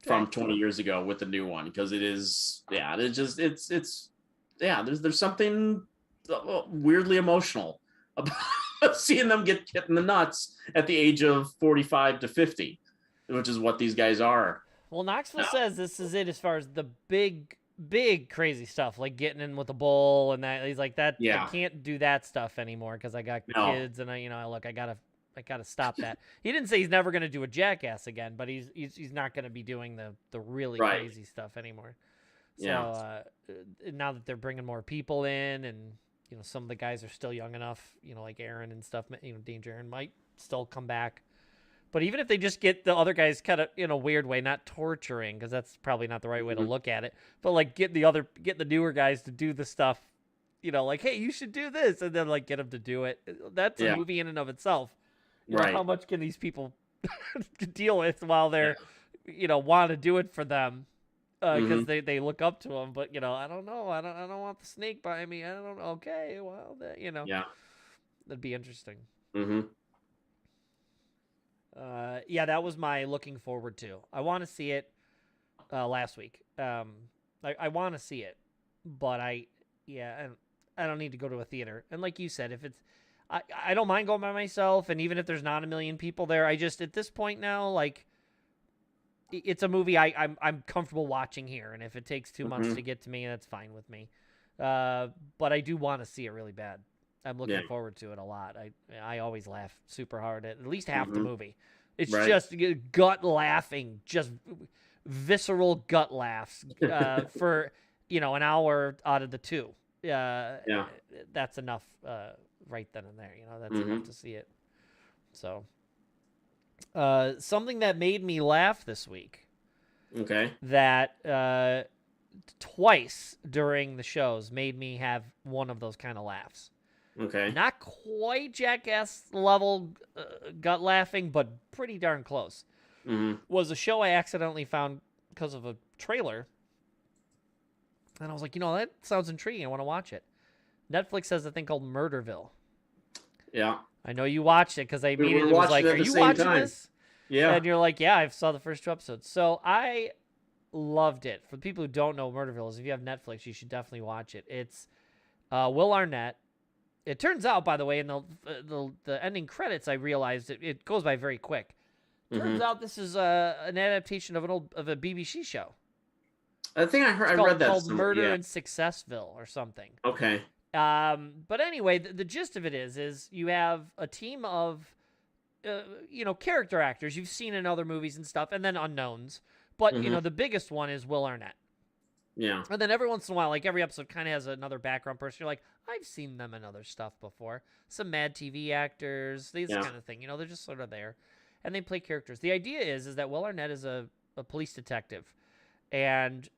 from 20 years ago with the new one, because there's something weirdly emotional about seeing them get hit in the nuts at the age of 45 to 50, which is what these guys are. Well, Knoxville says this is it as far as the big crazy stuff, like getting in with the bull and that. He's like, that. Yeah. I can't do that stuff anymore because I got kids, and I gotta stop that. He didn't say he's never gonna do a Jackass again, but he's not gonna be doing the really crazy stuff anymore. So now that they're bringing more people in, and some of the guys are still young enough, like Aaron and stuff, Danger Aaron might still come back. But even if they just get the other guys kind of in a weird way, not torturing, because that's probably not the right way to look at it, but like get the newer guys to do the stuff, like, hey, you should do this, and then like get them to do it. That's a movie in and of itself. How much can these people deal with while they're want to do it for them because Mhm. they look up to him. But I don't know. I don't want the snake by me. I don't. Okay, well, Yeah. that'd be interesting. Mhm. Yeah, that was my looking forward to. I want to see it last week. I want to see it, but I don't need to go to a theater. And like you said, if it's, I don't mind going by myself, and even if there's not a million people there, I just at this point now, like, it's a movie I'm comfortable watching here, and if it takes 2 months to Mhm. get to me, that's fine with me. But I do want to see it really bad. I'm Yeah. looking forward to it a lot. I always laugh super hard at least half the Mhm. movie. It's Right. just gut laughing, just visceral gut laughs for an hour out of the two. Yeah. That's enough right then and there. That's enough Mhm. to see it. So something that made me laugh this week Okay. that twice during the shows made me have one of those kind of laughs. Okay. Not quite Jackass level gut laughing, but pretty darn close. Mhm. Was a show I accidentally found because of a trailer. And I was like, that sounds intriguing. I want to watch it. Netflix has a thing called Murderville. Yeah. I know you watched it because I We were immediately was watching like, it are at the you same watching time. this? Yeah. And you're like, yeah, I saw the first 2 episodes. So I loved it. For people who don't know what Murderville is, if you have Netflix, you should definitely watch it. It's Will Arnett. It turns out, by the way, in the ending credits, I realized it goes by very quick. Turns Mhm. out this is an adaptation of a BBC show. I think I It's read that called somewhere. Murder Yeah. in Successville or something. Okay. But anyway, the gist of it is you have a team of character actors you've seen in other movies and stuff, and then unknowns. But Mhm. the biggest one is Will Arnett. Yeah. And then every once in a while, like every episode kind of has another background person. You're like, I've seen them in other stuff before. Some Mad TV actors, these Yeah. kind of thing. They're just sort of there. And they play characters. The idea is that Will Arnett is a police detective. And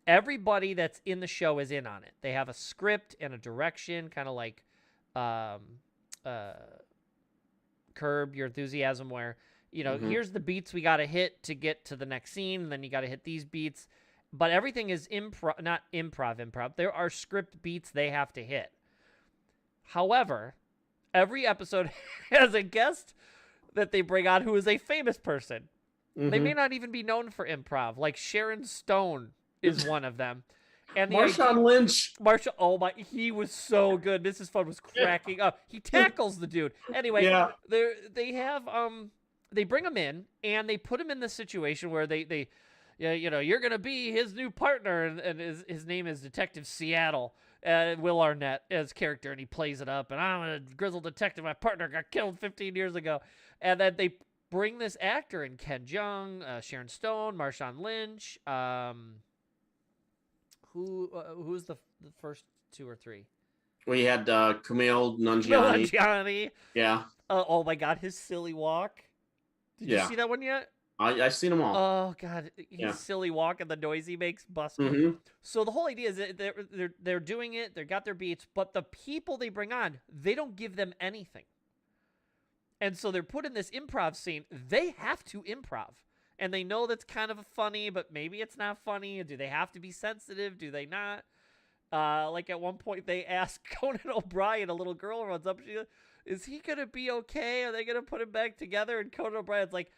everybody that's in the show is in on it. They have a script and a direction, kind of like um, uh, Curb Your Enthusiasm, where, Mhm. here's the beats we got to hit to get to the next scene. And then you got to hit these beats. But everything is not improv. There are script beats they have to hit. However, every episode has a guest that they bring on who is a famous person. They may Mhm. not even be known for improv. Like Sharon Stone is one of them. And the idea, Marshawn Lynch. Marshall, oh my, he was so good. Mrs. Fun was cracking up. He tackles the dude. Anyway, Yeah. they bring him in and they put him in this situation where they you're gonna be his new partner, and his name is Detective Seattle. Will Arnett as character, and he plays it up. And I'm a grizzled detective. My partner got killed 15 years ago, and then they bring this actor in, Ken Jeong, Sharon Stone, Marshawn Lynch. Who's the first two or three? We had Kumail Camille Nanjiani. Nanjiani. Yeah. Oh my God, his silly walk. Did you see that one yet? I've seen them all. Oh God, his Yeah. silly walk and the noise he makes bust me. Mhm. So the whole idea is that they're doing it. They got their beats, but the people they bring on, they don't give them anything. And so they're put in this improv scene. They have to improv. And they know that's kind of funny, but maybe it's not funny. Do they have to be sensitive? Do they not? Like at one point they ask Conan O'Brien, a little girl runs up, she goes, is he going to be okay? Are they going to put him back together? And Conan O'Brien's like,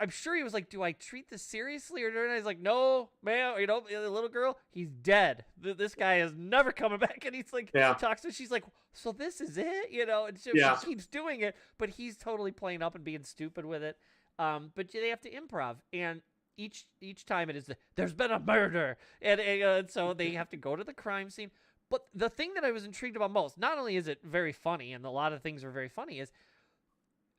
I'm sure he was like, do I treat this seriously or not? He's like, no, man, the little girl, he's dead. This guy is never coming back. And he's like, Yeah. talks to her. She's like, so this is it, and so Yeah. she keeps doing it, but he's totally playing up and being stupid with it. But they have to improv, and each time it is there's been a murder, and so they have to go to the crime scene. But the thing that I was intrigued about most, not only is it very funny, and a lot of things are very funny, is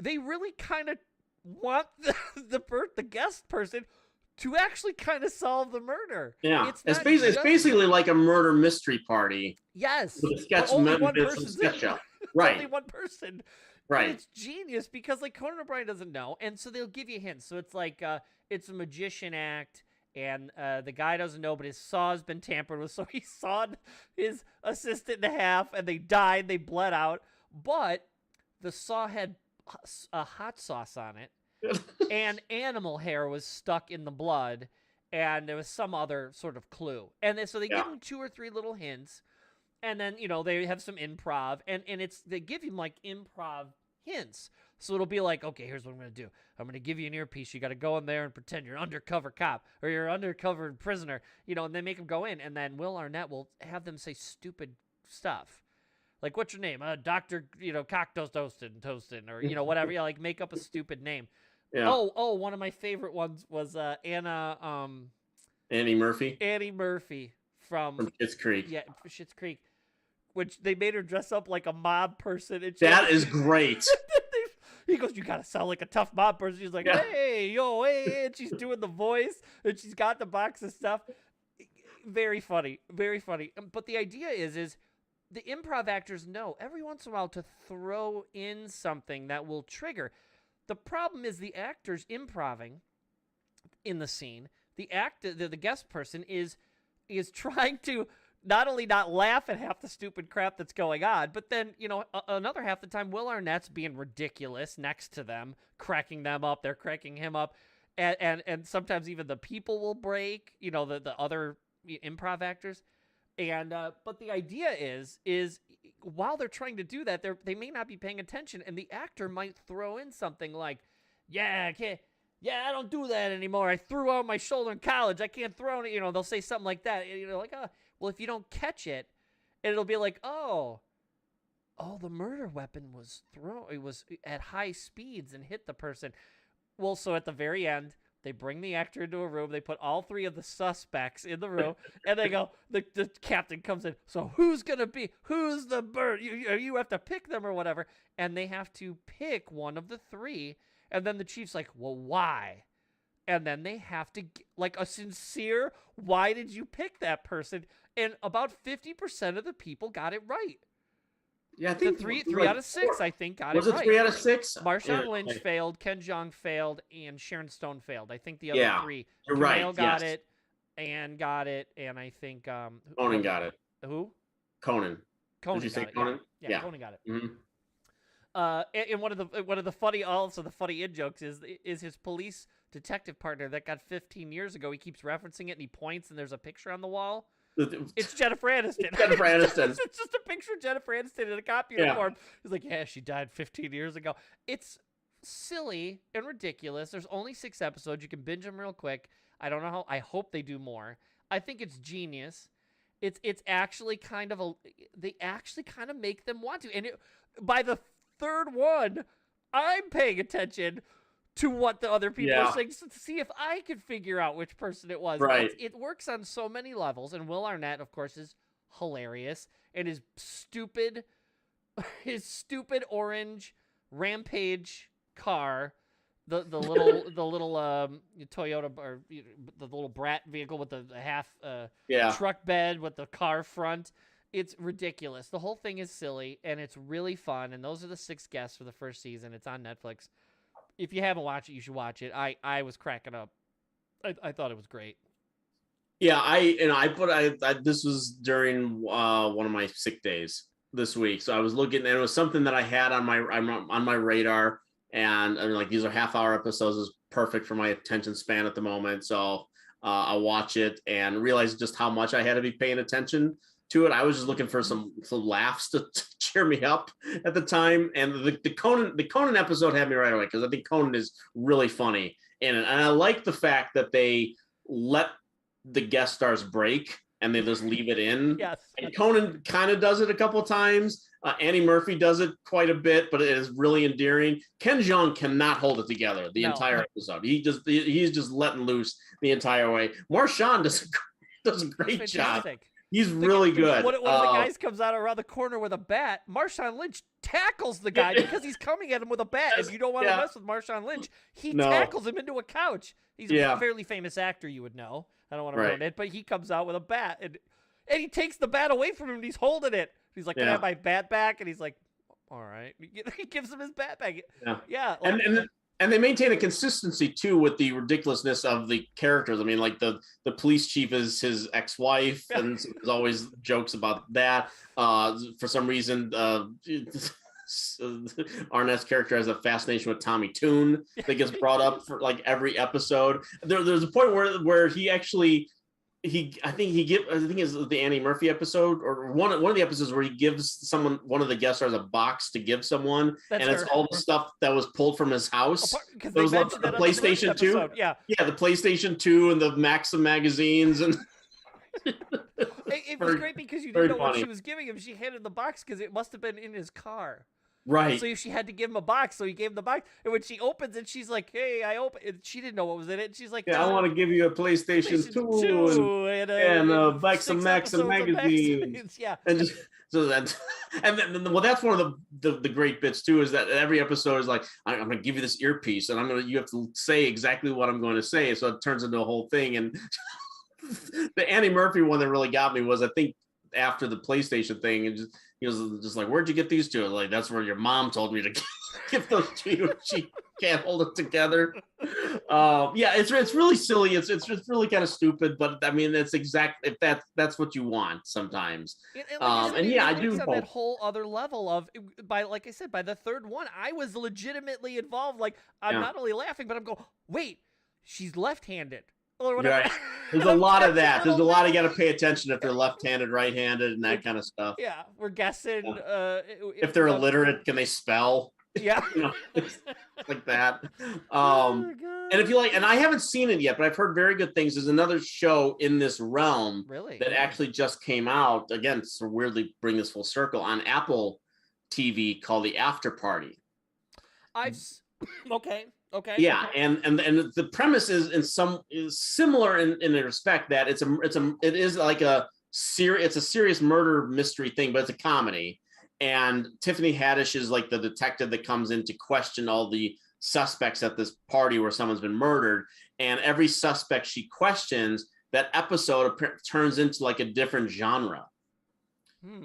they really kind of want the guest person to actually kind of solve the murder. Yeah. It's basically like a murder mystery party. Yes. With a sketch, Only one sketch person's show. It's Right. only one person. Right. And it's genius because like Conan O'Brien doesn't know, and so they'll give you hints. So it's like it's a magician act, and the guy doesn't know, but his saw's been tampered with, so he sawed his assistant in half, and they died. They bled out, but the saw had a hot sauce on it, and animal hair was stuck in the blood, and there was some other sort of clue. And so they give him 2 or 3 little hints, and then they have some improv, and they give him like improv hints. So it'll be like, okay, here's what I'm going to do. I'm going to give you an earpiece. You got to go in there and pretend you're an undercover cop or you're an undercover prisoner, and they make him go in. And then Will Arnett will have them say stupid stuff. Like, what's your name? Dr. Cock Toasted, or, whatever. Like, make up a stupid name. Yeah. Oh, one of my favorite ones was Annie Murphy. Annie Murphy from Schitt's Creek. Yeah, Schitt's Creek. Which they made her dress up like a mob person. And that is great. He goes, you gotta sound like a tough mob person. She's like, hey, and she's doing the voice, and she's got the box of stuff. Very funny, very funny. But the idea is the improv actors know every once in a while to throw in something that will trigger. The problem is the actors improving in the scene. The guest person is trying to not only not laugh at half the stupid crap that's going on, but then, another half the time, Will Arnett's being ridiculous next to them, cracking them up. They're cracking him up. And sometimes even the people will break, the other improv actors. And, but the idea is while they're trying to do that, they may not be paying attention, and the actor might throw in something like, I don't do that anymore. I threw out my shoulder in college. I can't throw it. They'll say something like that. Like, well, if you don't catch it, it'll be like, the murder weapon was thrown. It was at high speeds and hit the person. Well, so at the very end, they bring the actor into a room. They put all 3 of the suspects in the room, and they go, the captain comes in. So who's the bird? You have to pick them or whatever. And they have to pick one of the 3. And then the chief's like, well, why? And then they have to, like, a sincere, why did you pick that person? And about 50% of the people got it right. Yeah, I think three out of 6, I think, got it right. Was it 3 out of 6? Marshawn Lynch failed, Ken Jeong failed, and Sharon Stone failed. I think the other 3. You're right. Kumail got it, Ann got it, and I think Conan got it. Who? Conan. Conan Did you say got Conan? it. Yeah, Conan got it. Mm-hmm. And one of the funny in jokes is his police detective partner that got 15 years ago. He keeps referencing it, and he points, and there's a picture on the wall. It's Jennifer Aniston. Jennifer Aniston. It's just a picture of Jennifer Aniston in a cop uniform. He's like, she died 15 years ago. It's silly and ridiculous. There's only 6 episodes. You can binge them real quick. I don't know how. I hope they do more. I think it's genius. It's actually kind of they actually kind of make them want to. And by the 3rd one, I'm paying attention to what the other people are saying to see if I can figure out which person it was. Right. It works on so many levels, and Will Arnett, of course, is hilarious, and his stupid orange Rampage car, the little Toyota, or the little Brat vehicle with the half truck bed with the car front. It's ridiculous. The whole thing is silly, and it's really fun. And those are the 6 guests for the first season. It's on Netflix. If you haven't watched it, you should watch it. I was cracking up. I thought it was great. Yeah, this was during one of my sick days this week. So I was looking, and it was something that I had on my radar. And I mean, like, these are half-hour episodes, is perfect for my attention span at the moment. So I watch it and realize just how much I had to be paying attention to it. I was just looking for some laughs to cheer me up at the time, and the Conan episode had me right away, because I think Conan is really funny in it, and I like the fact that they let the guest stars break and they just leave it in. Yes. And Conan kind of does it a couple of times. Annie Murphy does it quite a bit, but it is really endearing. Ken Jeong cannot hold it together the entire episode. He's just letting loose the entire way. Marshawn does a great job. He's really good. One of the guys comes out around the corner with a bat. Marshawn Lynch tackles the guy because he's coming at him with a bat. And you don't want to mess with Marshawn Lynch. He tackles him into a couch. He's a fairly famous actor, you would know. I don't want to ruin it, but he comes out with a bat. And he takes the bat away from him, and he's holding it. He's like, can I have my bat back? And he's like, all right. He gives him his bat back. Yeah. And they maintain a consistency too with the ridiculousness of the characters. I mean, like the police chief is his ex-wife, and there's always jokes about that. For some reason, Arnett's character has a fascination with Tommy Tune that gets brought up for like every episode. There's a point where he actually I think it's the Annie Murphy episode or one of the episodes where he gives one of the guest stars a box to give someone, and it's all the stuff that was pulled from his house. Because it was like the PlayStation 2. Yeah, the PlayStation 2 and the Maxim magazines and. It was great because you didn't know what she was giving him. She handed the box because it must have been in his car. Right. So she had to give him a box. So he gave him the box. And when she opens it, she's like, hey, I open it. She didn't know what was in it. And she's like, I want to give you a PlayStation 2 and Maxim magazines. Yeah. And just, and then that's one of the great bits too, is that every episode is like, I'm going to give you this earpiece and you have to say exactly what I'm going to say. So it turns into a whole thing. And the Annie Murphy one that really got me was, I think, after the PlayStation thing, and he was just like, "Where'd you get these two?" Like, that's where your mom told me to give those to you. She can't hold it together. Yeah, it's really silly. It's just really kind of stupid, but I mean, that's exactly if that's what you want sometimes. And yeah, I do hope that whole other level of like I said, by the third one, I was legitimately involved. Like, I'm not only laughing, but I'm going, "Wait, she's left-handed." Or whatever. Right. There's a lot of that. There's a lot you got to pay attention if they're left-handed, right-handed, and that kind of stuff. Yeah, we're guessing. Yeah. If they're illiterate, can they spell? Yeah, like that. And if you like, and I haven't seen it yet, but I've heard very good things. There's another show in this realm that actually just came out. Again, so weirdly bring this full circle on Apple TV called The After Party. Okay. Yeah, and the premise is similar in the respect that it is like it's a serious murder mystery thing, but it's a comedy. And Tiffany Haddish is like the detective that comes in to question all the suspects at this party where someone's been murdered. And every suspect she questions, that episode turns into like a different genre.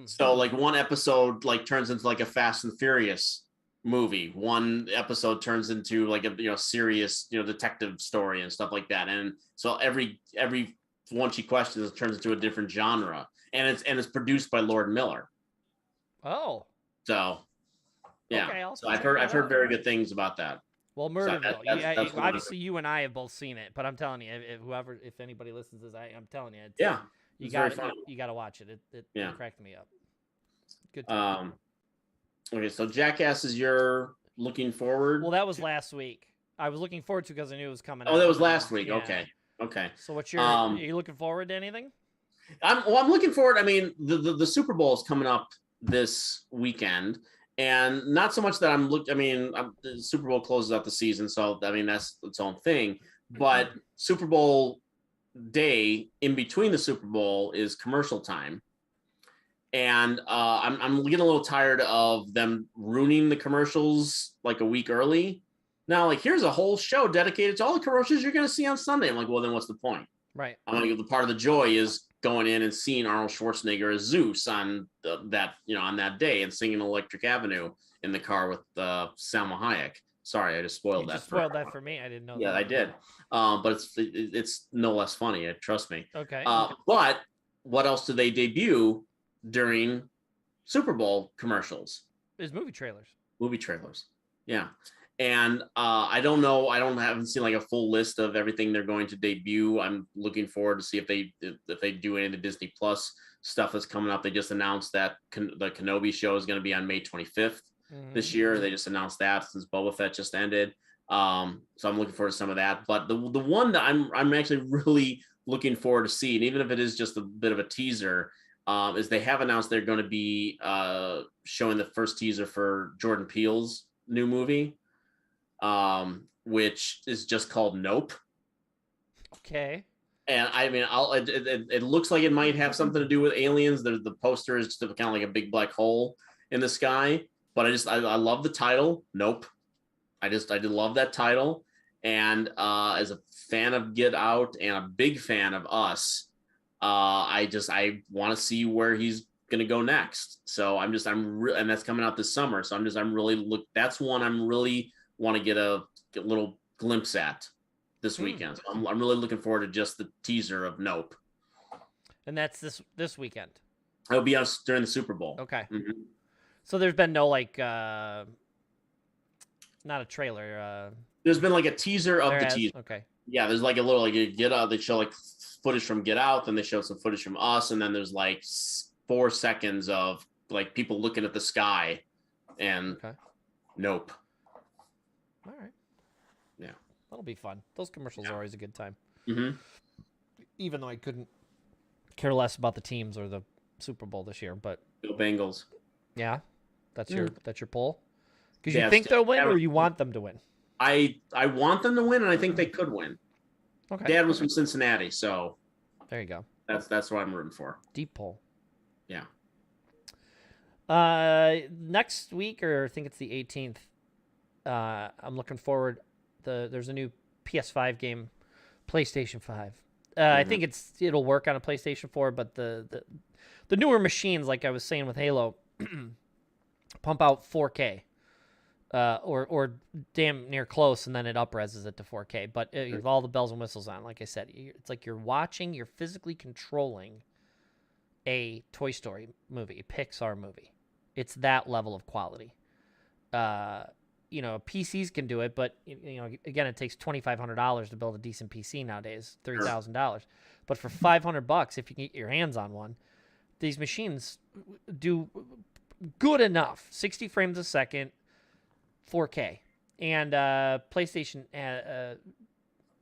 So like one episode like turns into like a Fast and Furious movie, one episode turns into like a serious detective story and stuff like that, and so every one she questions turns into a different genre, and it's produced by Lord Miller. So yeah, okay, so I've heard very good things about that. Well, Murderville, that's obviously you and I have both seen it, but I'm telling you, if anybody listens to this, I'm telling you, you got to watch it. It cracked me up. Good time. Okay, so Jackass is your looking forward? Well, that was last week. I was looking forward to because I knew it was coming out. Oh, that was last week. Yeah. Okay. So are you looking forward to anything? I'm looking forward. I mean, the Super Bowl is coming up this weekend, and not so much that the Super Bowl closes out the season, so I mean that's its own thing. But Super Bowl day in between the Super Bowl is commercial time. And I'm getting a little tired of them ruining the commercials like a week early. Now, like, here's a whole show dedicated to all the commercials you're going to see on Sunday. I'm like, well, then what's the point? Right. I'm going to give the part of the joy is going in and seeing Arnold Schwarzenegger as Zeus on that day and singing Electric Avenue in the car with Salma Hayek. Sorry, I just spoiled that. Spoiled that for me. I didn't know. Yeah, that. I did. But it's no less funny. Trust me. Okay. But what else do they debut during Super Bowl commercials? There's movie trailers. Yeah. And I don't know. Haven't seen like a full list of everything they're going to debut. I'm looking forward to see if they do any of the Disney Plus stuff that's coming up. They just announced that the Kenobi show is going to be on May 25th this year. They just announced that since Boba Fett just ended. So I'm looking forward to some of that. But the one that I'm actually really looking forward to seeing, even if it is just a bit of a teaser, is they have announced they're going to be showing the first teaser for Jordan Peele's new movie, which is just called Nope. Okay. And I mean, it looks like it might have something to do with aliens. The poster is just kind of like a big black hole in the sky. But I love the title, Nope. I did love that title. And as a fan of Get Out and a big fan of Us, I want to see where he's gonna go next. So and that's coming out this summer. So that's one I'm really want to get a little glimpse at this weekend. So I'm really looking forward to just the teaser of Nope. And that's this weekend. It'll be us during the Super Bowl. Okay. Mm-hmm. So there's been no like, not a trailer. There's been like a teaser of the teaser. Okay. Yeah, there's like a little like a Get Out. They show like footage from Get Out, then they show some footage from Us, and then there's like 4 seconds of like people looking at the sky, and nope. All right. Yeah, that'll be fun. Those commercials are always a good time. Mm-hmm. Even though I couldn't care less about the teams or the Super Bowl this year, but Go Bengals. Yeah, that's your poll. Because you think they'll win, or you want them to win? I want them to win, and I think they could win. Okay. Dad was from Cincinnati, so there you go. That's what I'm rooting for. Deep poll. Yeah. Next week, or I think it's the 18th. I'm looking forward. There's a new PS5 game, PlayStation 5. I think it'll work on a PlayStation 4, but the newer machines, like I was saying with Halo, pump out 4K, or damn near close, and then it up-reses it to 4K. But with all the bells and whistles on, like I said, it's like you're physically controlling a Toy Story movie, a Pixar movie. It's that level of quality. PCs can do it, but again, it takes $2,500 to build a decent PC nowadays, $3,000. But for $500, if you can get your hands on one, these machines do good enough. 60 frames a second, 4K. And PlayStation had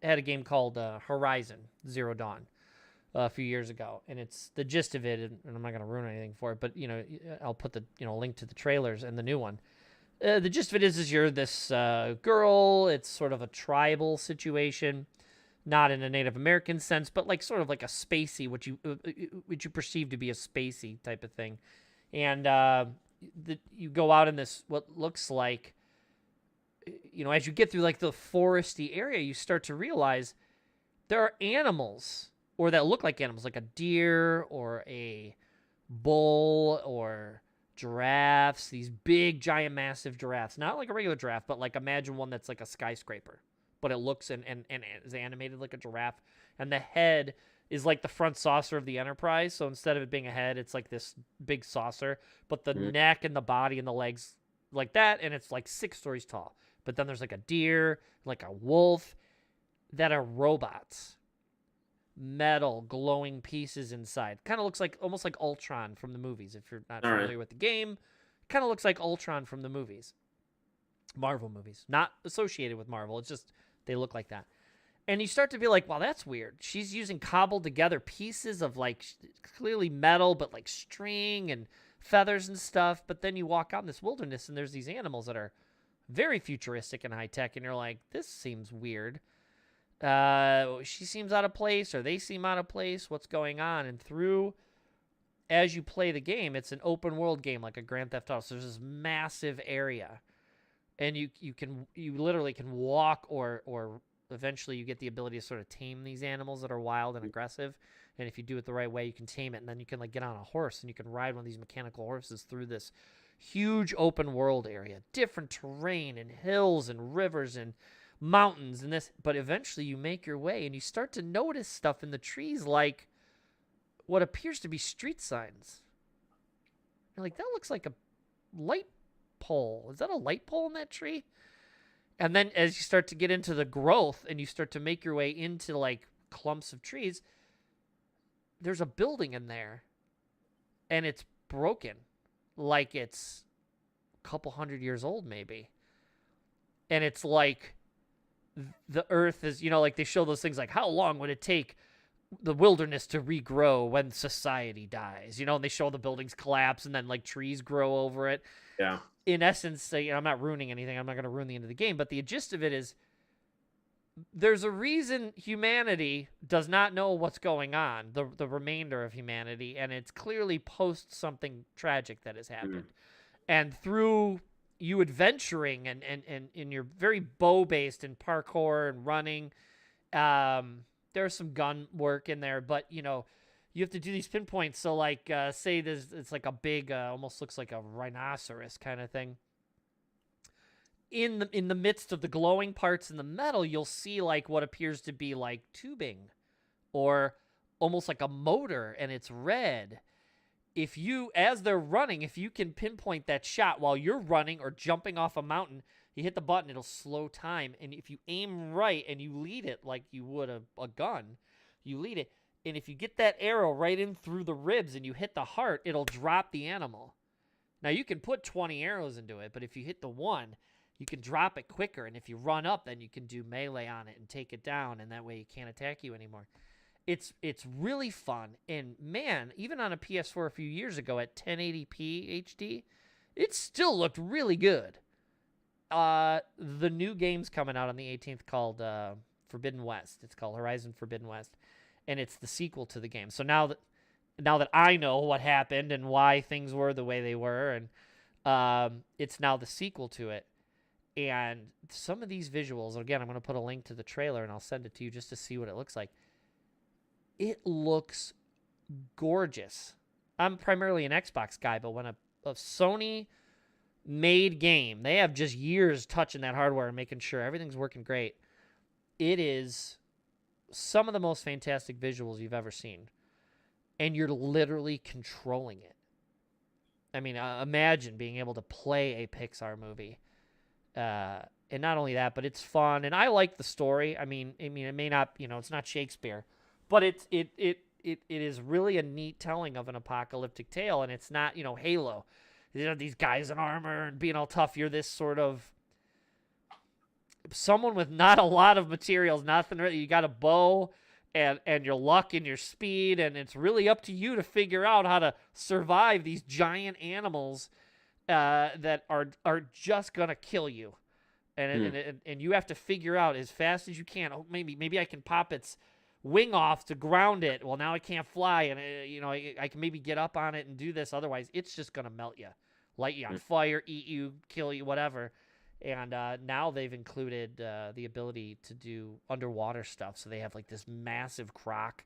a game called Horizon Zero Dawn a few years ago, and it's the gist of it, and I'm not going to ruin anything for it, but I'll put the link to the trailers and the new one. The gist of it is you're this girl. It's sort of a tribal situation, not in a Native American sense, but like sort of like a spacey, what you perceive to be a spacey type of thing. And you go out in this what looks like, as you get through like the foresty area, you start to realize there are animals, or that look like animals, like a deer or a bull or giraffes, these big, giant, massive giraffes. Not like a regular giraffe, but like imagine one that's like a skyscraper. But it looks and is animated like a giraffe. And the head is like the front saucer of the Enterprise. So instead of it being a head, it's like this big saucer. But the neck and the body and the legs like that. And it's like 6 stories tall. But then there's like a deer, like a wolf, that are robots. Metal glowing pieces inside. Kind of looks like almost like Ultron from the movies. If you're not familiar with the game, kind of looks like Ultron from the movies, Marvel movies, not associated with Marvel. It's just they look like that. And you start to be like, wow, that's weird. She's using cobbled together pieces of like clearly metal, but like string and feathers and stuff. But then you walk out in this wilderness and there's these animals that are very futuristic and high tech, and you're like, this seems weird. She seems out of place, or they seem out of place. What's going on? And as you play the game, it's an open world game like a Grand Theft Auto. So there's this massive area, and you literally can walk, or eventually you get the ability to sort of tame these animals that are wild and aggressive. And if you do it the right way, you can tame it, and then you can like get on a horse and you can ride one of these mechanical horses through this huge open world area, different terrain and hills and rivers and mountains and this, but eventually you make your way and you start to notice stuff in the trees, like what appears to be street signs. You're like, that looks like a light pole. Is that a light pole in that tree? And then as you start to get into the growth and you start to make your way into like clumps of trees, there's a building in there and it's broken, like it's a couple hundred years old maybe. And it's like the earth is, like they show those things like how long would it take the wilderness to regrow when society dies, and they show the buildings collapse and then like trees grow over it. Yeah. In essence, I'm not ruining anything. I'm not going to ruin the end of the game, but the gist of it is there's a reason humanity does not know what's going on, the remainder of humanity, and it's clearly post something tragic that has happened. And through you adventuring and you're very bow-based in parkour and running. There's some gun work in there, but, you have to do these pinpoints. So, like, say it's like a big, almost looks like a rhinoceros kind of thing. In the midst of the glowing parts in the metal, you'll see, like, what appears to be, like, tubing or almost like a motor, and it's red. if you, as they're running, if you can pinpoint that shot while you're running or jumping off a mountain, you hit the button, it'll slow time. And if you aim right and you lead it like you would a gun, you lead it. And if you get that arrow right in through the ribs and you hit the heart, it'll drop the animal. Now, you can put 20 arrows into it, but if you hit the one, you can drop it quicker. And if you run up, then you can do melee on it and take it down, and that way it can't attack you anymore. It's really fun. And, man, even on a PS4 a few years ago at 1080p HD, it still looked really good. The new game's coming out on the 18th called Forbidden West. It's called Horizon Forbidden West, and it's the sequel to the game. So now that I know what happened and why things were the way they were, and it's now the sequel to it. And some of these visuals, again, I'm going to put a link to the trailer, and I'll send it to you just to see what it looks like. It looks gorgeous. I'm primarily an Xbox guy, but when a Sony-made game, they have just years touching that hardware and making sure everything's working great. It is some of the most fantastic visuals you've ever seen. And you're literally controlling it. I mean, imagine being able to play a Pixar movie. And not only that, but it's fun. And I like the story. I mean, it may not, it's not Shakespeare, but it is really a neat telling of an apocalyptic tale. And it's not, Halo. These guys in armor and being all tough. You're this sort of someone with not a lot of materials, nothing really. You got a bow and your luck and your speed, and it's really up to you to figure out how to survive these giant animals that are just gonna kill you, and you have to figure out as fast as you can. Oh, maybe I can pop its wing off to ground it. Well, now it can't fly, and I can maybe get up on it and do this. Otherwise, it's just gonna melt you, light you on fire, eat you, kill you, whatever. And now they've included the ability to do underwater stuff. So they have like this massive croc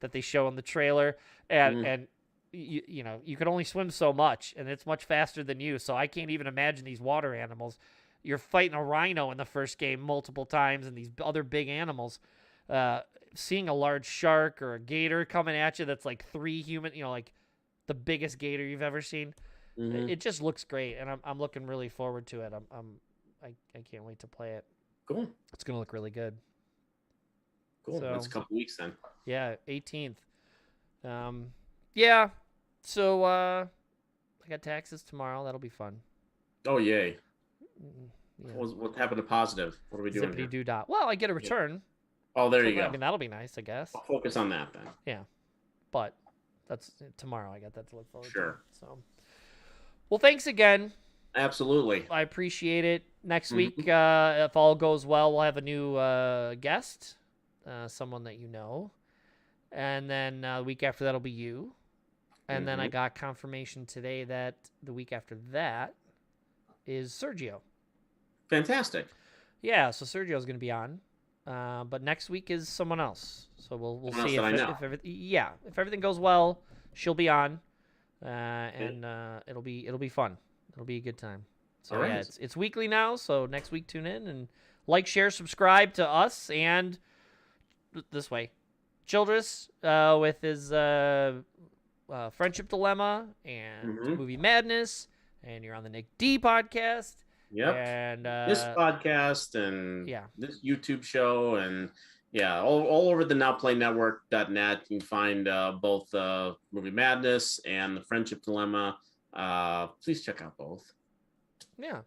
that they show in the trailer, and you can only swim so much, and it's much faster than you. So I can't even imagine these water animals. You're fighting a rhino in the first game multiple times, and these other big animals. Seeing a large shark or a gator coming at you that's like 3 human, like the biggest gator you've ever seen. It just looks great, and I'm looking really forward to it. I can't wait to play it. Cool. It's gonna look really good. Cool. So, that's a couple weeks then. Yeah, 18th. Yeah. So I got taxes tomorrow. That'll be fun. Oh yay! Yeah. What happened to positive? What are we doing? Zippity doo dah. Well, I get a return. Oh, there you go. I mean, that'll be nice, I guess. I'll focus on that then. Yeah, but that's tomorrow. I got that to look forward to. Sure. So, well, thanks again. Absolutely. I appreciate it. Next week, if all goes well, we'll have a new guest, someone that you know. And then the week after that will be you. And then I got confirmation today that the week after that is Sergio. Fantastic. Yeah, so Sergio's going to be on. But next week is someone else. So we'll see if everything goes well, she'll be on. And it'll be fun. It'll be a good time. So yeah, it's weekly now. So next week, tune in and like, share, subscribe to us and this way, Childress with his Friendship Dilemma and Movie Madness, and you're on the Nick D podcast. Yep. And this podcast and this YouTube show and all over the NowPlayNetwork.net. You can find both Movie Madness and the Friendship Dilemma. Please check out both. Yeah,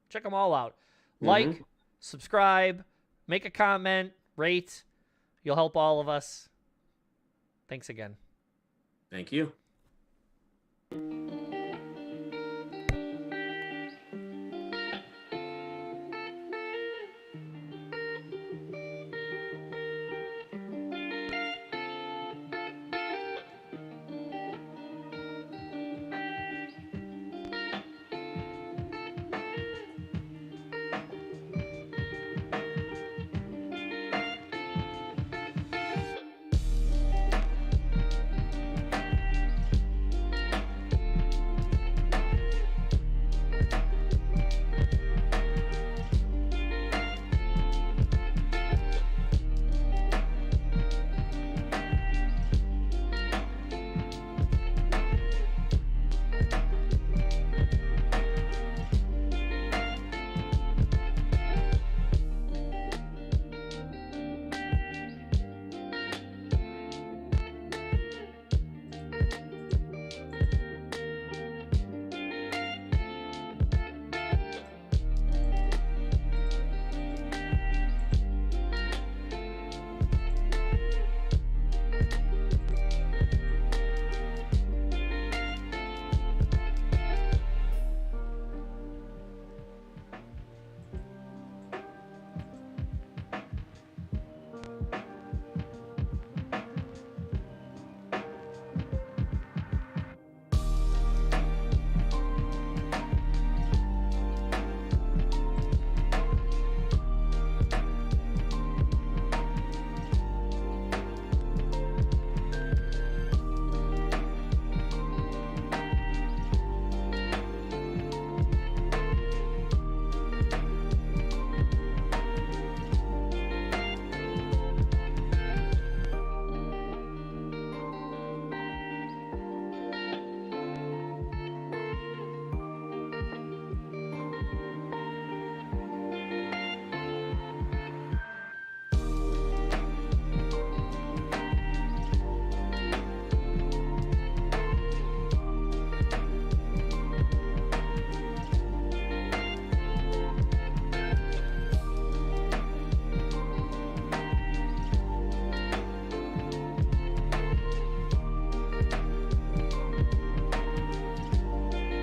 check them all out. Like, subscribe, make a comment, rate. You'll help all of us. Thanks again. Thank you.